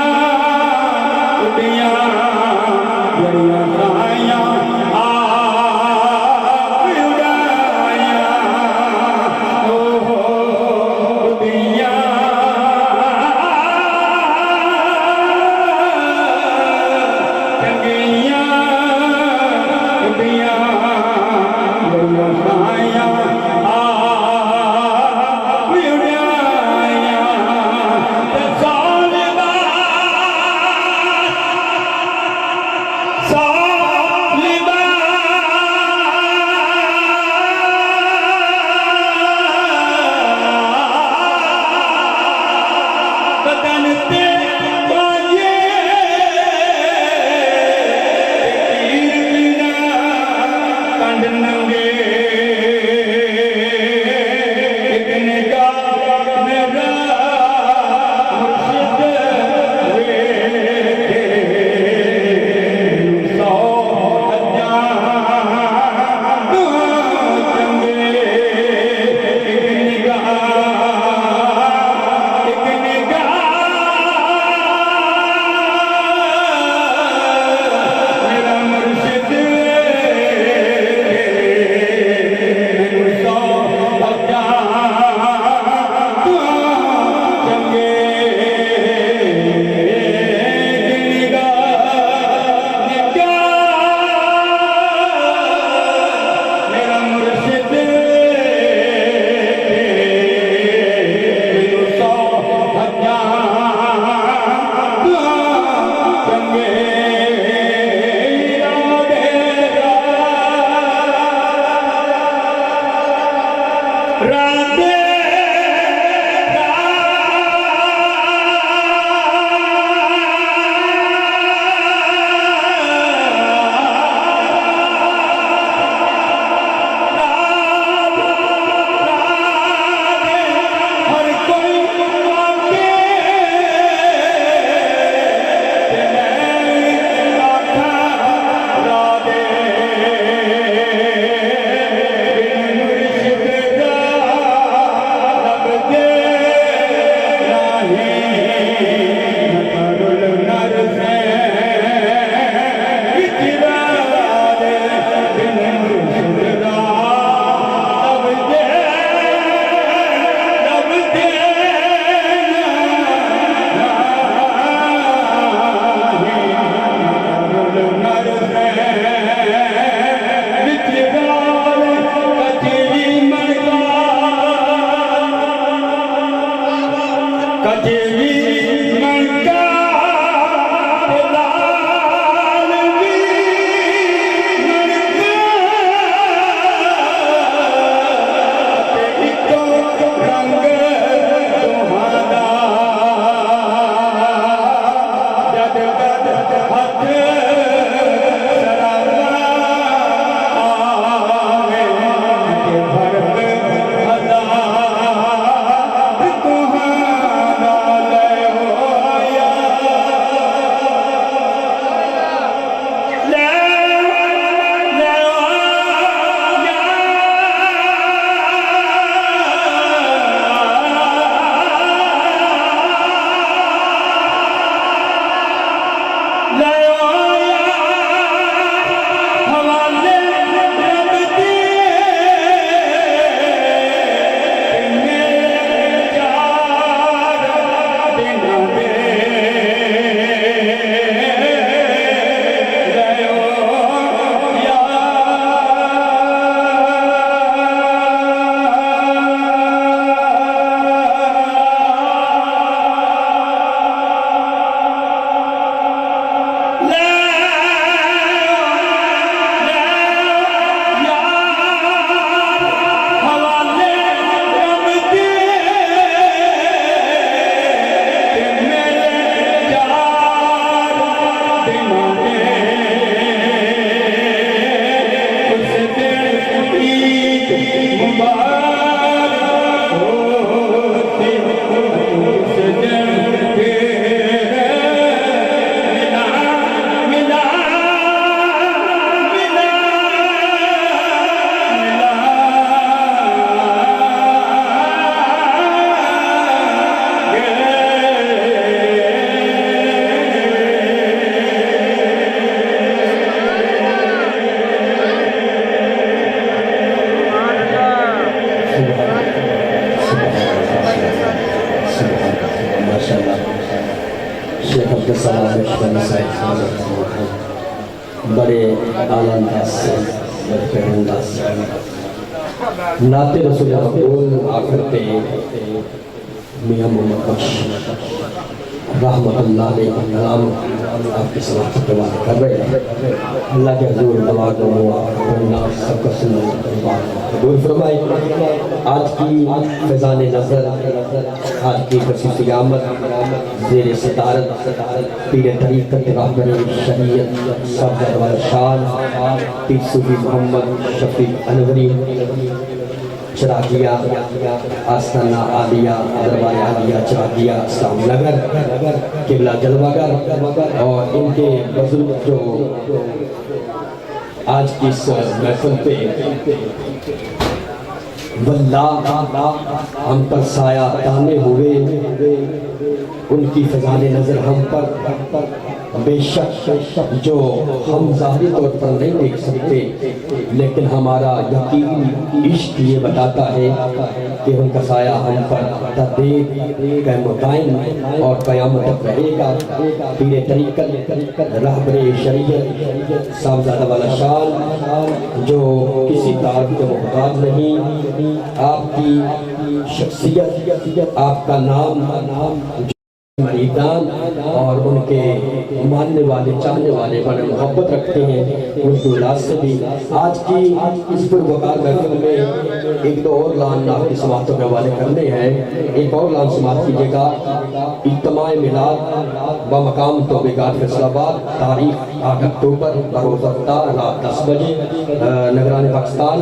[SPEAKER 10] پشمن صاحب بڑے اعلیٰ انداز سے بڑے انداز سے نعت رسول مقبول آخر پہ میاں محمد بخش رحمت اللہ علیہ السلام آپ کی سماعت سے دعا کر رہے ہیں. اللہ کے حضور دعا کرنا سب کا سننا قبول فرمائے. آج کی فیضان نظر، آج کی خصوصی آمد زیر صدارت پیر طریقت راہبر شریعت صاحب والا شان پیر صوفی محمد شفیق انوری چراغیہ آستانہ عالیہ دربار عالیہ چراغیہ اسلام نگر قبلہ جلوہ گر، اور ان کے بزرگ جو آج کی اس محفل پہ واللہ ہم پر سایہ تانے ہوئے، ان کی فضان نظر ہم پر بے شک جو ہم ظاہری طور پر نہیں دیکھ سکتے، لیکن ہمارا یقین عشق یہ بتاتا ہے کہ ان کا سایہ ہم پر تدبیر قائم و دائم اور قیامت تک رہے گا. پیر طریقت رہبر شریعت صاحبزادہ والا شان جو کسی تعارف کے محتاج نہیں، آپ کی شخصیت، آپ کا نام مریدان اور ان کے ماننے والے چاہنے والے بڑے محبت رکھتے ہیں. ان کی اولاد سے بھی آج کی اس پر وقار محفل میں ایک دو اور لان آپ کی سماعتوں کے حوالے کرنے ہیں. ایک اور لان سماعت کیجیے گا. اجتماع میلاد بمقام توبیگات فیصل آباد، تاریخ 8 اکتوبر بروز افطار رات 10 بجے، نگران پاکستان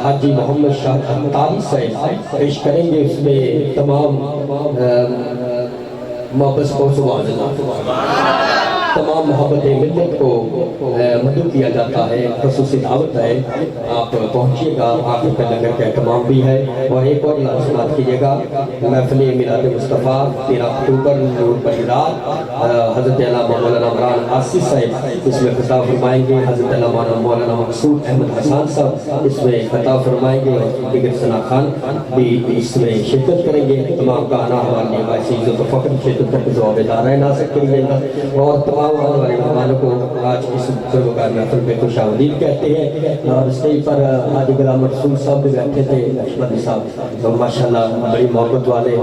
[SPEAKER 10] حاجی محمد شاہ اختاری صاحب پیش کریں گے. اس میں تمام محبت کو سبحان اللہ، تمام محبت ملت کو مدعو کیا جاتا ہے. خصوصی دعوت ہے، آپ پہنچیے گا. آخر پہ لنگر کا اہتمام بھی ہے. اور ایک اور لازمات کیجیے گا. محفل میلاد مصطفیٰ 13 اکتوبر نور پری رات، حضرت علامہ مولانا عمران آصف صاحب اس میں خطاب فرمائیں گے. حضرت علامہ مولانا مقصود احمد حسان صاحب اس میں خطاب فرمائیں گے، اور دیگر ثنا خان بھی اس میں شرکت کریں گے. تمام کا آنا ہمارے باعث عزت و فخر شرکت تک جواب دارائے ناصر کریے گا. اور تمام آنے والے مہمانوں کو آج اس سروکار محفل پہ خوش آمدید کہتے ہیں. اور اسٹیج پر حاجی غلام رسول صاحب بھی بیٹھے تھے، لکشمن صاحب تو ماشاءاللہ بڑی محبت والے.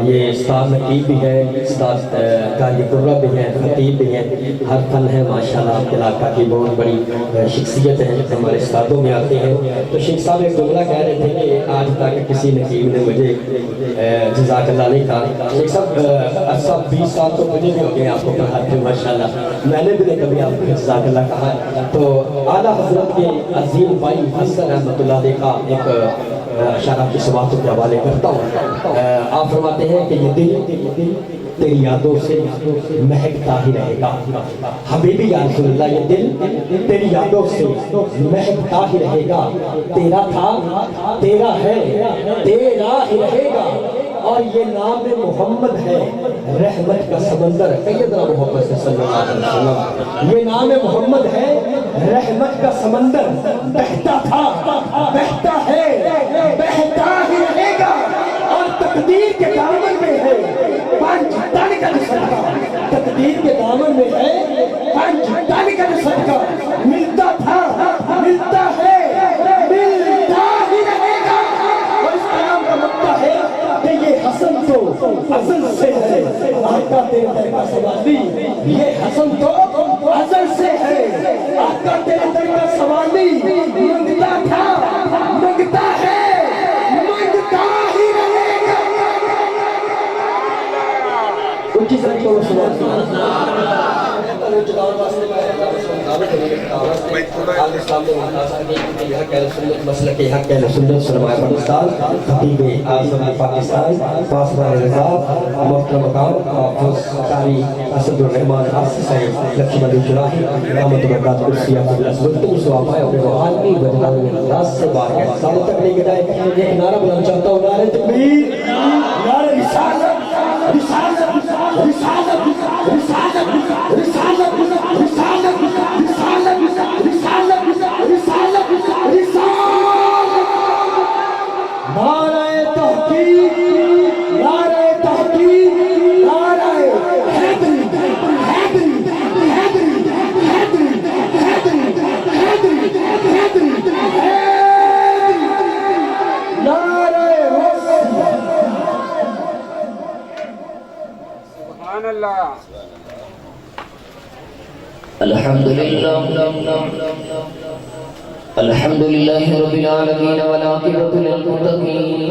[SPEAKER 10] یہ استاد نقیب بھی ہے، استاد قاری قرہ بھی ہیں، خطیب بھی ہیں، ہر فن ہے ماشاءاللہ. آپ کے علاقہ کی بہت بڑی شخصیت ہے، ہمارے استادوں میں آتے ہیں. تو شیخ صاحب ایک جملہ کہہ رہے تھے کہ آج تک کسی نقیب نے مجھے جزاک اللہ نہیں کہا. شیخ صاحب عرصہ 20 سال تو مجھے بھی ہو گئے آپ کو پڑھاتے ہیں ماشاءاللہ، میں نے بھی نہیں کبھی آپ کو جزاک اللہ کہا. تو اعلیٰ حضرت کے عظیم بھائی حسن احمد اللہ علیہ کا ایک اشارہ کی سماعتوں کے حوالے کرتا ہوں. آپ فرماتے ہیں کہ یہ دل تیری یادوں سے مہکتا ہی رہے گا. حبیبی یا رسول اللہ، یہ دل تیری یادوں سے مہکتا ہی رہے گا. تیرا تھا، تیرا ہے، تیرا ہی رہے گا. اور یہ نام محمد ہے، رحمت کا سمندر. سیدنا محمد صلی اللہ علیہ وسلم، یہ نام محمد ہے، رحمت کا سمندر. بہتا تھا، بہتا ہے، بہتا ہی رہے گا. اور تقدیر کے دامن میں ہے پانچ تن کا صدقہ. تقدیر کے دامن میں ہے پانچ تن کا صدقہ. ملتا تھا، ملتا ہے، ملتا ہی رہے گا. اور اس کلام کا مطلب ہے کہ یہ حسن تو ازل سے ہے. آقا تیرے در کا سوالی، یہ حسن تو ازل سے ہے. آقا تیرے در کا سوالی منگتا تھا، منگتا ہے، منگتا ہی رہے گا. اونچی سنی کو مسلک حق اہل سنت سرمایہ پاکستان خطیب اعظم پاکستان پاسبان رضا محترم مقام حافظ قاری اسد الرحمان آصف صاحب لکشمن جراحی رحمت برکات کرسی آپ الاسبت سواب ہے اپنے روحانی وجدان میں انداز سے بار کے سال تک لے کے جائے. ایک نعرہ بلند چاہتا ہوں، نعرہ تکبیر، نعرہ رسالت، رسالت، رسالت، رسالت، رسالت، رسالت، رسالت، رسالت، رسالت، رسالت. نعرہ تحقیق، نعرہ تحقیق، نعرہ حیدری، حیدری،
[SPEAKER 9] الحمد لله الحمد لله رب العالمين والعاقبة للمتقين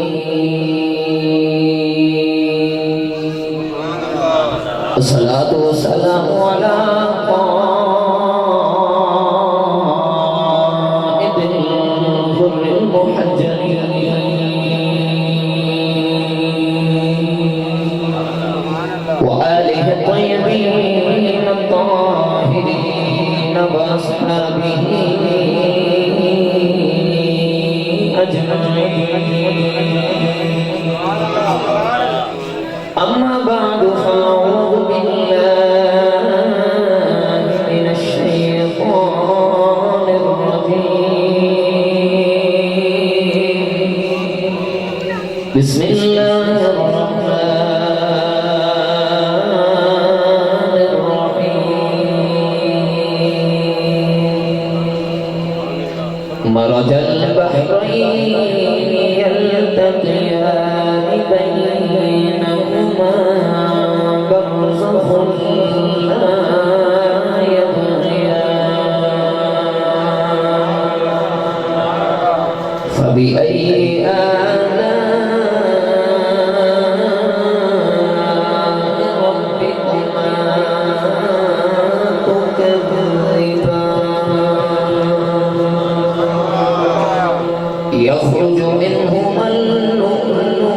[SPEAKER 9] الصلاة والسلام على قائد الغر المحجلين وآله الطيبين الطاهرين وأصحابه أما بعد فأعوذ بالله من الشيطان الرجيم بسم الله الرحمن الرحيم مرج البحرين يلتقيان بينهما برزخ لا يبغيان فبأي آلاء ربكما تكذبان يخرج منهما اللؤلؤ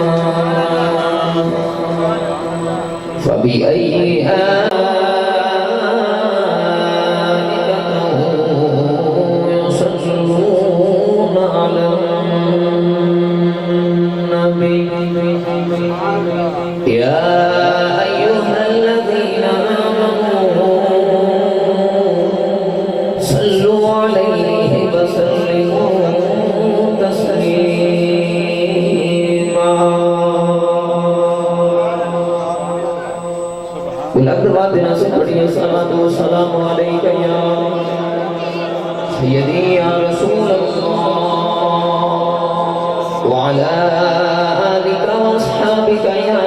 [SPEAKER 9] والمرجان فبأي آلاء يصلون على النبي يا أيها الذين آمنوا صلوا عليه وسلموا تسليما بلند باتنا سے پڑھیے الصلاۃ والسلام علیک یا سیدی یا رسول اللہ وعلى آلك واصحابك يا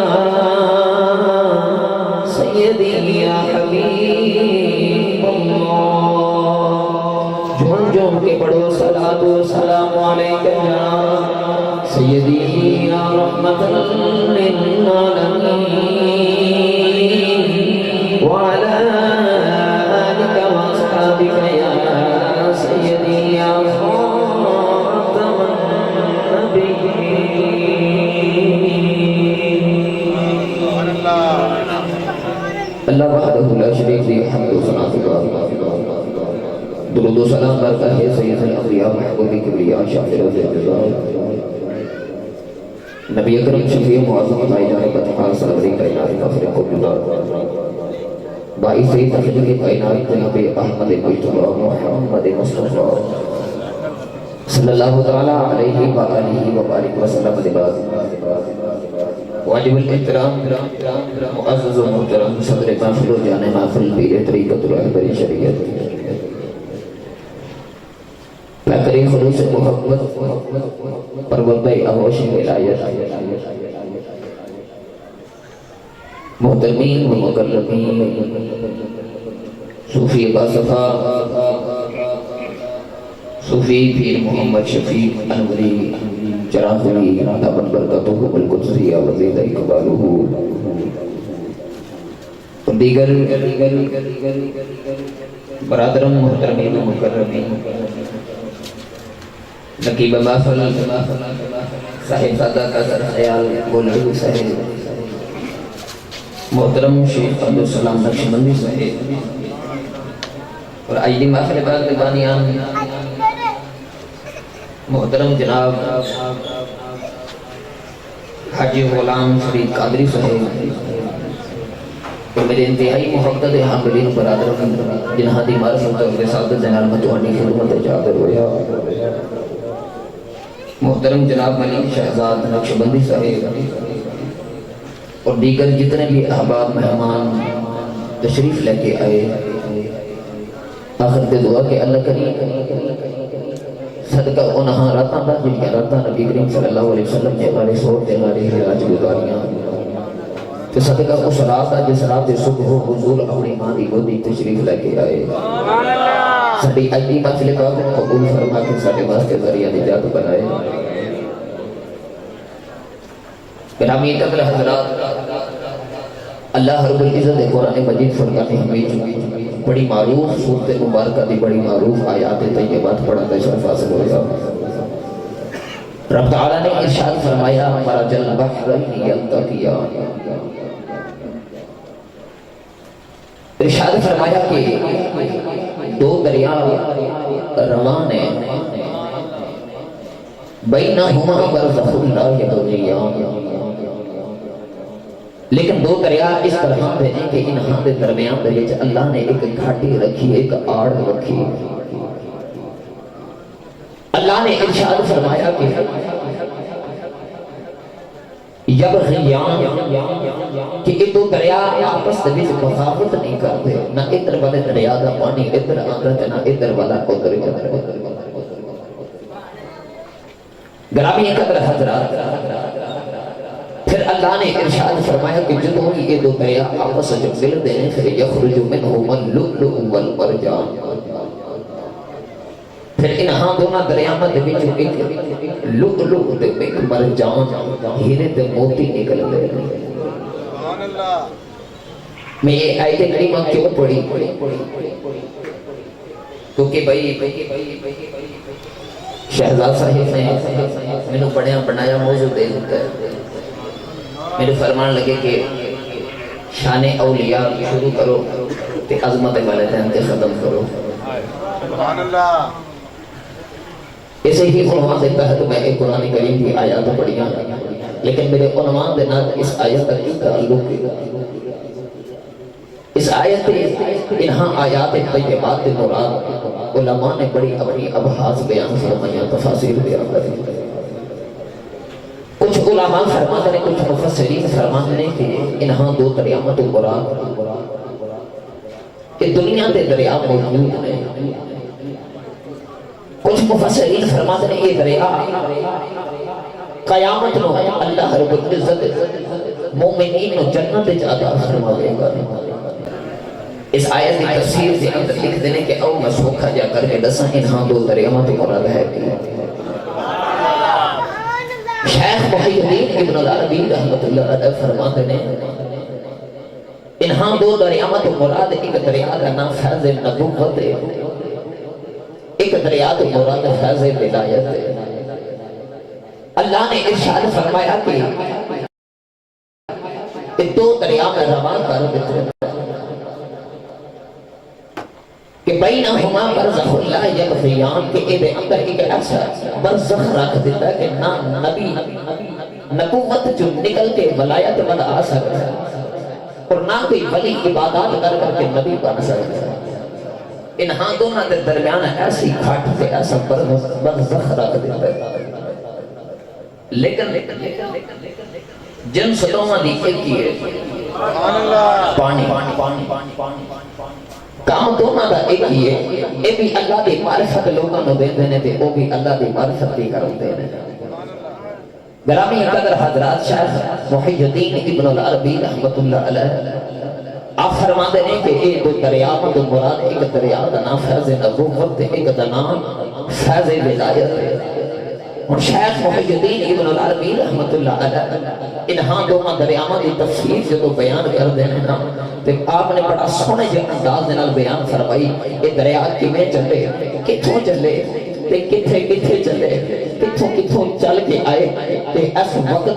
[SPEAKER 9] سيدي يا حبيب الله جھوم جھوم کے پڑھو صلاۃ والسلام علیک یا سیدی یا رحمت للعالمین وعلى آلك واصحابك يا سيدي يا خاتم النبيين اللہ وحدہ لا شریک لی حمد و ثنا درود و سلام برتا ہے سید الانبیاء محبوب کبریاء شافر الجزائر نبی اکرم شفیع معظم عطائی جانب اتحال صدری کائنات فخر قبولات باعث تخلیق کائنات جناب احمد مجتبی محمد مصطفیٰ صلی اللہ تعالی علیہ وآلہ وبارک وسلم لباس واجب الاحترام معزز و محترم صدر محفل و جانے محفل پیر طریقت رہبری شریعت پیکری خلوص محبت پروردہ آغوش ولایت محترمین و مکرمین صوفی باصفا صوفی پیر محمد شفیق انوری چراغلی دامن برکتہ بالقدسیہ وزید اقبالہ اور دیگر برادرم محترمین و مکرمین نقیب محفل صاحب زادہ کا سر خیال گولڑو صاحب محترم شیخ عبدالسلام نقشبندی صاحب اور آئیدی محفل باغ بانیان محترم جناب حاجی غلام فرید قادری صاحب اور میرے انتہائی محبت حاملین برادروں جنہاں دی معرفت اور رسالت جنال متوانی خدمت اجادر ہویا محترم جناب ملک شہزاد نقشبندی صاحب اور دیگر جتنے بھی احباب مہمان تشریف لے کے آئے آخر دے دعا کہ اللہ کریم صدقہ انہاں راتاں دا جن کے راتاں نبی کریم صلی اللہ علیہ وسلم نے ہمارے سور دے ہمارے حراج گزاریاں
[SPEAKER 11] کہ صدقہ اس رات ہے جس رات صبح حضور اپنی ماں کی گودی تشریف لے کے آئے. ساری اجی محفل پاک کو قبول فرما کے سارے واسطے ذریعہ نجات بنائے. گرامی قدر حضرات، اللہ رب العزت قرآن مجید فرقان حمید بڑی معروف صورت مبارکہ دی بڑی معروف آیات طیبات پڑھا شرف حاصل ہو گیا. رب تعالیٰ نے ارشاد فرمایا مرج البحرین یلتقیان، ارشاد فرمایا کہ دو دریا روان ہیں، بینہما برزخ لا یبغیان، لیکن دو دریا اس طرح دے ہیں کہ انہاں دے درمیان دے وچ اللہ نے ایک گھاٹی رکھی، ایک آڑ رکھی. اللہ نے ارشاد فرمایا کہ یبغیان کہ یہ دو دریا آپس دے وچ مخالفت نہیں کرتے، نہ ادھر والے دریا دا پانی ادھر آندا تے نہ ادھر والا ادھر جاندا. گرامی قدر حضرات، پھر اللہ نے ارشاد فرمایا کہ جدوں ہی یہ دو دریا آپس وچ ملدے ہیں پھر یخرج منہما اللؤلؤ والمرجان، پھر انہاں دونوں دریاواں دے وچوں ایک لؤلؤ تے ایک مرجان ہیرے تے موتی نکلدے ہیں. سبحان اللہ. میں یہ آیت کریمہ کیوں پڑھی؟ کیونکہ بھائی شہزاد صاحب نے مینوں بڑیا بنایا موضوع دے دیتا ہے. میرے فرمان لگے کہ شان اولیاء شروع کرو تے عظمت والدین تے ختم کرو.
[SPEAKER 3] سبحان اللہ.
[SPEAKER 11] اسے ہی عنوان کے تحت میں ایک قرآن کریم کی آیات پڑھیاں، لیکن میرے عنوان دے نال اس آیت کا کیا تعلق ہے؟ اس آیت انہاں آیات طیبات کے مراد علماء نے بڑی اپنی ابحاث بیان فرمائیاں، تفاسیر بیان کری. کچھ علماء فرماتے ہیں، کچھ مفسرین فرماتے ہیں کہ انہاں دو دریاواں تو مراد کہ دنیا کے دریا موجود ہیں. کچھ مفسرین فرماتے ہیں یہ دریا قیامت نو اللہ رب العزت مومنین نو جنت وچ عطا فرماوے گا. اس آیت کی تفسیر دے اندر لکھ دینے کہ او میں سوکھا جا کر کے دساں انہاں دو دریاواں تو مراد ہے کہ شیخ محی الدین ابن العربی رحمۃ اللہ علیہ فرماتے ہیں انہاں دو دریاواں تو مراد ایک دریا کا نام فیض نبوت ہے، ایک دریا تو مراد فیض ولایت ہے. اللہ نے ارشاد فرمایا کہ دو دریا میں روان کر دیتے کہ بینہما برزخ لا یبغیان، کہ اے دے اندر ایک ایسا برزخ رکھ دیتا ہے کہ نہ نبی نبوت جو نکل کے ولایت بن آ سکتا ہے اور نہ کوئی ولی عبادات کر کر کے نبی بن سکتا ہے. انہاں دونوں کے درمیان ایسی کھاٹ سے ایسا برزخ رکھ دیتا ہے. لیکن جن سدوما دی ایک ہی ہے، پانی کام دونوں کا ایک ہی ہے. یہ بھی اللہ کی معرفت لوگوں کو دے دینے تے وہ بھی اللہ کی معرفت کی کرتے ہیں. گرامی قدر حضرات، شیخ محی الدین ابن العربی رحمۃ اللہ علیہ آپ فرماتے ہیں کہ یہ دو دریاواں تو مراد ایک دریا کا نام فیض نبوت ہے، ایک کا نام فیض ولایت ہے. اور شیخ محی الدین ابن العربی رحمۃ اللہ علیہ انہاں دونوں دریاواں کی تفسیر جو بیان کر دینے نا تے آپ نے بڑا سونے جہے انداز نال بیان فرمائی یہ دریا کیویں چلے، کتھوں چلے تے کتھے کتھے چلے، کتھوں کتھوں چل کے آئے تے اس وقت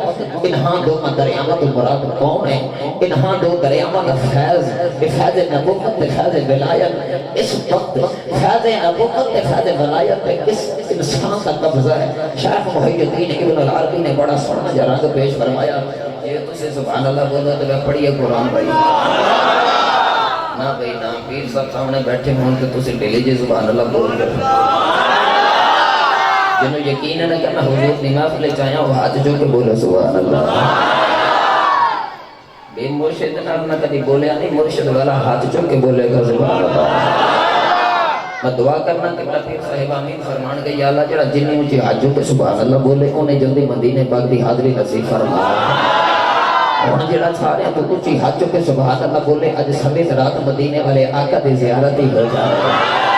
[SPEAKER 11] انہاں دو دریاواں تو مراد کون ہے؟ انہاں دو دریاواں کا فیض نبوت تے فیض ولایت اس وقت فیض نبوت تے فیض ولایت تے اس انسان کا قبضہ ہے. شیخ محی الدین ابن العربی نے بڑا سونا جا رنگ پیش فرمایا. یہ تسے سبحان اللہ بولو تو میں پڑھیے قرآن بھائی نہ بھائی نہ پیر صاحب سامنے بیٹھے ہوں کہ تسے ڈیلی جی سبحان اللہ بول کے جنہوں یقین ہے نا کہ میں حضور نماز لے چاہیا وہ ہاتھ جو کہ بولے سبحان اللہ. بے مرشد نہ کدی بولیا نہیں، مرشد والا ہاتھ جو کہ بولے گا سبحان اللہ. میں دعا کرنا کہ میرا پیر صاحب آمین فرمان گئی یا اللہ جڑا جنہیں اونچی حاجوں کے سبحان اللہ بولے انہیں جلدی مدینے پاک دی حاضری نصیب فرما. اور جڑا سارے تو کچھ ہی ہاتھ چکے سبحان اللہ بولے اج سمیت رات مدینے والے آقا دی زیارت ہی ہو جائے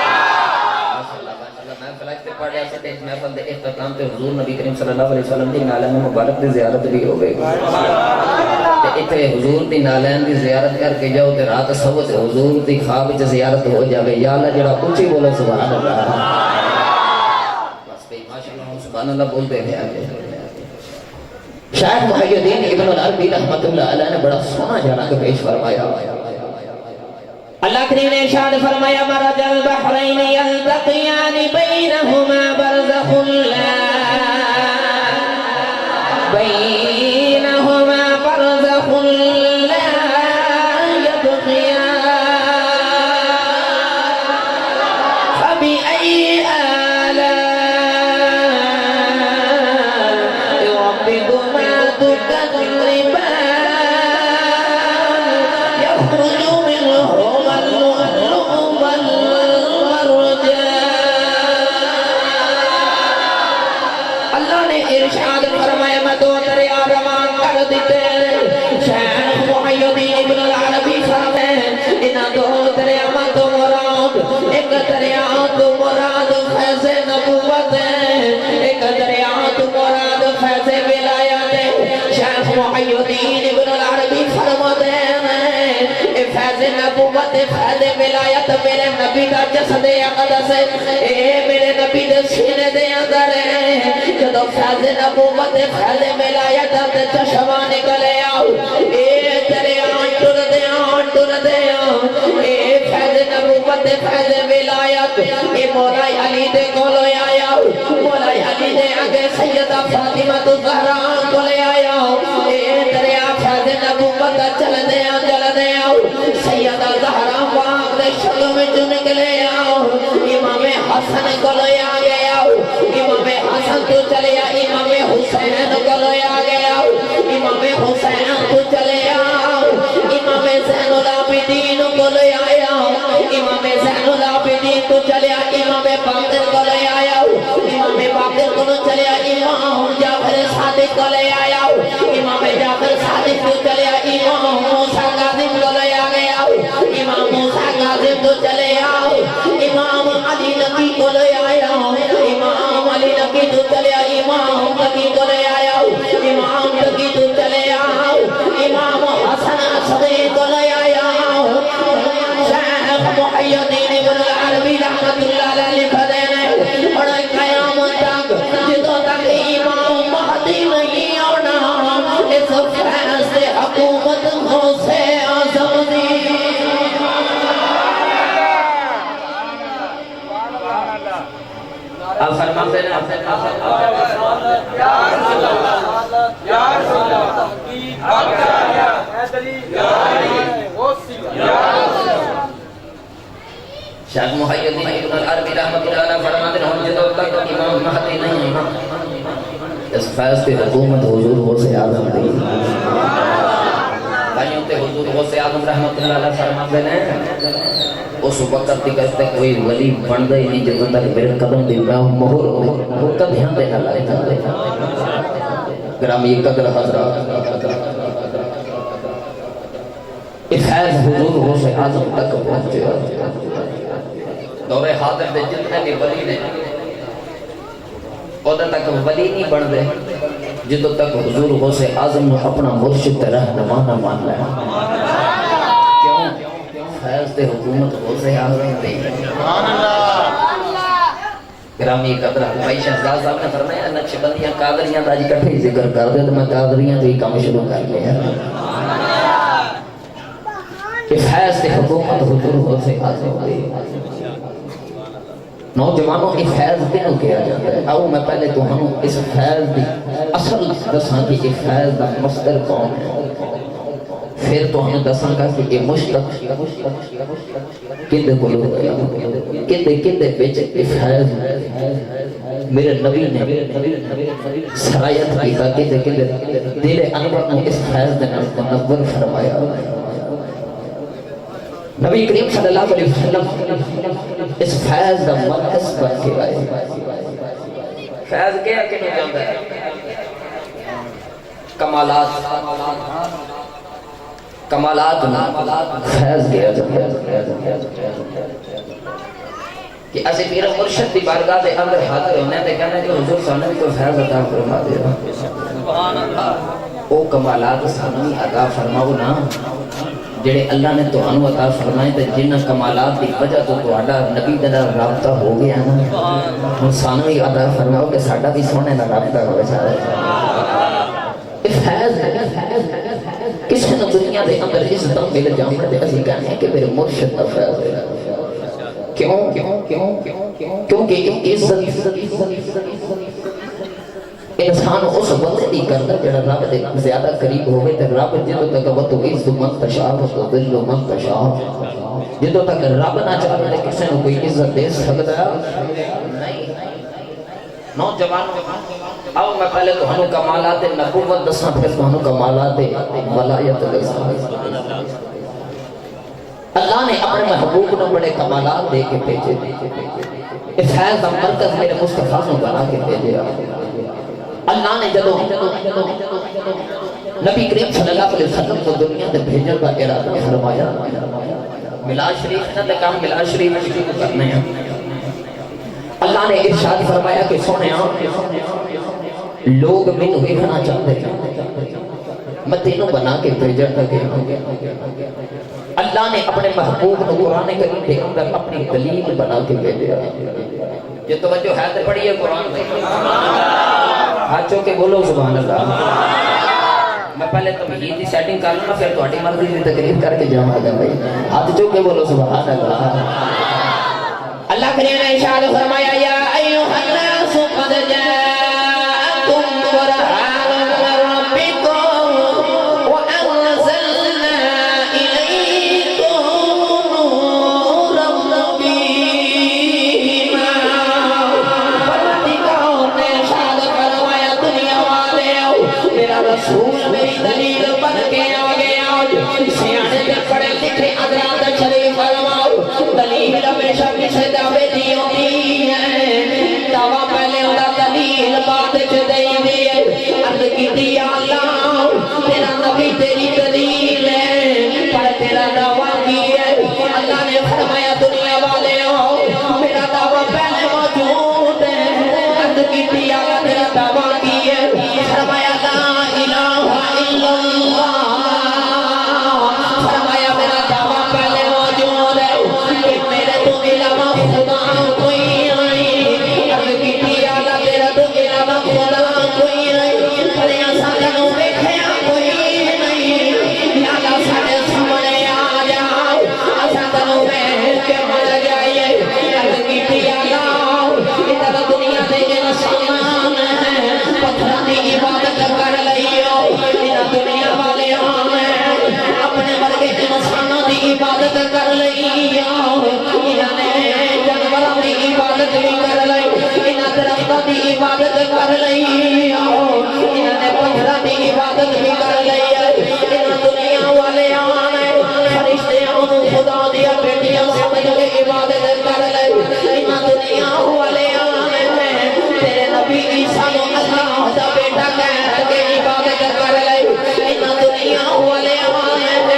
[SPEAKER 11] پڑھ رہا ستے اس محفل دے اختتام تے حضور نبی کریم صلی اللہ علیہ وسلم دی نالین مبارک دی زیارت بھی ہو گئی تے اتھے حضور دی نالین دی زیارت کر کے جاؤ تے رات سو تے حضور دی خواب وچ زیارت ہو جاوے یا اللہ جڑا اونچی بولو سبحان اللہ بس بھئی ماشاءاللہ سبحان اللہ بولتے ہیں آگے شیخ محی الدین ابن العربی رحمت اللہ علیہ نے بڑا سونا جانا کے پیش فرمایا اللہ کریم نے ارشاد فرمایا مرج البحرین یلتقیان بینہما برزخ بینہما برزخ لا یبغیان فبأی آلاء ربکما تکذبان یخرج منہما ارشاد فرمایا میں دو دریا روان کر دیتے شیخ محی الدین ابن العربی فرمائے انہاں دو دریا میں تو مراد ایک دریا تو مراد فیض نبوت ہے ایک دریا تو مراد فیض ولایت ہے شیخ محی الدین ابن العربی فرماتے ہیں فیض نبوت فیض ولایت میرے نبی دا جسد اقدس اے میرے نبی دے سینے دے اندر ہے جدو فیض نبوت فیض ولایت تے چشمہ نکلے آؤ اے دریا ٹر دیا اے فیض نبوت فیض ولایت اے مولا علی دے کولو آیا مولا علی دے آگے سیدہ فاطمہ الزہرا کولے آیا اے دریا فیض نبوت چل دیا سیدہ زہرا پاک دے شکل میں جو نکلے آؤ امام حسن کولو آ گیا امام حسن تو چلے امام حسین کولو آ گیا امام حسین تو چلے آؤ امام زین العابدین کولو آیا امام زین العابدین تو چلے امام باقر کولو آیا امام باقر کولو چلے امام جعفر صادق کولو آیا امام جعفر صادق تو چلے امام موسیٰ کاظم کولو آ گیا امام موسیٰ کاظم تو چلے آؤ امام علی نبی کولو آیا امام علی نبی تو چلے امام نبی کولو آیا امام نبی تو چلے آؤ امام حسن اصغری کولو آیا شیخ محی الدین ابن العربی رحمت اللہ علیہ لکھ دینے اور قیامت تک جدو تک امام مہدی نہیں آنا اس فیض سے حکومت غوث اعظم دی اب فرماتے ہیں شیخ محی الدین ابن العربی رحمت اللہ علیہ فرماتے ہیں جدو تک امام مہدی نہیں اس فیض کی حکومت حضور غوث اعظم دی بھائیوں تے حضور غوث اعظم رحمت اللہ علیہ فرماتے ہیں اس وقت تک کرتے کوئی ولی بن گئی نہیں جب تک میرے قدم دی میں مہر کا دھیان دینا لائے گرامی قدر حضرات فیض حضور غوث اعظم تک پہنچے دور حاضر دے جتنے بھی ولی نے ادھر تک ولی نہیں بن دے جدو تک حضور غوث اعظم اپنا مرشد رہنما نہ مان لے فیض تے حکومت غوث اعظم دی گرامی قدر بھائی شہزاد صاحب نے فرمایا نقشبندیاں قادریاں دا جی کٹھے ذکر کر دے تو میں قادریاں تو ہی کام شروع کر لیا کہ فیض تے حکومت حضور غوث اعظم دی نوجوانوں اس فیض دنوں کیا جاتا ہے آؤ میں پہلے تو ہم اس فیض دی اصل دساں کی اس فیض دا مصدر کون ہے پھر تو ہمیں دساں کا کہ یہ مشتق کدے بولو کدے بیچے یہ فیض میرے نبی نے سرایت کیتا کدے دل انور نے اس فیض دے منور فرمایا نبی کریم صلی اللہ علیہ وسلم اس فیض دا مرکز بن کے آئے فیض کیا کہ نہیں جاندہ ہے کمالات کمالات فیض گیا کہ اسی پیر مرشد دی بارگاہ دے اندر حاضر ہونے تے کہنا کہ حضور سانو بھی کوئی فیض عطا فرما دے سبحان اللہ او کمالات سانو بھی عطا فرماؤ نا جڑے اللہ نے تانوں عطا فرمائے تے جنہ کمالات دی وجہ تو تہاڈا نبی دے نال رابطہ ہو گیا نا ہن سانو بھی عطا فرماؤ کہ ساڈا بھی سونے نال رابطہ ہو جائے فیض ہے کسی نے دنیا دے اندر عزت مل جانے تے اسی کہنے ہیں کہ میرے مرشد دا فیض ہے کیونکہ عزت انسان اس وقت نہیں کرتا جڑا رب دے زیادہ قریب ہوئے تے رب جدوں تک وتو عز من تشاء و ذل من تشاء جدوں تک رب نہ چاہے تے کسے نو کوئی عزت دے سکدا نہیں نوجوانوں آؤ میں پہلے تہانوں کمالات نبوت دساں پھر تہانوں کمالات ولایت دساں اللہ نے اپنے محبوب کو بڑے کمالات دے کے بھیجے اس فیض کا مرکز میرے مصطفیٰ کو بنا کے بھیجے اللہ نے جدو نبی کریم صلی اللہ علیہ وسلم کو دنیا میں بھیجنے کا ارادہ فرمایا میلاد شریف نہ کام میلاد شریف شروع کرنے ہیں اللہ نے ارشاد فرمایا کہ سونے لوگ مینوں دیکھنا چاہتے ہیں میں تینوں بنا کے بھیجن لگے اللہ نے اپنے محبوب کو قرآن کریم کے اندر اپنی دلیل بنا کے بھیجا یہ توجہ ہے تو پڑھی ہے قرآن میں ہاتھوں کے بولو سبحان اللہ میں پہلے توحید کی سیٹنگ کر لوں پھر تہاڈی مرضی کی تقریر کر کے جاواں گا بھائی ہاتھ چوک کے بولو سبحان اللہ اللہ کریم نے ارشاد فرمایا یا ایھا الناس قد جاءکم برہان من ربکم وانزلنا الیکم نورا مبینا پروردگار نے ارشاد فرمایا دنیا والے میرا رسول میری دلیل بن کے آ گیا سیانے تے پڑھے لکھے حضرات شریف فرماؤ دلیل ہمیشہ کسے دعوے دی ہوتی ہے دعویٰ پہلے ہوتا دلیل بات چھ دئی دیئے عرض کی دیا اللہ تیرا نبی تیری دلیل ہے پر تیرا دعویٰ کی ہے اللہ نے فرمایا دنیا والے ہو میرا دعویٰ پہلے موجود ہے عرض کی دیا اللہ تیرا دعویٰ کی ہے فرمایا لا الہ الا اللہ فرمایا میرا دعویٰ پہلے موجود ہے کہ میرے تو علاوہ خدا کوئی نہیں عرض کی دیا اللہ تیرا تو علاوہ خدا کوئی نہیں پڑھیا ساتھوں بیٹھیا کوئی نہیں یا اللہ ساڑھے سامنے آ جاؤ ساتھوں بیٹھ کے مر جائیے عرض کی دیا اللہ ادھر دنیا دے انسان ہے پتھر دی عبادت کر لئیو انہاں دنیا والے آمین اپنے مرگے انسانوں دی عبادت کر لئیو انہاں نے جانوروں دی عبادت بھی کر لئی انہاں درختوں دی عبادت کر لئیو انہاں نے پتھروں دی عبادت بھی کر لئی انہاں دنیا والے آمین فرشتے انہوں خدا دیا بیٹیاں سمجھ کے عبادت کر لئی انہاں دنیا والے آمین تیرے نبی عیسیٰ نو اللہ دا بیٹا کہہ کے عبادت کر لئی انہاں دنیا والے آمین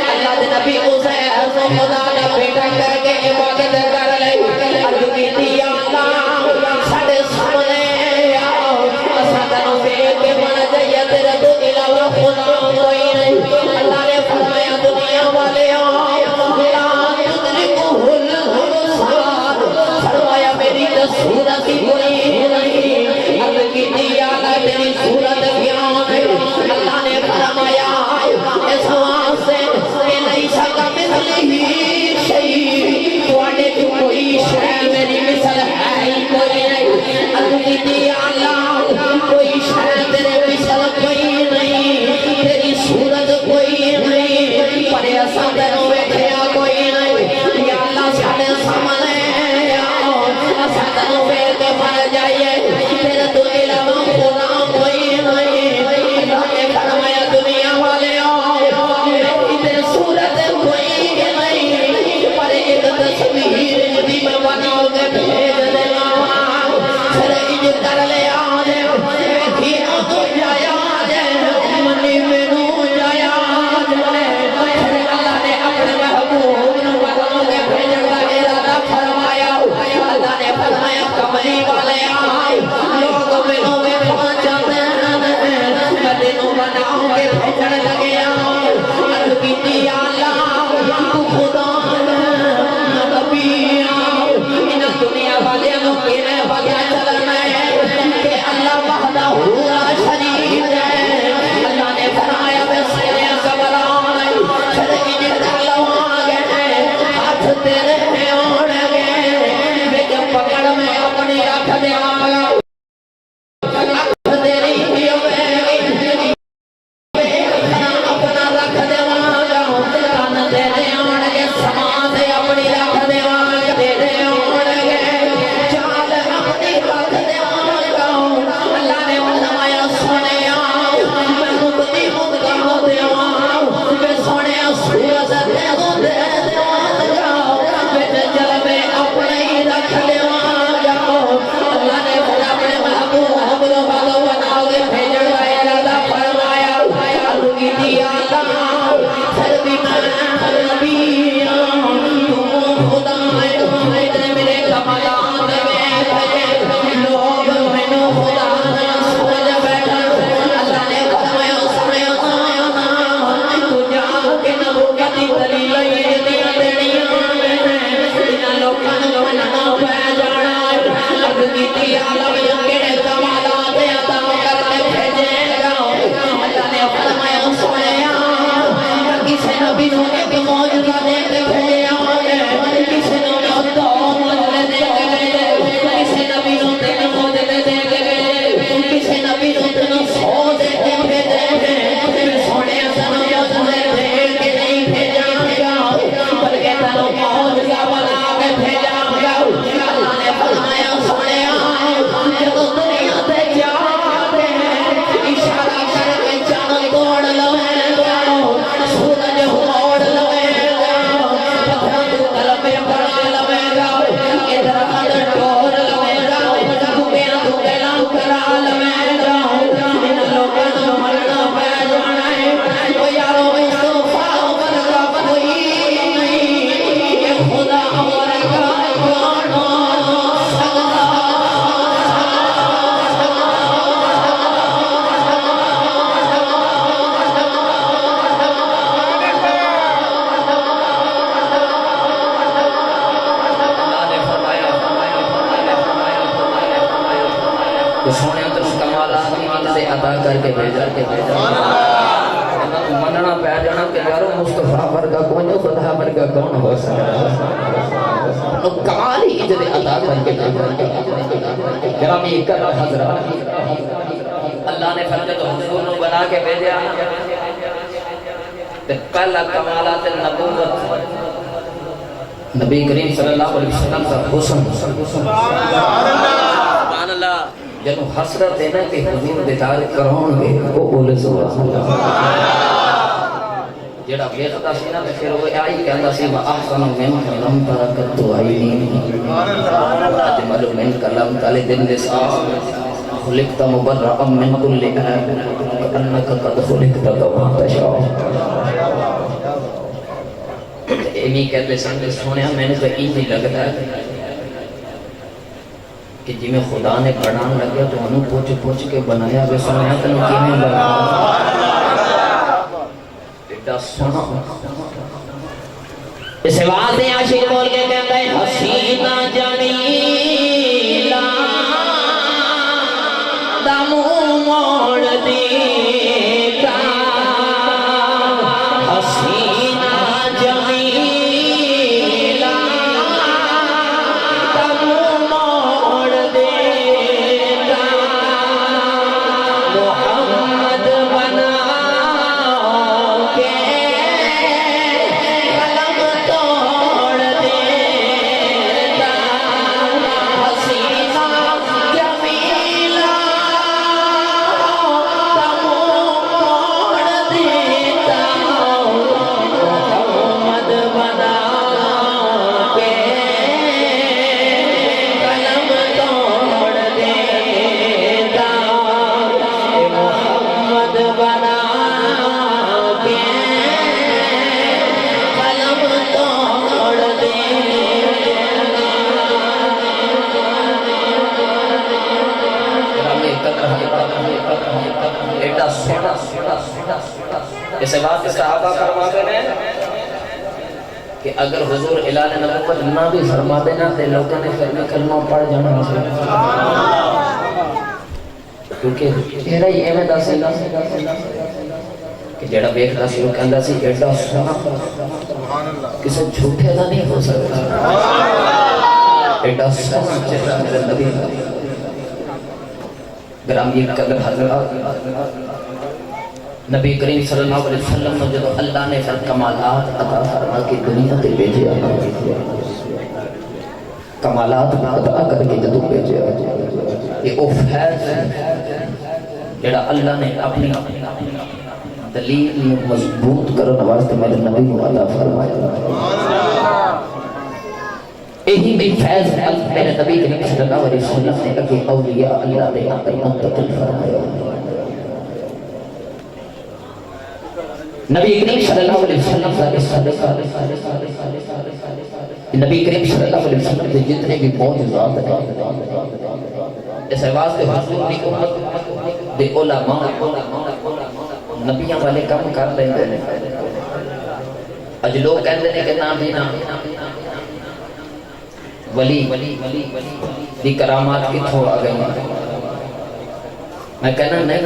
[SPEAKER 11] اللہ دے نبی عزیر نو خدا دا بیٹا کہہ کے عبادت کر لئی عرض کیتی یا اللہ ساڈے سامنے آؤ اساں تینوں ویکھ کے من جائیے تیرے تو علاوہ خدا
[SPEAKER 9] بھی میں نبی تم خدا ہے میرے کمالات میں لوگ مینو خدا سمجھ بیٹھا اللہ نے فرمایا سنیا تو جا کے نبوت دی دلیل دیا دینیاں انہاں لوکاں نوں مننا پے جانا عرض کیتی عالم کیڑے کمالات عطا کر کے بھیجے گا اللہ نے فرمایا سنیا کسے نبی نوں ایک معجزہ دے کے بھیجا ہے کسے نوں دو معجزے دے کے بھیجے کسے نبی نوں تین معجزے دے کے بھیجے کسے نبی نوں تین 100 دے کے بھیجے سونے سنیا تمہیں دے کے نہیں بھیجا گا بلکہ تنو معجزہ بنا کے بھیجا گا اللہ نے فرمایا سنیا جب دنیا تے جا کے اشارہ کر کے چاند توڑ لوے گا سورج موڑ لوے گا پتھراں تو قلبے بنا لوے گا ادھر ادھر ٹور لوے گا گھومیاں تو گلا کرا لوے گا ان لوگاں نوں مرنا پے جانا ہے او یارو مصطفیٰ ورگا کوئی نہیں یہ خدا ورگا کون ہو سکتا تو سونے تر کمالات سے عطا کر کے بھیجا مننا پہ جانا کہ یارو مصطفیٰ ورگا کون خدا ورگا کون ہو سکتا تو کمال ہی جدے عطا کر کے بھیجا گرامی کر حضرات اللہ نے فرمایا تو حضور نو بنا کے بھیجا تے پہلا کمالات نبوت نبی کریم صلی اللہ علیہ وسلم کا حسن سبحان اللہ جنہوں حسرت ہے نا کہ حضور دیدار کرون گے وہ بولے سبحان اللہ جڑا بیختا سی نا تے پھر وہ آئی کہندا سی واحسن من لم ترکت عینی اجمل من کلم تالے دل دے صاف خلقت مبرأ من كل عیب انک قد خلقت کما تشاء ایمی کہتے سن سونیا میں نے تو نہیں لگتا ہے کہ جی میں خدا نے بنان لگیا تو انہوں پوچھ پوچھ کے بنایا بے سنیا تنوں کیویں لگا ایڈا سونا اس واضح عاشق بول کے کہتا ہے حسینہ جمیلہ دمو موڑ دیتا حسینہ جمیلہ اسے بات صحابہ فرماتے ہیں کہ اگر حضور اعلان نبوت نہ بھی فرما دینا تے لوگوں نے پھر بھی کلمہ پڑھ جانا کیونکہ تیرا ہی ایویں دس کہ جڑا ویکھدا سی وہ کہندا سی ایڈا سونا کسے جھوٹے دا نہیں ہو سکتا ایڈا سونا چہرہ میرے نبی کا گرامی قدر حضرات نبی کریم صلی اللہ علیہ وسلم نے جب اللہ نے پھر کمالات عطا فرما کے دنیا تے بھیجا کمالات عطا کر کے جدوں بھیجا یہ او فیض جڑا اللہ نے اپنی دلیل مضبوط کرنے واسطے میرے نبی کو عطا فرمایا یہی بھی فیض ہے میرے نبی کریم صلی اللہ علیہ وسلم نے کہ اولیاء اللہ نے منتقل فرمایا نبی کریم صلی اللہ علیہ وسلم نبی کریم صلی اللہ علیہ وسلم کے جتنے بھی معجزات ہیں اس واسطے حضور کی امت دے علماء نبیاں والے کام کر رہے ہیں. اج لوگ کہتے ہیں کہ نام دینا ولی دی کرامات کتھوں آ گئی. میں کہنا نہیں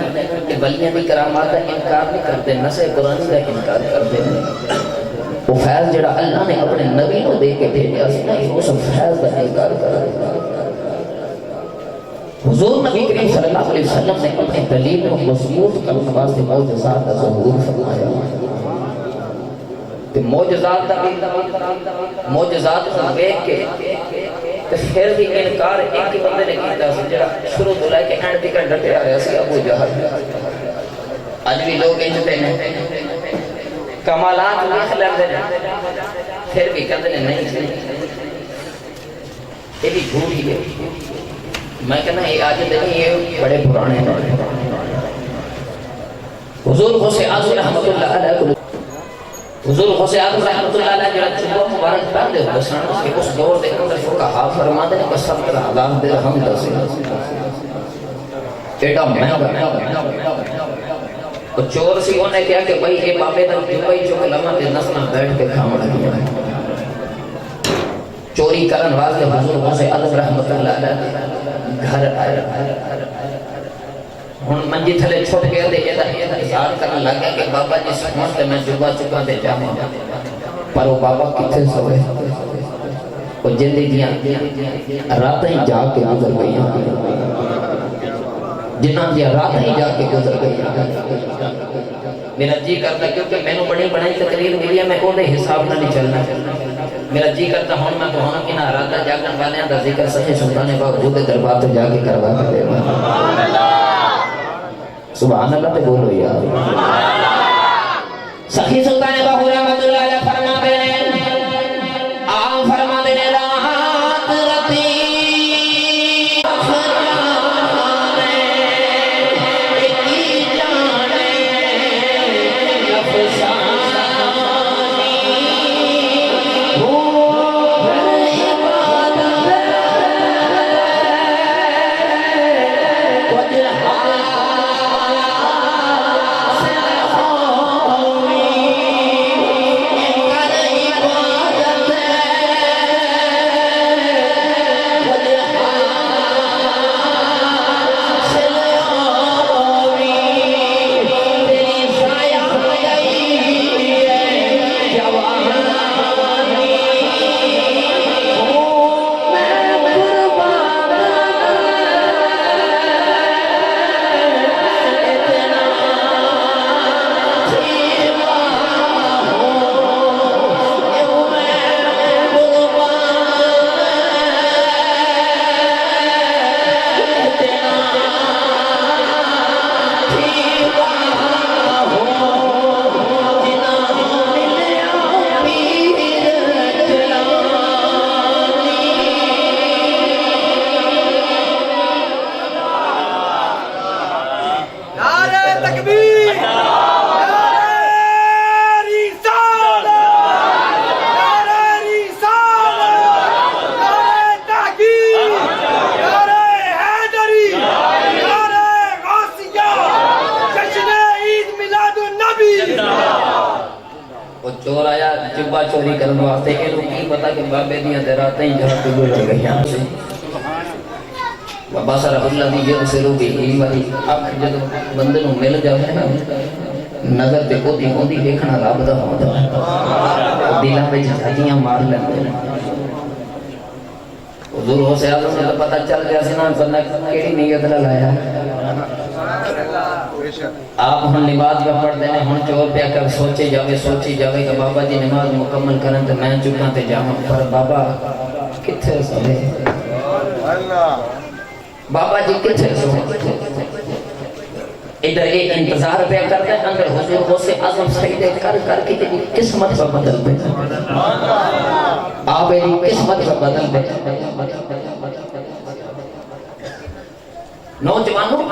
[SPEAKER 9] کہ ولیاں دی کرامات کا انکار نہیں کرتے, نص قرآن کا انکار کرتے ہیں. وہ فیض جڑا اللہ نے اپنے نبی کو دے کے بھیجا سی نا, اس فیض کا انکار کر رہا ہے. حضور نبی کریم صلی اللہ علیہ وسلم نے اپنی دلیل کو مضبوط کرنے واسطے معجزات کا ظہور فرمایا. تے معجزات کو دیکھ کے تے پھر بھی انکار ایک ہی بندے نے کیتا سی جڑا شروع تو لے کے اینڈ تک ڈٹیا رہا سی, ابو جہل. اج بھی لوگ انجتے ہیں کمالات لکھ لیندے نے پھر بھی کہتے ہیں نہیں یہ بھی جھوٹ ہی ہے. میں کہنا یہ آج نہیں, یہ بڑے پرانے ہیں. حضور غوث اعظم رحمۃ اللہ علیہ حضور غوث اعظم رحمۃ اللہ علیہ جڑا چوبہ مبارک پڑھ دے دسن کہ اس دور دے اندر فقہا فرماتے ہیں کہ 70,000 درہم دس ایڈا مہنگا. تو چور سی انہیں کہا کہ بھائی یہ بابے دا جوئی چوک لما تے نسنا بیٹھ کے کھاؤ لگی ہے. چوری کرن واسطے حضور غوث اعظم رحمۃ اللہ علیہ گھر آئے. ہن منجی تھلے چھوٹ گیا دے یہ اظہار کرنے لگا کہ بابا جی سمجھ تے میں جوبا چکا دے جاواں, پر وہ بابا کتھے سوئے. وہ زندگیاں راتیں جا کے گزر گئیاں, جنہاں دی راتیں جا کے گزر گئیاں. میرا جی کرتا کیونکہ میں نے بڑی بڑی تقریر ملی ہے, میں کو دے حساب نہ نہیں چلنا. میرا جی کرتا ہوں میں تو ہوں کہ نہ راتہ جاگن والے ہیں دا ذکر سچے سلطان باوجود دربار تے جا کے کروا دے. سبحان اللہ تے بولو یار. سخی سلطان باہو رحمت اللہ علیہ فرماتے ہیں, آپ فرماتے ہیں رات رتی چور آیا جبا چوری کرنے واسطے کہ لوگ کی پتا کہ بابے دیاں دراتیں جہاں پہ گزر گئیاں. بابا سر اللہ دی یہ سے روبی ہی والی اکھ جب بندے نوں مل جاوے نا نظر تے کوتی ہوندی دیکھنا رب دا ہوندا ہے, دلاں وچ جھاجیاں مار لیندے نے. حضور غوث اعظم نے پتہ چل گیا سی نا بندہ کیڑی نیت نال آیا. آپ ہن نماز پہ پڑھتے ہیں, ہن چور پہ کر سوچی جاوے کہ بابا جی نماز مکمل کرن تے میں چکاں تے جاواں, پر بابا کتھے سوے, بابا جی کتھے سوے. ادھر ایک انتظار پہ کرتے ہیں, اندر حضور غوث اعظم سجدے کر کے قسمت پر بدل دے. آپ ایک قسمت پر بدل دے. نوجوانوں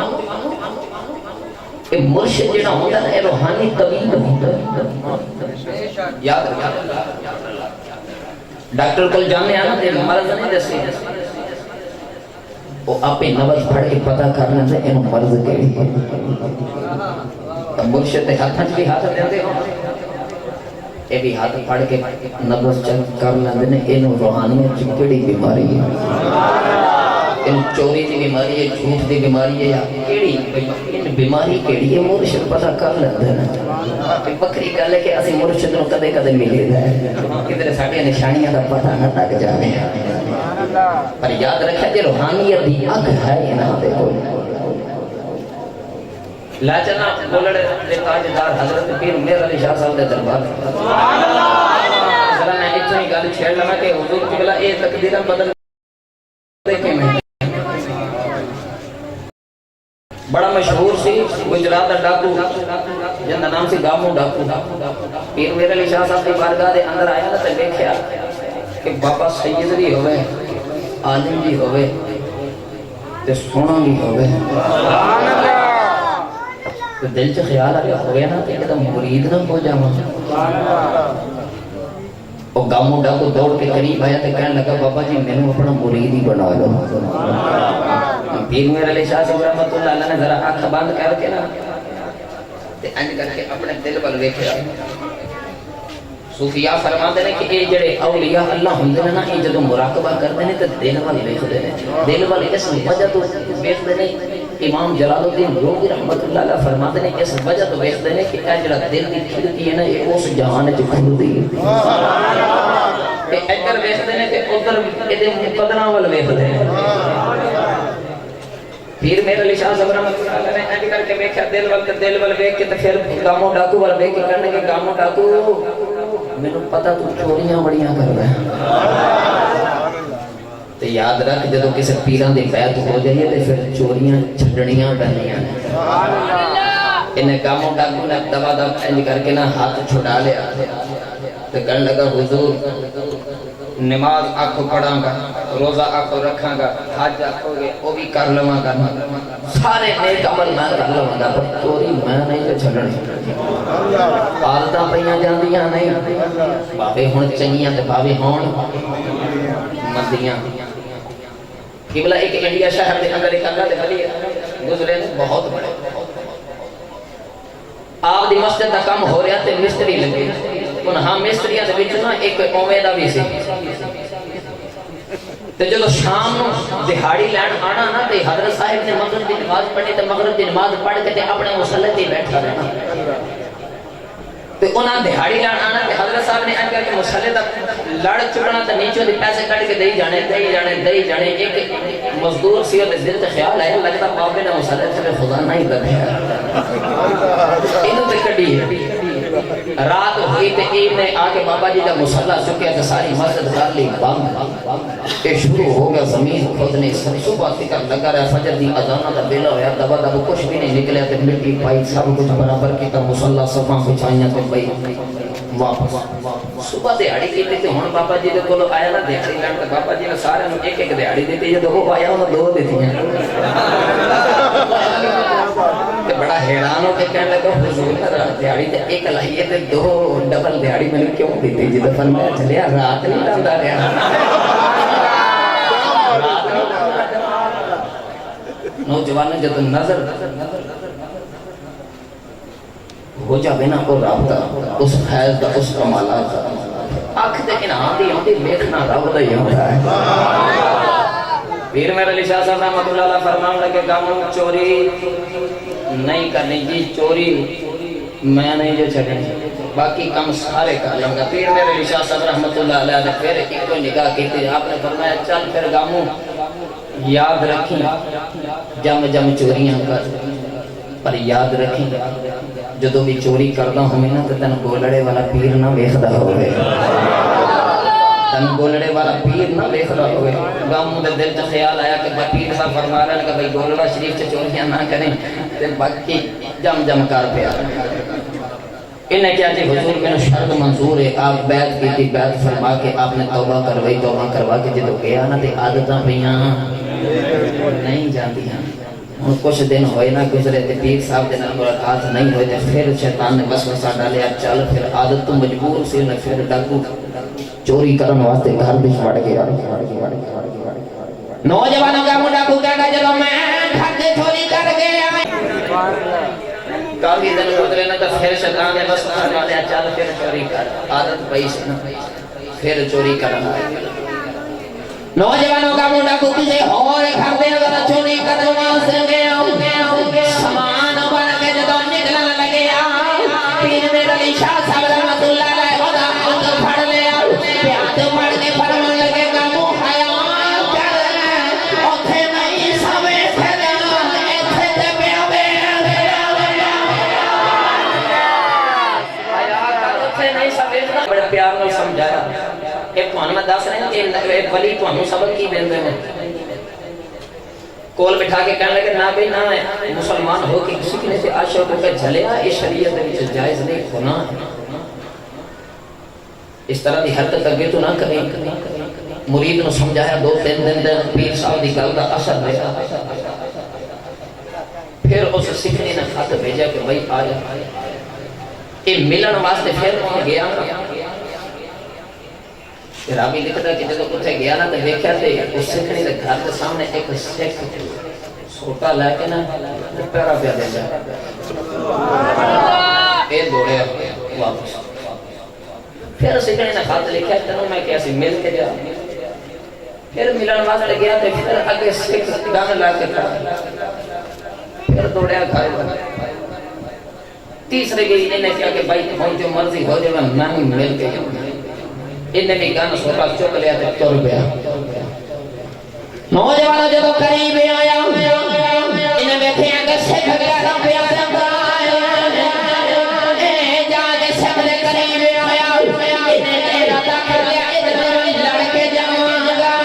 [SPEAKER 11] کہ مرشد جڑا ہوتا ہے روحانی طبیب ہوتا ہے. یاد رکھیں ڈاکٹر کو جانے آنا تے مرض نہیں دسے وہ آپ نبض پڑھ کے پتہ کر لیندے اینو مرض کیڑی ہے. مرشد کے ہاتھ بھی ہاتھ دیندے ہو اے بھی ہاتھ پڑھ کے نبض چیک کر لیندے نے اینو روحانیت چ کیڑی بیماری ہے. ان چوری دی بیماری ہے جھوٹ دی بیماری ہے یا کیڑی ان بیماری کیڑی ہے مرشد پتہ کر لیندے نے. بکری گل ہے کہ اسی مرشد نو کدے کدے ملے ہے کدھر ساڈے نشانیاں دا پتہ نہ لگ جاوے پر یاد رکھے کہ روحانیت دی اگ ہے انہاں دے کول. لاچنا بولڑے دے تاجدار حضرت پیر میر علی شاہ صاحب دے دربار سبحان اللہ. ذرا میں اتنی گل چھیڑ لگا کہ حضور کی بلا اے تقدیراں بدل دیکھیں میں بڑا مشہور سی گجرات دا ڈاکو جن دا نام سی گامو ڈاکو. پیر میر علی شاہ صاحب دی بارگاہ دے اندر آیا نا تے دیکھیا کہ بابا سید بھی ہوئے عالم بھی ہوئے تے سونا بھی ہوئے. تو دل چ خیال آ گیا ہوئے نا تے کہ مرید نہ ہو جاواں. وہ گامو ڈاکو دوڑ کے قریب آیا تے کہنے لگا بابا جی میں نے اپنا مرید ہی بنا لو. پیر میر علی شاہ صاحب رحمۃ اللہ علیہ نے ذرا آنکھ بند کر کے نا تے انج کر کے اپنے دل ول ویکھیا. صوفیاء فرماتے ہیں کہ یہ جڑے اولیاء اللہ ہوندے نے نا یہ جدوں مراقبہ کردے نے تے دل ول ویکھدے نے. دل ول اس وجہ تو ویکھدے نے امام جلال الدین رومی رحمۃ اللہ علیہ فرماتے ہیں اس وجہ تو ویکھدے نے کہ اے جڑا دل دی کھڑکی ہے نا یہ اس جہان وچ کھلدی ہے. کہ ادھر ویکھدے نے تے ادھر ایدے مقدراں ول ویکھدے نے. پیر میر علی شاہ صاحب رحمۃ اللہ علیہ نے انج کر کے ویکھیا دل ول ویکھ کے تے پھر گامو ڈاکو ول ویکھ کے کہنے کہ گامو ڈاکو مینوں پتہ تو چوریاں بڑیاں کردا ہے. تے یاد رکھ جدوں کسے پیراں دی بیعت ہو جائے تے پھر چوریاں چھڈنیاں پہنیاں نے. انہیں گامو ڈاکو نے دبا دب انج کر کے نا ہاتھ چھڑا لیا تے کہنے لگا حضور نماز آنکھوں پڑھاں گا روزہ آنکھوں رکھاں گا حج آنکھوں گے وہ بھی کر لواں گا سارے نیک عمل میں کر لواں گا پر چوری میں نہیں تے چھڈنی. عادتاں پئیاں جاندیاں نہیں بھاوے ہن چنگیاں تے بھاوے ہون مندیاں. قبلہ ایک انڈیا شہر دے اندر ایک اللہ دے ولی گزرے بہت بڑے آپ دی مسجد دا کام ہو رہا تے مستری لگے ان ہاں مستریاں دے وچ نا ایک اوویں دا بھی سی تے جدوں شام نو دہاڑی لین آنا نا تے حضرت صاحب نے مغرب دی نماز پڑھی تے مغرب دی نماز پڑھ کے تے اپنے مصلی تے بیٹھا رہنا تے انہاں دہاڑی لین آنا تے حضرت صاحب نے کہا کہ مصلی دا لڑ چکنا تے نیچوں دی پیسے کٹ کے دے جانے. ایک مزدور سی تے دل تے خیال آیا لگتا بابے نے مصلی تے خزانہ ہی رکھیا اینو تے کڈی ہے. رات ہوئی تے ایب نے آکے بابا جی دا مصلی چکیا تے ساری مسجد کر لی بند. اے شروع ہو گیا زمین کھودنے صبح تک لگا رہا فجر دی اذان دا بیلا ہویا دبا دب کچھ بھی نہیں نکلیا تے مٹی پائی سب کچھ برابر کیتا مصلی صفاں بچھائیاں تے بھائی واپس صبح دیہڑی کیتی تے ہن بابا جی دے کولو آیا نا دیہڑی لڑ تے بابا جی نے سارے نوں ایک ایک دیہڑی دتی جدوں وہ آیا انہاں دو دتیاں تے بڑا حیران ہو کے کہنے لگا حضور دیہڑی تے ایک لائیے تے دو ڈبل دیہڑی میں کیوں دتی جدوں فرمایا چلیا رات نہیں لاندا رہیا. نوجوان جدوں نظر ہو جاوے نا کو رابطہ اس خیز دا اس کمالات دا آنکھ تے انعام دی ہوندی ویکھنا رب دا ہی ہوندا ہے. پیر میر علی شاہ صاحب رحمۃ اللہ علیہ فرمان لگے گاموں چوری نہیں کرنی جی چوری میں نہیں جو چھڑنی باقی کام سارے کر لوں گا. پیر میر علی شاہ صاحب رحمۃ اللہ علیہ نے پھر ایک کو نگاہ کی تھی آپ نے فرمایا چل پھر گاموں یاد رکھیں جم جم چوریاں کر پر یاد رکھیں جدو بھی چوری کردا ہوئے نا تو تن گولڑے والا پیر نہ ویکھدا ہوئے تن گولڑے والا پیر نہ ویکھدا ہوئے. گاموں دے دل چ خیال آیا کہ پیر صاحب فرما رہے ہیں کہ بھائی گولڑا شریف چ چوریاں نہ کریں تے باقی جم جم کر پیا. انہیں کیا جی حضور میں شرط منظور ہے آپ بیعت کی تھی بیعت فرما کے آپ نے توبہ کروائی توبہ کروا کے جدو گیا نا تے عادتاں پیاں نہیں جاندیاں ہوں کچھ دن ہوئے نہ گزرے تے پیر صاحب دے نال ملاقات نہیں ہوئے تے پھر شیطان نے وسوسہ ڈالیا چل پھر عادت تو مجبور سی نے پھر ڈاکو چوری کرن واسطے گھر وچ وڑ گیا نوجوانوں کا منڈا کو کہتا جب میں گھر سے چوری کر گیا کافی دن گزرے نہ تو پھر شیطان نے وسوسہ ڈالیا چل پھر چوری کر عادت پئی سی نا پھر چوری کرنا نوجوانوں کا منڈا کو کسی اور گھر دے اگر چوری کرنے واسطے گیا سامان بن کے جدوں نکلن لگیا پیر میرا علی شاہ صاحب رحمۃ اللہ علیہ خدا ہاتھ پھڑ لیا ہاتھ پھڑ کے فرمان لگے گا منہ حیا کر اوتھے نہیں سوے پھر ایتھے تے پیا وے حیا کر اوتھے نہیں سوے بڑے پیار نال سمجھایا ایک تھانوں میں دس رہے ہیں کہ ولی تھانوں سبق کی دیندے ہیں کول بٹھا کے کہنے لگے نہ بھئی نہ مسلمان ہو کہ کسی نے سے عاشق ہو کے جھلیا یہ شریعت وچ جائز نہیں ہونا اس طرح دی حرکت اگے تو نہ کریں مرید نو سمجھایا 2-3 دن دے پیر صاحب دی گل دا اثر رہا پھر اس سکھنی نے خط بھیجا کہ بھائی آ جا یہ ملن واسطے پھر وہاں گیا راوی لکھتا ہے کہ جب اتنے گیا نا تو دیکھا تھے اس سکھنی کے گھر کے سامنے ایک سکھ سوٹا لے کے نا پیرا پیا دے جا یہ دوڑے واپس پھر سکھنی نے خط لکھا تینوں میں کیسے مل کے جا پھر ملن واسطے گیا تو پھر اگے سکھ گن لا کے کھڑا پھر دوڑیا گھر تیسرے گئی انہیں کہا کہ بھائی تم جو مرضی ہو جائے میں مل کے جاؤں انہیں بھی گانا سوٹا چک لیا تو تر گیا نوجوانوں جب قریب آیا انہیں بیٹھے ہیں کہ سکھ گیا تھا پیارا جا کے سکھ دے قریب آیا انہیں ارادہ کر لیا ادھر لڑ کے جاؤں گا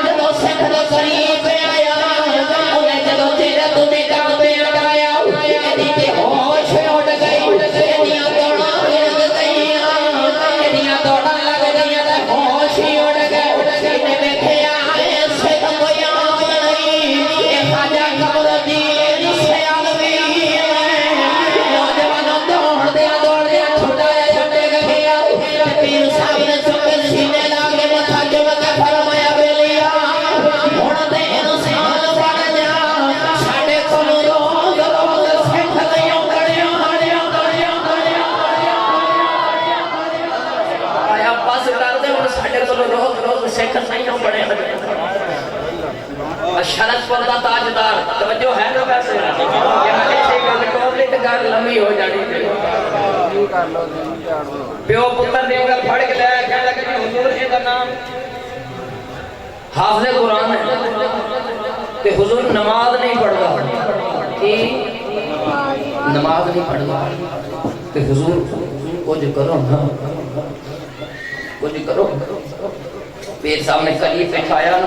[SPEAKER 11] جب سکھ دے قریب آیا انہیں جب تیرے تو نکاح پہ آیا انہیں تے ہوش اٹھ گئی انہیں دوڑا لگ گئی انہیں دوڑا ہوشی اڑ گئے انہیں بیٹھے آئے سکھ کوئی آم نہیں یہ خواجہ قبر دین سے آلوی نوجوانوں دوڑ دیا چھوٹایا چھوٹے گیا پیر صاحب نے چکے سینے لاگے متھا جب کے فرمایا بیلیا ہن تے انسان بن جا ساڈے کول روز روز سکھ لیاں کڑیاں آیا پاس کر دے ہن ساڈے کول روز روز سکھ نہیں بنے شرط پردہ تاجدار توجہ ہے نا ویسے یہ ایسے گل کولی تے گل لمبی ہو جانی پیو پتر نے گل پھڑ کے لے کہنے لگے کہ حضور جی دا نام حافظ قرآن ہے کہ حضور نماز نہیں پڑھتا کہ نماز نہیں پڑھتا کہ حضور کچھ کرو نا کچھ کرو پیر صاحب نے قریب بٹھایا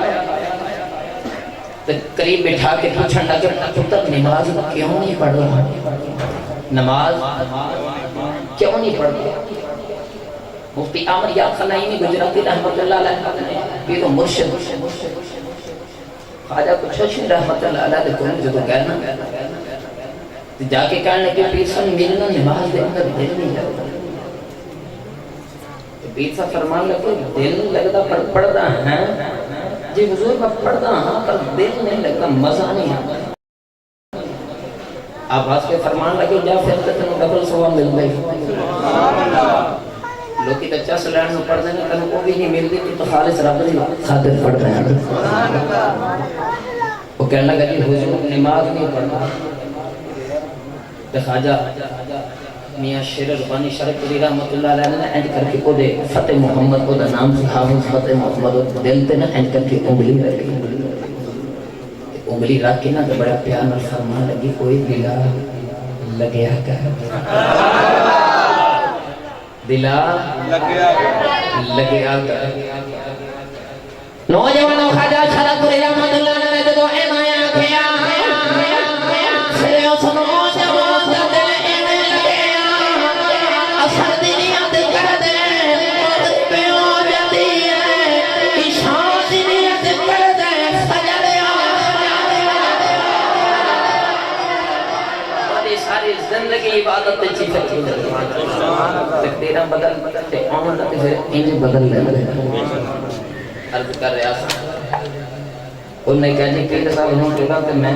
[SPEAKER 11] قریب بٹھا کے پوچھنے لگے پتر نماز کیوں نہیں پڑھ رہا نماز کیوں نہیں پڑھ رہا مفتی عامر یاد خلائنی گجراتی رحمت اللہ علیہ پیر و مرشد خواجہ کچھ رحمت اللہ علیہ دے کون جو تو گئے نا جا کے کہنے لگے پیر صاحب ملنا نماز دے اندر دل نہیں لگتا پیر صاحب فرمان لگے دل لگتا پڑھتا ہے جی حضور میں پڑھتا ہاں پر دل نہیں لگتا مزہ نہیں آتا آپ آج کے فرمان لگے جا پھر تک ڈبل سوا مل گئی لوگی تو چس لینڈ میں پڑھ دینے تنو کو بھی نہیں مل گئی تو خالص رب دی خاطر پڑھ رہے ہیں وہ کہنے لگا جی حضور نماز نہیں پڑھنا تو خواجہ میاں شیر ربانی شرک علی رحمت اللہ علیہ نے اینڈ کر کے کو دے فتح محمد کو دا نام سے حافظ فتح محمد دل تے نا اینڈ کر کے انگلی رکھی انگلی رکھ کے نا تو بڑا پیار نال فرمان لگی کوئی دلا لگیا کر دلا لگیا کر نوجوانوں خواجہ شرک علی رحمت اللہ نے جو عنایہ کیا سرے سنو جوان دا دل بدل تے آمن تے پھر انج بدل لے عرض کر رہا تھا انہوں نے کہا جی پیر صاحب ہوں جگہ تے میں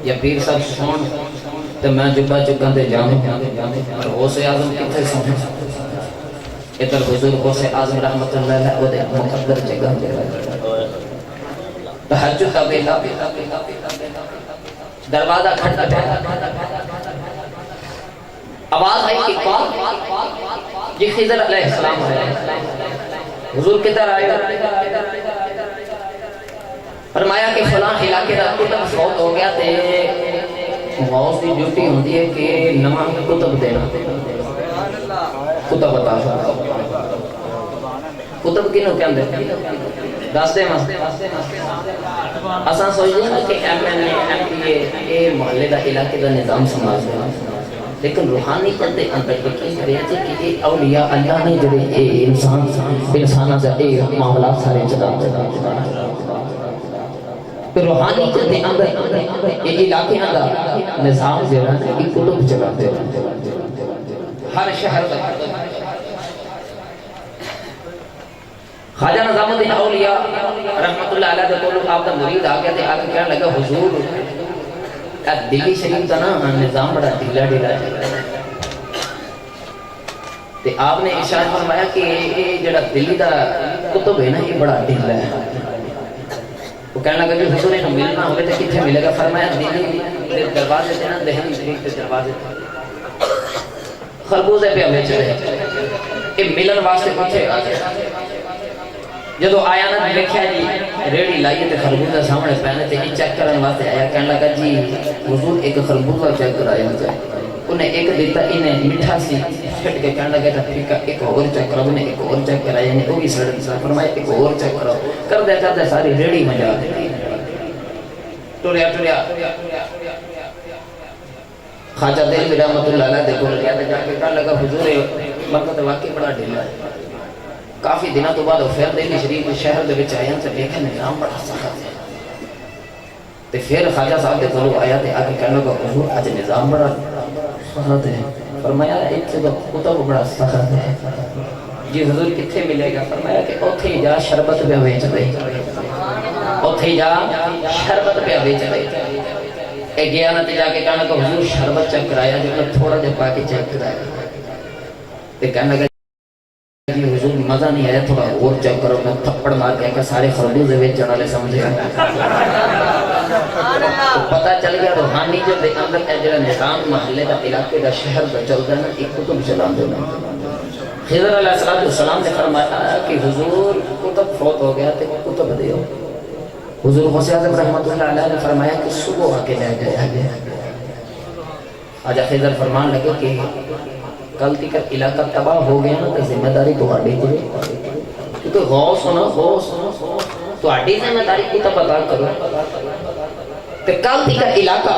[SPEAKER 11] یا پیر صاحب سون تے میں جبا چکا تے جانے اور غوث اعظم کتنے سونے ادھر حضور غوث اعظم رحمت اللہ علیہ وہ دے مقدر جگہ تہجد کا بیلا دروازہ کھڑتا آواز آئی کہ کون یہ خضر علیہ السلام ہے حضور کدھر آئے فرمایا کہ فلاں علاقے کا کتب فوت ہو گیا تے غوث کی ڈیوٹی ہوتی ہے کہ نواں کتب دینا کتب بتا کتب کنوں کیا اندر دس دے مست اساں سوچتے ہیں کہ ایم این ایم پی اے محلے کا علاقے کا نظام سماج ہے لیکن روحانی چلتے اندر یقین کرے کہ یہ اولیاء اللہ نے جڑے اے انسانہ سے اے معاملات سارے چلا پھر روحانی چلتے اندر یہ علاقے اندر نظام جڑا ایک کتب چلاتے ہر شہر تک خواجہ نظام الدین اولیاء رحمت اللہ علیہ دے کولو آپ دا مرید آ گیا تے آ کے کہنے لگا حضور دلی شریف کا نا نظام بڑا ڈھیلا ڈھیلا ہے تے آپ نے ارشاد فرمایا کہ یہ جڑا دلی دا کتب ہے نا یہ بڑا ڈھیلا ہے وہ کہنے لگا کہ حضور انہوں ملنا ہوئے تے کتنے ملے گا فرمایا دلی دروازے تے نا دہلی شریف کے دروازے خربوزے پہ ہمیں چلے یہ ملن واسطے کچھے آ جائے جدو آیا نا دیکھا جی ریڈی لائیے تے خربوزہ سامنے پہنے تے چیک کرنے واسطے آیا کہنے لگا جی حضور ایک خربوزہ چیک کرایا جائے انہیں ایک دیتا انہیں میٹھا سی چھٹ کے کہنے لگا تھا ٹھیک ہے ایک اور چیک کراؤ انہیں ایک اور چیک کرایا انہیں وہ بھی سڑک سا فرمایا ایک اور چیک کراؤ کر دے کرتے ساری ریڈی مجا ٹوریا خواجہ دل بھی رحمت اللہ علیہ دیکھو لیا تھا جا کے کہنے لگا حضور مرکت واقعی بڑا ڈھیلا ہے کافی دنوں تو بعد پھر دہلی شریف شہر دے وچ آیا تے دیکھا نظام بڑا سخت ہے تے پھر خواجہ صاحب دے کولوں آیا تے آگے کہنے لگا حضور اج نظام بڑا سخت ہے فرمایا ایتھے تو کتب بڑا سخت ہے جی حضور کتنے ملے گا فرمایا کہ اوتھے جا شربت پہ بیچ دے اوتھے جا شربت پہ بیچ دے اے گیا نا تے جا کے کہنے لگا حضور شربت چیک کرایا جو تھوڑا دے پا کے چیک کرایا تے کہنے لگا حضور مزہ نہیں آیا تھوڑا اور چیک کرو میں تھپڑ مار کے سارے خربوزے بیچنے والے سمجھے تو پتہ چل گیا روحانی جو دے اندر جڑا نظام محلے کا علاقے کا شہر کا چلتا ہے نا ایک کتب چلا دینا خضر علیہ السلام نے فرمایا کہ حضور کتب فوت ہو گیا تے کتب دیو حضور غوث اعظم رحمت اللہ علیہ نے فرمایا کہ صبح آ کے لے گیا آج خضر فرمان لگے کہ کل تک علاقہ تباہ ہو گیا نا تو ذمہ داری تہاڈی کوئی کیونکہ غوث ہونا تہاڈی ذمہ داری کو تو پتا کرو کہ کل تک علاقہ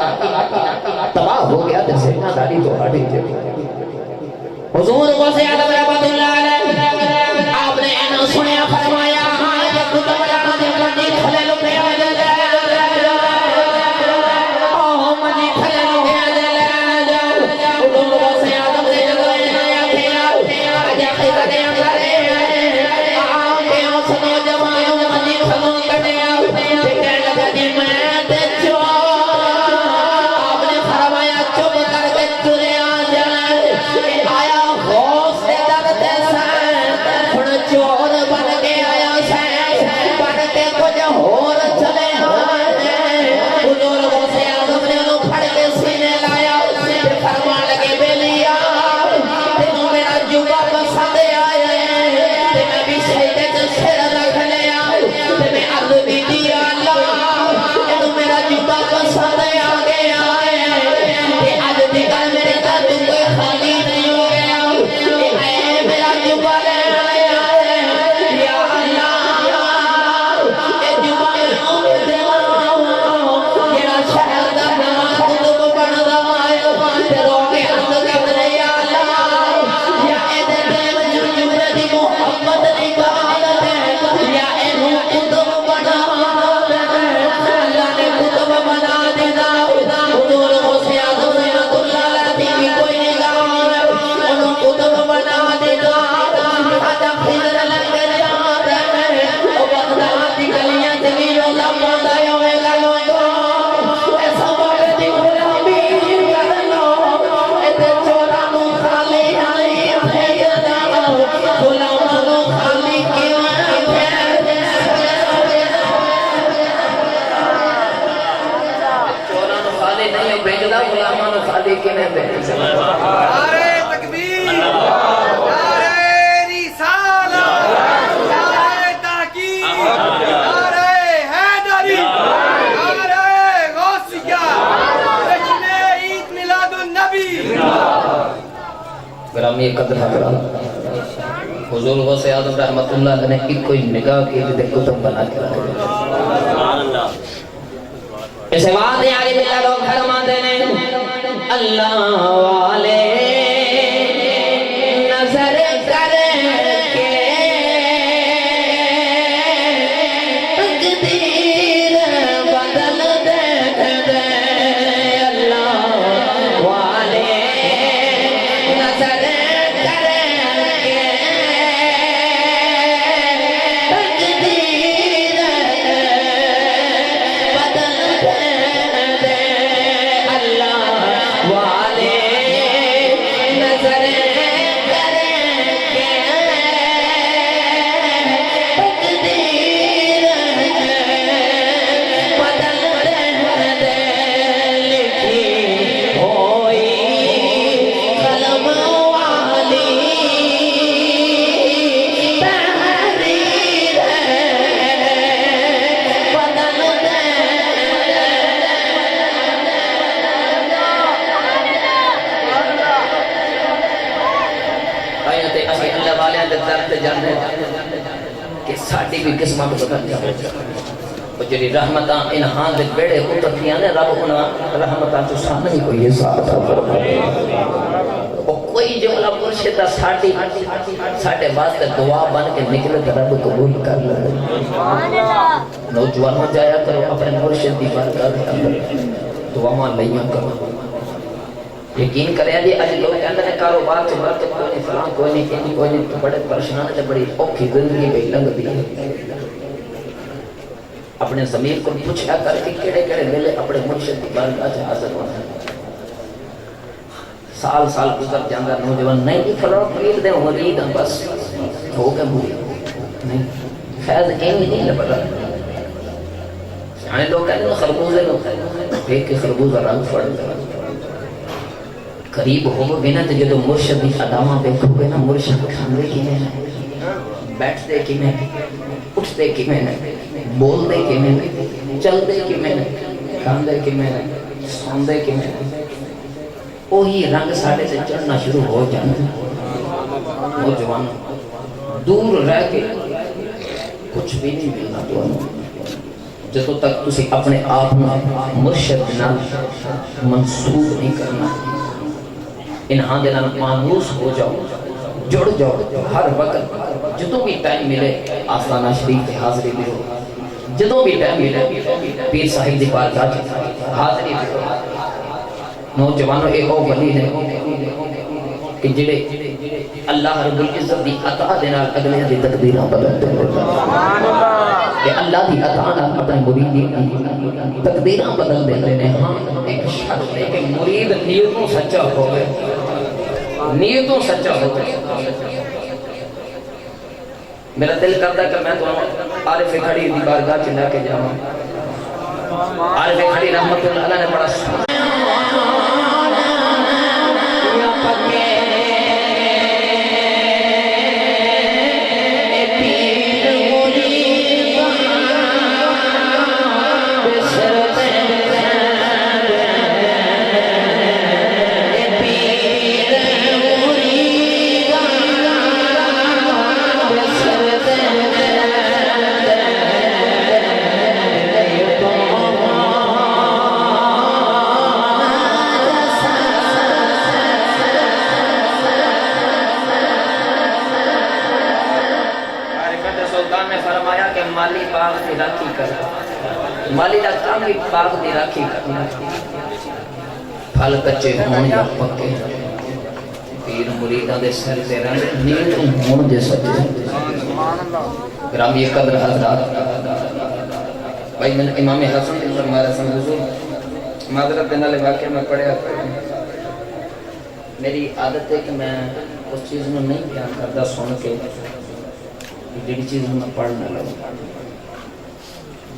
[SPEAKER 11] تباہ ہو گیا تو ذمہ داری تہاڈی حضور غوث اعظم رحمت اللہ علیہ آپ نے انہوں سنیا فرمایا ہاں یہ کتب رحمت اللہ دی کھلے لو پہ آ جائے
[SPEAKER 13] آیا غوث دے در
[SPEAKER 9] قدر حضرات حضور غوث اعظم رحمت اللہ علیہ نے ایک کوئی نگاہ کی جدے کتب بنا کے رکھے اسے وعدے آگے بلا لوگ فرما دینے اللہ والے نظر کر کے تقدیر بدل دے اللہ والے نظر کر کے تقدیر بدل دے اللہ والے نظر کہ ساڑھی بھی قسمت بدل جائے اور جڑی رحمتاں انہاں دے بیڑے اترتیاں نے رب انہاں رحمتاں تو سامنے ہی کوئی حساب اور کوئی جملہ مرشدہ ساڑھے واسطے دعا بن کے نکلے تو رب قبول کر لے نوجوانوں جایا کرو اپنے مرشد دی برکت دعاواں لیاں کرو یقین کریں جی آج لوگ کہتے ہیں کاروبار سے برکت کوئی نہیں فلان کوئی نہیں کوئی نہیں تو بڑے پریشان ہے بڑی اوکھی زندگی پہ لنگ دی اپنے ضمیر کو پوچھا کر کے کیڑے کیڑے ملے اپنے مرشد کی بارگاہ سے حاضر ہونا سال سال گزر جاندہ نوجوان نہیں جی فلان مرید دے مرید ہم بس ہو گئے مرید نہیں فیض نہیں لبدا یعنی لوگ کہتے ہیں خربوزے لوگ ایک خربوزہ رنگ پڑ قریب ہو گے نا تو جدو مرشد کی ادامہ بیٹھو گے نا مرشد کھاندے کی میں بیٹھتے کی میں اٹھتے کی میں بولتے کی میں چلتے کی میں کھاندے کی میں سوندے کی میں وہی رنگ ساڑھے سے چڑھنا شروع ہو جانا نوجوان دور رہ کے کچھ بھی نہیں ملنا تو جدو تک تسی اپنے آپ مرشد نہ منسوخ نہیں کرنا انہاں دینا مانوس ہو جاؤ جڑ جاؤ ہر وقت جدوں بھی ٹائم ملے آستانہ شریف کے حاضری بھی ہو جدوں بھی ٹائم ملے پیر صاحب دی بارگاہ حاضری بھی ہو نوجوانوں ایک او ولی نے کہ جڑے اللہ رب العزت دی عطا دینا اگلے دی تقدیراں بدل دے کہ اللہ دی عطا نال اپنے مرید دی تقدیراں بدل دے نے ہاں ایک شرط ہے کہ مرید نیتوں سچا ہو گئے نیتوں سچا ہو گئے میرا دل کرتا ہے کہ میں تو عارف کھڑی دی بارگاہ چلا کے جاؤں عارف کھڑی رحمت اللہ نے بڑا سنا مالی باغ دی راکھی کر مالی دا کام بھی باغ دی راکھی کرنا پھل کچے ہون یا پکے پیر مریدہ دے سر دے رنگ نیت ہون دے سچے گرامی قدر حضرات بھائی میں امام حسن کی فرمایا سن حضور معذرت دینا لے واقعہ میں پڑھیا میری عادت ہے کہ میں اس چیز میں نہیں بیان کردہ سن کے جڑی چیز میں پڑھنا لگا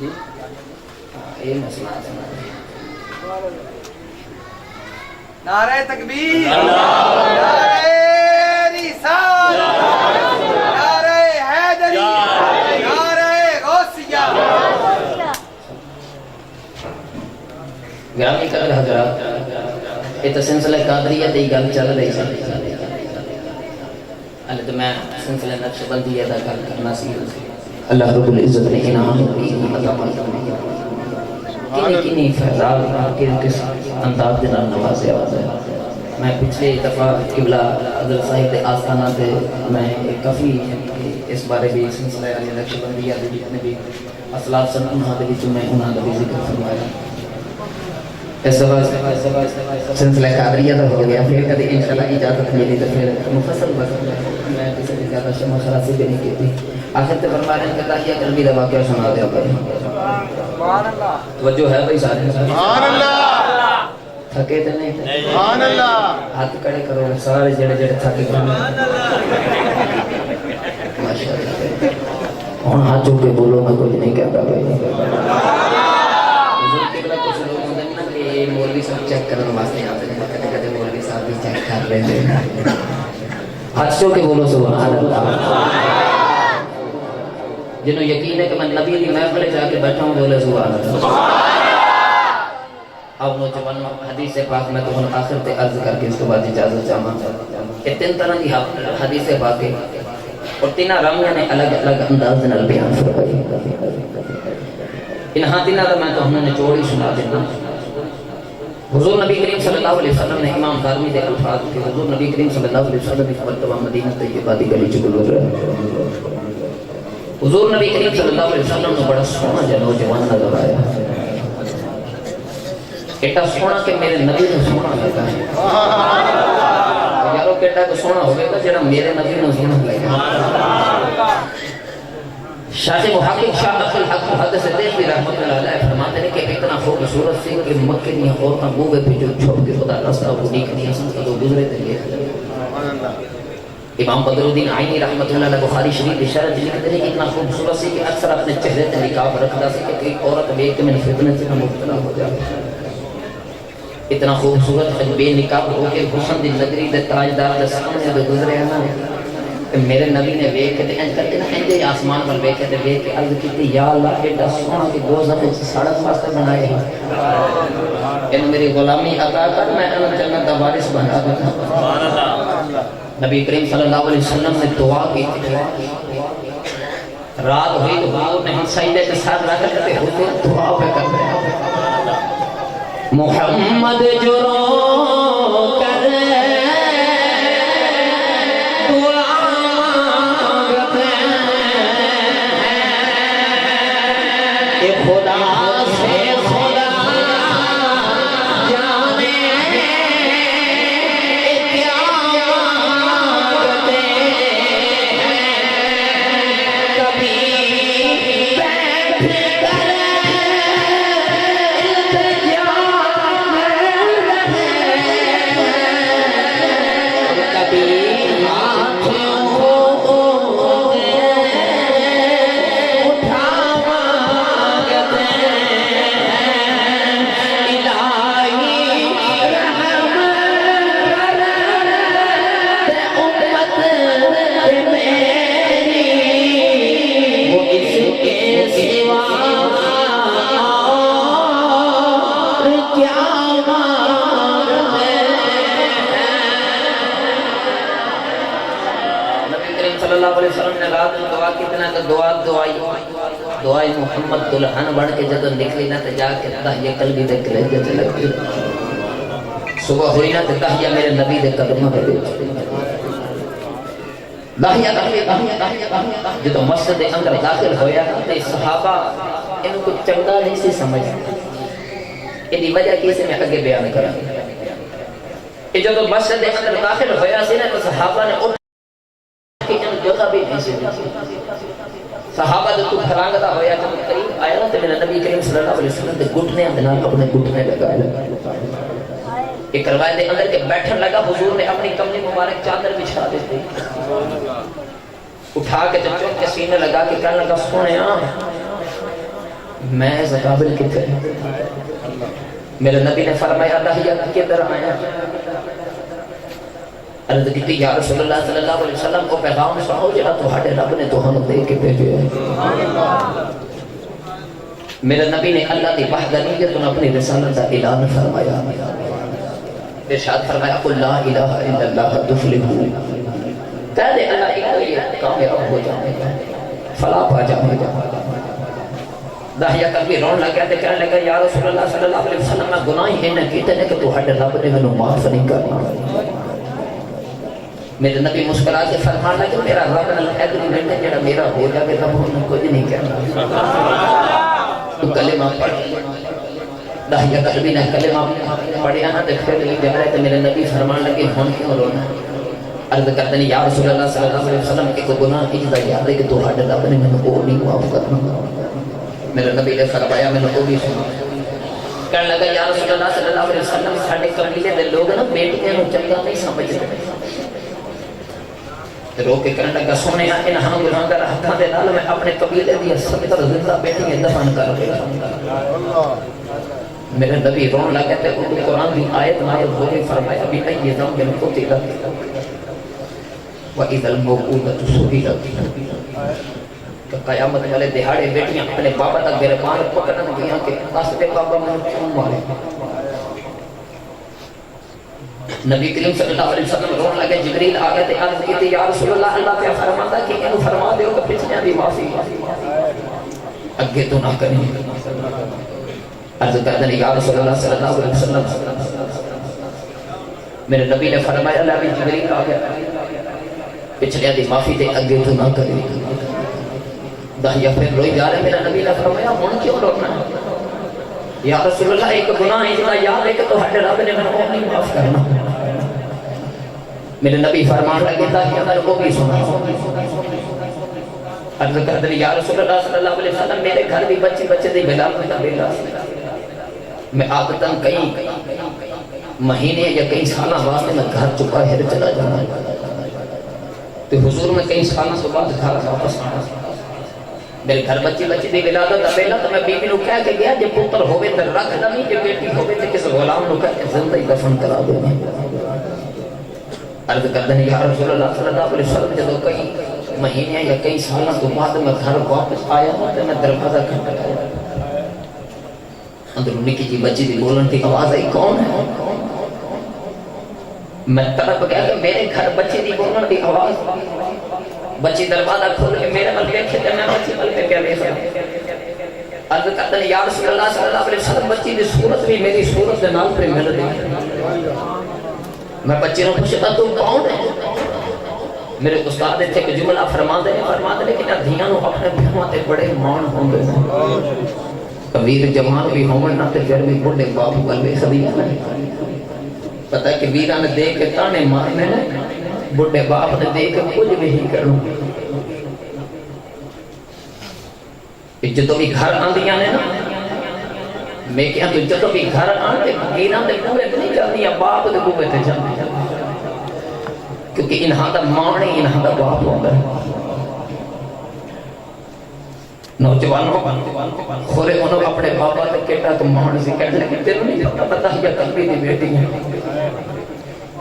[SPEAKER 9] جی یہ مسئلہ ہے
[SPEAKER 7] نعرہ تکبیر نعرہ رسالت نعرہ حیدری نعرہ غوثیہ
[SPEAKER 9] گرامی قدر حضرات یہ تو سلسلہ قادریہ دی گل چل رہی ہے
[SPEAKER 11] اللہ تو میں سلسلہ نقش بندی ادا کرنا سی اللہ رب العزت نے انعام عطا فرمایا کنی فیضاب کس انداز دے نال نوازیا ہے. میں پچھلے دفعہ قبلہ حضرت صاحب دے آستانہ تے میں کافی اس بارے بھی سلسلہ نقش بندی دے جتنے بھی اصلاف سن انہاں دے وچ میں انہاں دا بھی ذکر فرمایا. اس واسطے سلسلہ قادریہ دا ہو گیا. پھر کبھی انشاءاللہ اجازت ملی تو پھر مفصل بات میں کسی بھی زیادہ شمع خلاصی بھی نہیں کی. آخر تے فرمانے کہ تاہیہ قلبی دا واقعہ سنا دیا بھائی. سبحان اللہ. توجہ ہے بھائی سارے. سبحان اللہ. تھکے تے نہیں. سبحان اللہ. ہاتھ کھڑے کرو سارے جڑے جڑے تھکے. ماشاءاللہ. ہن ہاتھ جو کے بولو میں کچھ نہیں کہتا بھائی. مولوی صاحب چیک کرنے واسطے آتے ہیں کہتے کہتے مولوی صاحب بھی چیک کر رہے ہیں. ہاتھ کے بولو سبحان اللہ. جنہوں یقین ہے کہ میں نبی دی محفل جا کے بیٹھا ہوں بولے سبحان اللہ. اب نوجوان حدیث پاک میں تو ہن آخر تے عرض کر کے اس کے بعد اجازت چاہوں. کہ تین طرح کی حدیث پاک ہے اور تینوں راویاں نے الگ الگ انداز نال بیان فرمائی. انہاں تینوں دا میں تو ہم نے نچوڑ ہی سنا دینا. حضور نبی کریم صلی اللہ علیہ وسلم نے امام دارمی دے الفاظ کہ حضور نبی کریم صلی اللہ علیہ وسلم کی مرتبہ مدینہ طیبہ دی گلی چ گزر رہا. حضور نبی کریم صلی اللہ علیہ وسلم نے بڑا سونا جا نوجوان نظر آیا. ایٹا سونا کہ میرے نبی نے سونا لگا ہے. یارو کیٹا کو سونا ہو گیا جڑا میرے نبی نے سونا لگا. شاہ محقق شاہ اصل حق محدث دیوی رحمت اللہ علیہ فرماتے ہیں کہ اتنا خوبصورت سی کہ مکے کی عورتاں منہ پہ جو چھوڑ کے خدا راستہ پوری کرنی حسن کا تو گزرے تھے. امام بدر الدین عینی رحمت اللہ علیہ بخاری شریف اشارہ لکھتے ہیں کہ اتنا خوبصورت سی کہ اکثر اپنے چہرے تے نقاب رکھتا سی کہ ایک عورت دیکھ کے میں فتنے سے مبتلا ہو جائے. اتنا خوبصورت بے نقاب ہو کے حسن دی نگری دے تاجدار دے سامنے دے گزرے ہیں. میرے نبی نے ویکھ کے انج کر کے نا انجے آسمان پر ویکھ کے عرض کی یا اللہ ایڈا سونا کہ دوزخ وچ سڑک واسطے بنائے ہیں. ان میری غلامی عطا کر میں ان جنت دا وارث بنا دوں. سبحان اللہ. نبی کریم صلی اللہ علیہ وسلم نے دعا کی. رات ہوئی تو حضور نے سجدے کے ساتھ رکھ کے حضور دعا پہ کر رہے محمد جو رو کرے دعائی محمد دلہن بڑھ کے جدو نکلی نہ تے جا کے تحیہ قلبی دے کلیجے چلک دی. صبح ہوئی نہ تے تحیہ میرے نبی دے قدمہ دے بیچ. جدو مسجد اندر داخل ہویا تے صحابہ انہوں کو چنگا نہیں سی سمجھ. انہی وجہ کیسے میں آگے بیان کرا. جدو مسجد اندر داخل ہویا سی نا تو صحابہ نے اٹھ کہ ان جگہ بھی نہیں سی. صحابہ جو تو پھرانگتا ہویا جب قریب آیا نا تو میرا نبی کریم صلی اللہ علیہ وسلم دے گھٹنے اندنا اپنے گھٹنے لگا. ایک روایت دے اندر کے بیٹھن لگا حضور نے اپنی کملی مبارک چادر بچھا دیتے اٹھا کے جب چوک کے سینے لگا کے کہنے لگا سونے میں اس قابل کتے. میرے نبی نے فرمایا دہیہ کدھر آیا. عرض کی یا رسول اللہ صلی اللہ علیہ وسلم کو پیغام سناؤ جڑا تہاڈے رب نے تہانوں دے کے بھیجے. میرے نبی نے اللہ کی وحدانیت اور اپنی رسالت کا اعلان فرمایا. ارشاد فرمایا قل لا الہ الا اللہ تفلحوا. کہہ دے اللہ ایک تو یہ کامیاب ہو جانے گا فلاح پا جانے گا داہیہ کبھی رون لگا تے کہنے لگا یا رسول اللہ صلی اللہ علیہ وسلم میں گناہ ہی نہ کیتے نے کہ تو ہڈ رب نے میں معاف نہیں کرنا میرے نبی مسکرا کے فرمان لگے میرا رب نال ایگریمنٹ ہے جڑا میرا ہو جائے رب انہوں کچھ نہیں کہنا تو کلمہ پڑھ داہیہ کلبی نے کلمہ پڑھیا نا تے پھر یہ جا رہے تے میرے نبی فرمان لگے ہون کیوں رونا عرض کرتے ہیں یا رسول اللہ صلی اللہ علیہ وسلم ایک گناہ اجدا یاد ہے کہ تو ہڈ رب نے میں کو نہیں معاف کرنا میرے نبی نے فرمایا میں نے وہ بھی سنا کہنے لگا یا رسول اللہ صلی اللہ علیہ وسلم ساڑھے قبیلے دے لوگ نا بیٹیاں نو چنگا نہیں سمجھتے رو کے کہنے لگا سونے ان ہم گناہگار ہتھاں دے نال میں اپنے قبیلے دی 70 زندہ بیٹیاں دفن کر گیا میرے نبی رون لگے تے قرآن دی آیت نازل ہوئی فرمایا بھی ای ذنب قتل وَإِذَا الْمَوْءُودَةُ سُئِلَتْ کہ قیامت والے دہاڑے بیٹیاں اپنے بابا تک گربان پکڑن گیا کہ قصد بابا میں کیوں مارے نبی کریم صلی اللہ علیہ وسلم رون لگے جبریل آگے تے عرض کی یا رسول اللہ اللہ کیا فرماتا کہ انہوں فرما دیو کہ پچھلیاں دی معافی اگے تو نہ کریں عرض کرتے ہیں یا رسول اللہ صلی اللہ علیہ وسلم میرے نبی نے فرمایا اللہ بھی جبریل آگے پچھلیاں دی معافی تے اگے تو نہ کریں داہیہ پھر روئی جا رہے میرا نبی نے فرمایا ہون کیوں روکنا ہے یا رسول اللہ ایک گناہ اجدا یاد ہے کہ تو ہڈ رب نے میں نہیں معاف کرنا میرے نبی فرمان لگے داہیہ میں کو بھی سنا عرض کر دیں یا رسول اللہ صلی اللہ علیہ وسلم میرے گھر بھی بچے دی ولادت کا بیلا میں عادتاً کئی مہینے یا کئی سالہ واسطے میں گھر چکا ہے چلا جانا تو حضور میں کئی سالہ سے بعد گھر واپس آنا میرے گھر بچی دی ولادت دا بیلا تو میں بیوی نو کہہ کے گیا جے پتر ہوئے تے رکھ دمی جے بیٹی ہوئے تے کس غلام نو کہہ کے زندہ ہی دفن کرا دے عرض کرتے ہیں یا رسول اللہ صلی اللہ علیہ وسلم جدو کئی مہینے یا کئی سالہ تو بعد میں گھر واپس آیا ہوں تے میں دروازہ کھٹکایا اندر نکی جی بچی دی بولن تھی آواز آئی کون ہے میں طرف گیا کہ میرے گھر بچی دی بولن تھی آواز بچی دروازہ کھول کے میرے مل دیکھے تے میں بچی مل کے کیا دیکھا عرض کرتے ہیں یا رسول اللہ صلی اللہ علیہ وسلم بچی دی صورت بھی میری صورت دے نال پہ مل دی میں بچی نے پوچھتا تو کون ہے میرے استاد تھے کہ جملہ فرما دے کہ نہ دھیاں نو اپنے بہماں تے بڑے مان ہوں گے ویر جوان بھی ہوں نہ تے پھر بھی بڑے باپ گلوے خدیاں پتہ ہے کہ ویران نے دیکھ کے تانے مارنے نے بڑے باپ نے دیکھ کے کچھ بھی ہی کروں جدو بھی گھر آندیاں نے نا میں کہاں تو جدو بھی گھر آندے گیران دے پورے نہیں جاندی یا باپ دے گوبے تے جاندی کیونکہ انہاں دا ماں نہیں انہاں دا باپ ہوگا نوجوانوں خورے انہوں اپنے بابا تے کہتا تو ماں سے کہنے لگے تیروں نہیں پتا بتاہیہ قلبی دی بیٹی ہیں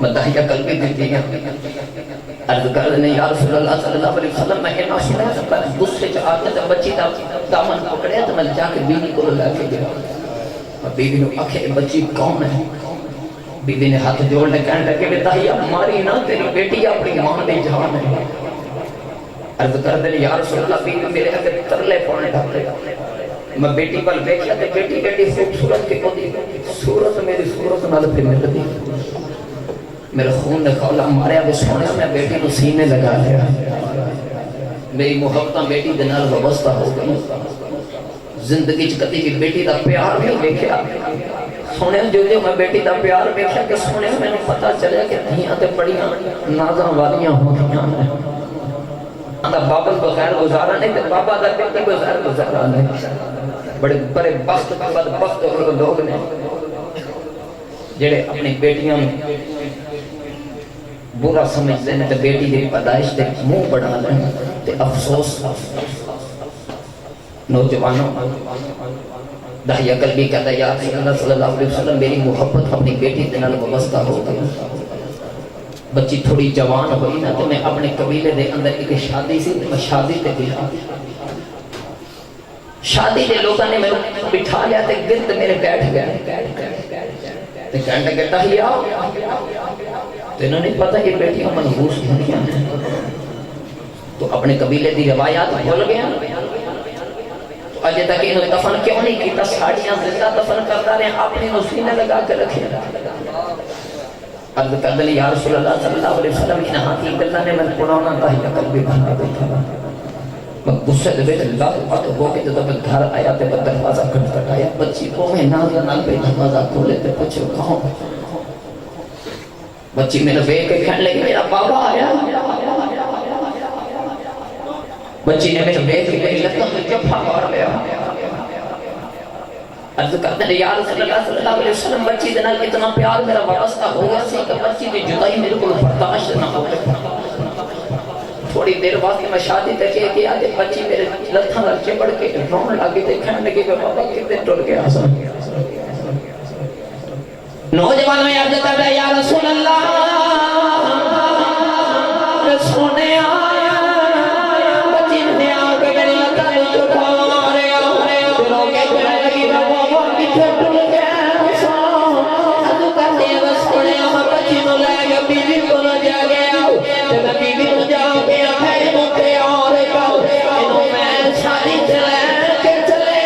[SPEAKER 11] بتاہیہ قلبی دی ہیں عرض کر دیں یا رسول اللہ صلی اللہ علیہ وسلم میں انہوں سنا سکتا ہے غصے چا آتے تھے بچی دامن پکڑے تو میں جا کے بیوی کو لے کے گیا بیوی نے آکھے بچی کون ہے بیوی نے ہاتھ جوڑنے کہنے لگے بتاہیہ ہماری نہ تیری بیٹی اپنی ماں دی جان ہے عرض کر دیں یا رسول اللہ بیوی میرے اگر ترلے پڑھنے ڈھاکتے میں بیٹی پر بیٹھیا تے بیٹی خوبصورت کے کو دی صورت میری صورت نال پھر مل دی میرے خون نے کھولا ماریا بھی سونے میں بیٹی کو سینے لگا لیا میری محبتہ بیٹی دے نال وابستہ ہو گئی زندگی چکتی بھی بیٹی دا پیار بھی دیکھیا سونے جو میں بیٹی دا پیار دیکھیا کہ سونے میں نے پتا چلیا کہ دھیاں تے بڑیاں نازاں والیاں ہوندیاں ہیں اندھا بابا بغیر گزارا نہیں تے بابا دا بیٹی بغیر گزارا نہیں بڑے بڑے بخت بدبخت لوگ نے جڑے اپنی بیٹیاں برا سمجھتے ہیں تے بیٹی دی پیدائش تے منہ بڑھا لیں تے افسوس نوجوانوں داہیہ قلبی کہتا ہے یا رسول اللہ صلی اللہ علیہ وسلم میری محبت اپنی بیٹی دے نال وابستہ ہو گئی بچی تھوڑی جوان ہوئی نا تو میں اپنے قبیلے دے اندر ایک شادی سی میں شادی تے گیا شادی دے لوگوں نے میں بٹھا لیا تے گرد میرے بیٹھ گئے تے کہنے لگے داہیہ تو انہوں نے پتہ یہ بیٹیاں منحوس دنیا ہیں
[SPEAKER 15] اپنے قبیلے دی روایات بھول گیا اجے تک انہوں دفن کیوں نہیں کیتا ساڑیاں زندہ دفن کرتا رہے اپنی نسینے لگا کے رکھے عرض کر دلی یا رسول اللہ صلی اللہ علیہ وسلم انہاں ہاتھی اللہ نے میں قرآن تاہی قلبی بھرنا بیٹھا میں غصے دے بیٹھ اللہ بات ہو کے جب میں گھر آیا تے میں دروازہ کھٹکھٹایا بچی کو میں نازل نال پہ دروازہ کھولے تے پوچھو کہاں بچی میرے بے کے کہنے لگی میرا بابا آیا بچی نے میرے بے کے میری لگتا میں جفا مار لیا عرض کرتے ہیں یا رسول اللہ صلی اللہ علیہ وسلم بچی دنال اتنا پیار میرا واسطہ ہو گیا سی کہ بچی دی جدائی میرے کو برداشت نہ ہو تھوڑی دیر بعد میں شادی تک یہ کیا کہ بچی میرے لتھاں نال چپڑ کے رون لگی تے کہنے لگی کہ بابا کتنے ٹر گیا نوجوانوں عرض کرتے ہیں یا رسول اللہ سونے بچی نے آ کے میری لتھاں نال چپا رہا رو کے کہنے لگی بابا کتنے ٹر گیا ادو کہتے ہیں سونے بچی نو لے کے بیوی کو نہ جا گیا تے میں بیوی نو جا کے آخے نو تیار کر انہوں میں شادی چلے کے چلے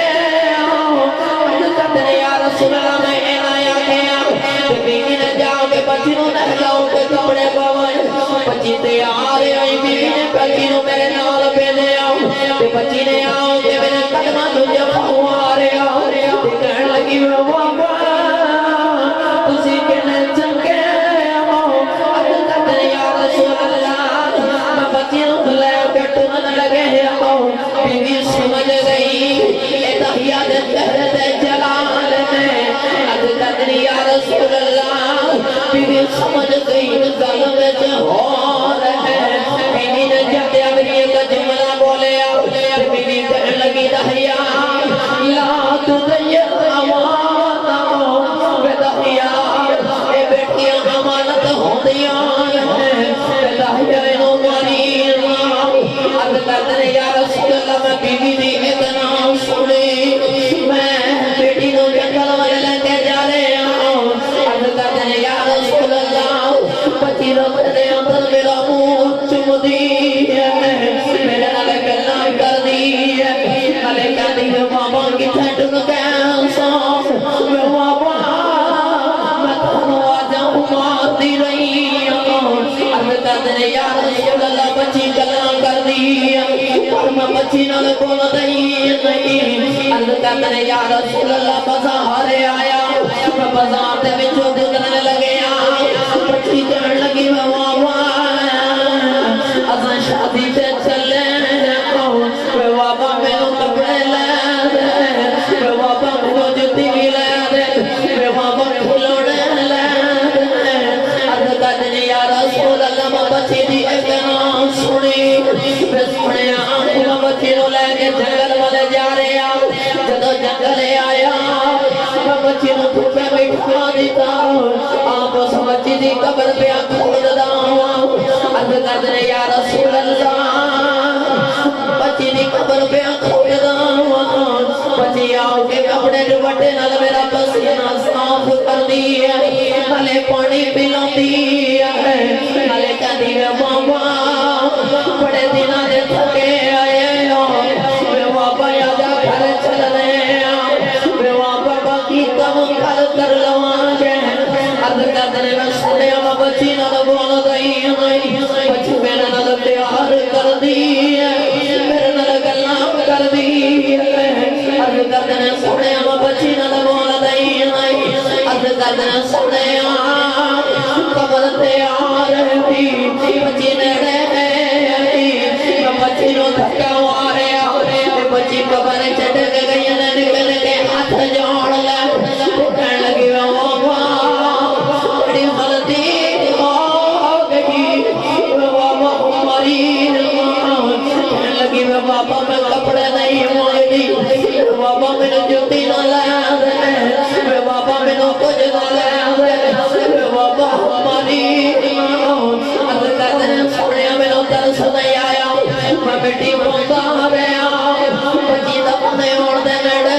[SPEAKER 15] ادو کہتے ہیں یا رسول اللہ میں اینا آیا تے بیوی نے جا کے بچی نو نہلاؤ کے کپڑے پوائے بچی تیار آئی بیوی نے بچی نو میرے نال پہ دے آؤ تے بچی نے آؤ کہ میرے قدمہ تو جب ہوا رہا تے کہنے لگی بابا تسی کہنے چنگے ادو کہتے ہیں یا رسول اللہ میں بچی نو لے کے ٹرن لگے بیوی سمجھ گئی اے تحیہ دے تحرت جلال میں ادو کہتے ہیں یا رسول اللہ بیوی سمجھ گئی گل وچ ہو رہے بیوی نے جب اگلی کا جملہ بولے بیوی کہنے لگی تحیہ لا تضيع امانہ بے تحیہ اے بیٹیاں امانت ہوندیاں تحیہ نو ماری عرض کرتے ہیں یا رسول اللہ میں بیوی دی اتنا سنی میں بیٹی نو جنگل والے لے کے جا رہے ہوں عرض کرتے ہیں یا رسول اللہ بچی رب نے اندر میرا منہ چم دی میرے نالے گلا کر دی نالے کہتی ہے بابا کتنے ٹن کیسا میں بابا میں تھانو آجاؤں مار دی رہی عرض کرتے ہیں یا رسول اللہ بچی گلا کر دی پر میں بچی نال بول نہیں عرض کرتے ہیں یا رسول اللہ بازار آیا میں بازار دے وچوں گزرنے لگے بچی کہنے لگی بابا اساں شادی تے چلے بابا میرے کپڑے لے دے بابا مجھے جُتی بھی لے دے بابا کھلونے لے دے عرض کرتے ہیں یا رسول اللہ میں بچی دی اتنا سنی میں سنے میں بچی نو لے کے جنگل والے جا رہے جدو جنگل آیا میں بچی نو دھوپے بٹھا دیتا آپ اس بچی دی قبر پہ کھود دا عرض کرتے ہیں یا رسول اللہ بچی دی قبر پہ کھود دا بچی آؤ کے کپڑے دوپٹے نال میرا پسینہ صاف کر دی نالے پانی پلاتی نالے کہتی ہے بابا بڑے دنوں دے تھکے آئے بابا یاد گھر چلنے بابا باقی کم گھر کر لواں گے عرض کرتے ہیں میں سنے بچی نال بول گئی بچی میرے نال پیار کر دی میرے نال گلاں کر دی عرض کرتے ہیں سنے بچی نال بول گئی عرض کرتے ہیں سنے قبر تیار تھی بچی نیڑے بچی نو دھکا مارے بچی قبر چٹ کے گئی نکل کے ہاتھ جوڑ لے کہنے لگی بابا بڑی غلطی ہو گئی بابا ہماری کہنے لگی بابا میں کپڑے نہیں مانگتی بابا میرے جوتی نہ لے دے بابا میرے کچھ نہ لے دے بابا ہماری عرض کرتے ہیں سونے میرے ترس نہیں آیا میں بیٹی بولتا رہا بچی دفنے اور دے میڑے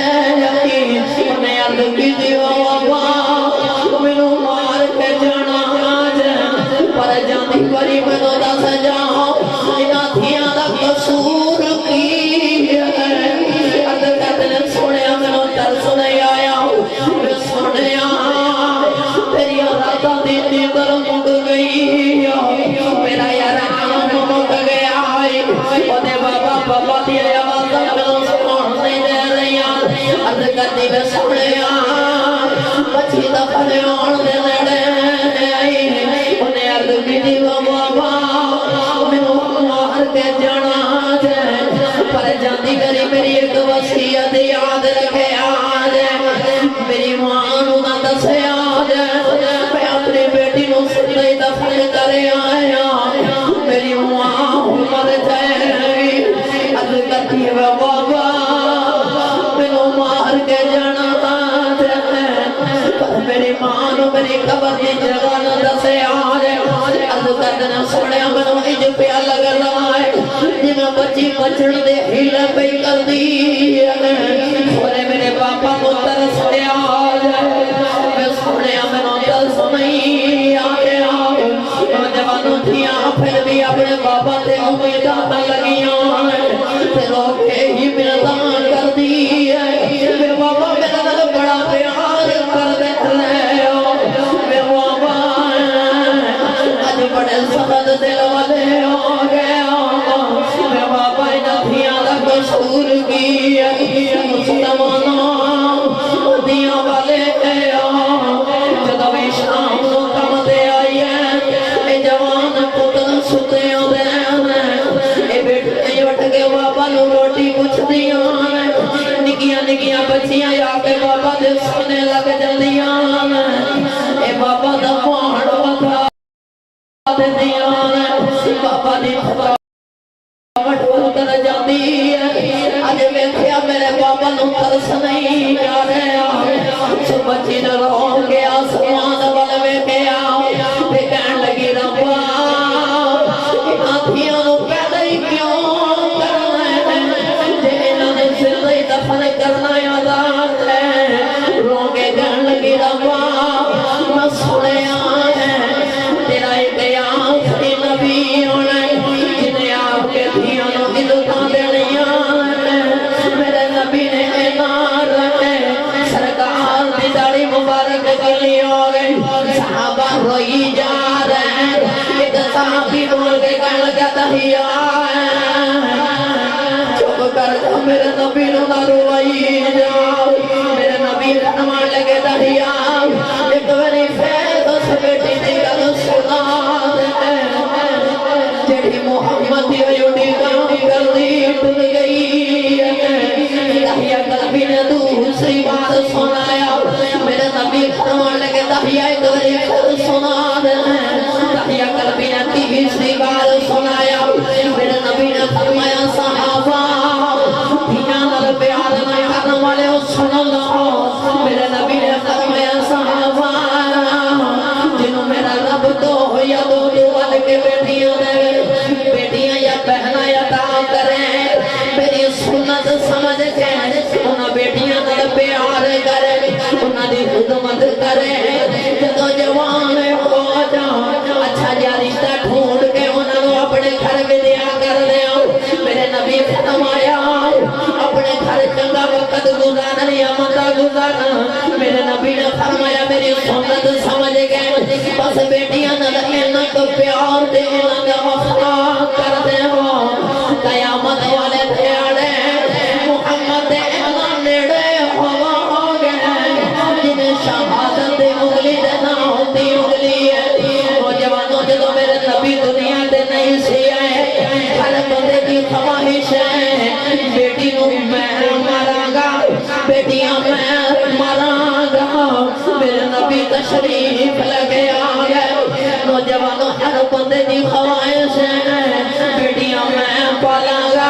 [SPEAKER 15] انہیں عرض کی دی بابا مینو مار کے جانا پر جاتی پری مینو دس جاؤ انہاں تھیاں دا بابا دی آواز میں سنن نہیں دے رہی عرض کرتی میں سنیا بچی دا پھڑے آن دے نیڑے آئی انہیں عرض کی بابا مینوں مار کے جانا جے پر جاندی کری میری ایک وصیت یاد رکھے آج میری ماں نوں نہ دسے آج میں اپنی بیٹی نوں سنے دفن کرے آیا میری ماں مر جائے گی عرض کرتی ہے بابا مینوں مار کے جانا پر میری ماں نوں میری قبر دی جگہ نہ دسے آج عرض کرنا سنیا مینوں اج پیا لگ رہا ہے جی میں بچی بچن دے ہیلے پہ کر دی سونے میرے پاپا کو ترس دیا میں سنیا مینوں ترس نہیں آ گیا نوجوانوں تھیاں پھر بھی اپنے بابا تے امیداں لگیاں تے رو کے ہی ملتا کر دی میرے بابا میرا نال بڑا پیار کر دے میرے بابا اج بڑے سخت دل والے ہو گئے میرے بابا انہاں تھیاں دا قصور کی مسلمانوں دیاں والے جدوں بھی شام نو کم دے آئی ہے جوان پتر ستے اے بیٹے اٹھ کے بابا نو روٹی پوچھ دیاں نکیاں نکیاں بچیاں آ کے بابا دے سونے لگ جاندیاں اے بابا دا پہاڑ وکھا دے دیاں بابا دی اتر جاندی ہے اج ویکھیا میرے بابا نوں ترس نہیں آ رہا سو بچی نے رو کے آسمان ول ویکھیا تے کہن لگی ربا انہاں تھیاں نوں پیدا ہی کیوں کرنا ہے جے انہاں نے زندہ دفن کرنا آزاد ہے رو کے کہن لگی ربا میں سنیا ہے تیرا ایک آخری نبی ہونا جنہیں آپ کے دھیاں نو عزتاں دینیاں میرے نبی نے اعلان رکھے سرکار دی داڑھی مبارک گلی ہو گئی صحابہ روئی جا رہے ہیں ایک صحابی بول کے کہنے لگا تحیہ چپ کر جا میرے نبی نو نہ روئی جا میرے نبی فرمان لگے تحیہ ایک بری فیض اس بیٹی دی گل سنا جڑی محمد یوڈی کام کر دی ٹل گئی تحیہ قلبی نے دوسری بات سنایا میرے نبی فرمان لگے تحیہ ایک بری پھر سنا تحیہ قلبی نے تیسری بات سنایا میرے نبی نے فرمایا صحابہ دھیان نال پیار نہ کرنے والے سن لو میرے نبی نے فرمایا صحابہ جنہوں میرا رب تو یا دو والے کے بیٹیاں دے بیٹیاں یا بہنا یا تا کریں میری سنت سمجھ کے انہاں بیٹیاں نال پیار کرے انہاں دی خدمت کرے جدوں جوان ہو جا اچھا جا رشتہ ڈھونڈ کے انہاں نوں اپنے گھر ودیا کر دیو میرے نبی فرمایا اپنے گھر چنگا وقت گزارن یا متا گزارن میرے نبی نے فرمایا میری سنت سمجھ گئے بس بیٹیاں نال انہاں کو پیار دے انہاں دا وفا کر دے ہو قیامت والے دیاڑے محمد دے انہاں نیڑے ہو گئے جنہیں شہادت دے انگلی دے نہ ہوتی انگلی ہے نوجوانوں جدوں میرے نبی دنیا دے نہیں سی آئے ہر بندے کی خواہش ہے بیٹی نوں میں ماراں گا بیٹیاں میں ماراں گا میرے نبی تشریف لگے آ گئے نوجوانوں ہر بندے کی خواہش ہے بیٹیاں میں پالاں گا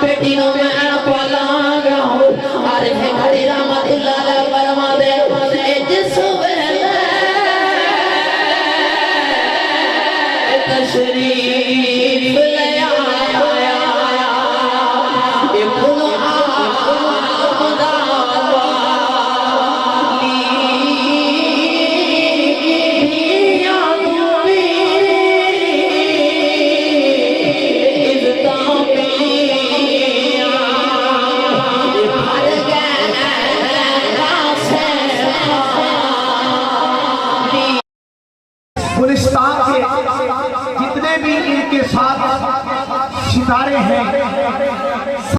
[SPEAKER 15] بیٹی نوں میں پالاں گا عارف گھڑی رحمت اللہ علیہ فرما دے اے جس ویلے تشریف لے آیا اے بھلو آمدہ
[SPEAKER 8] گلستان کے جتنے بھی ان کے ساتھ ستارے ہیں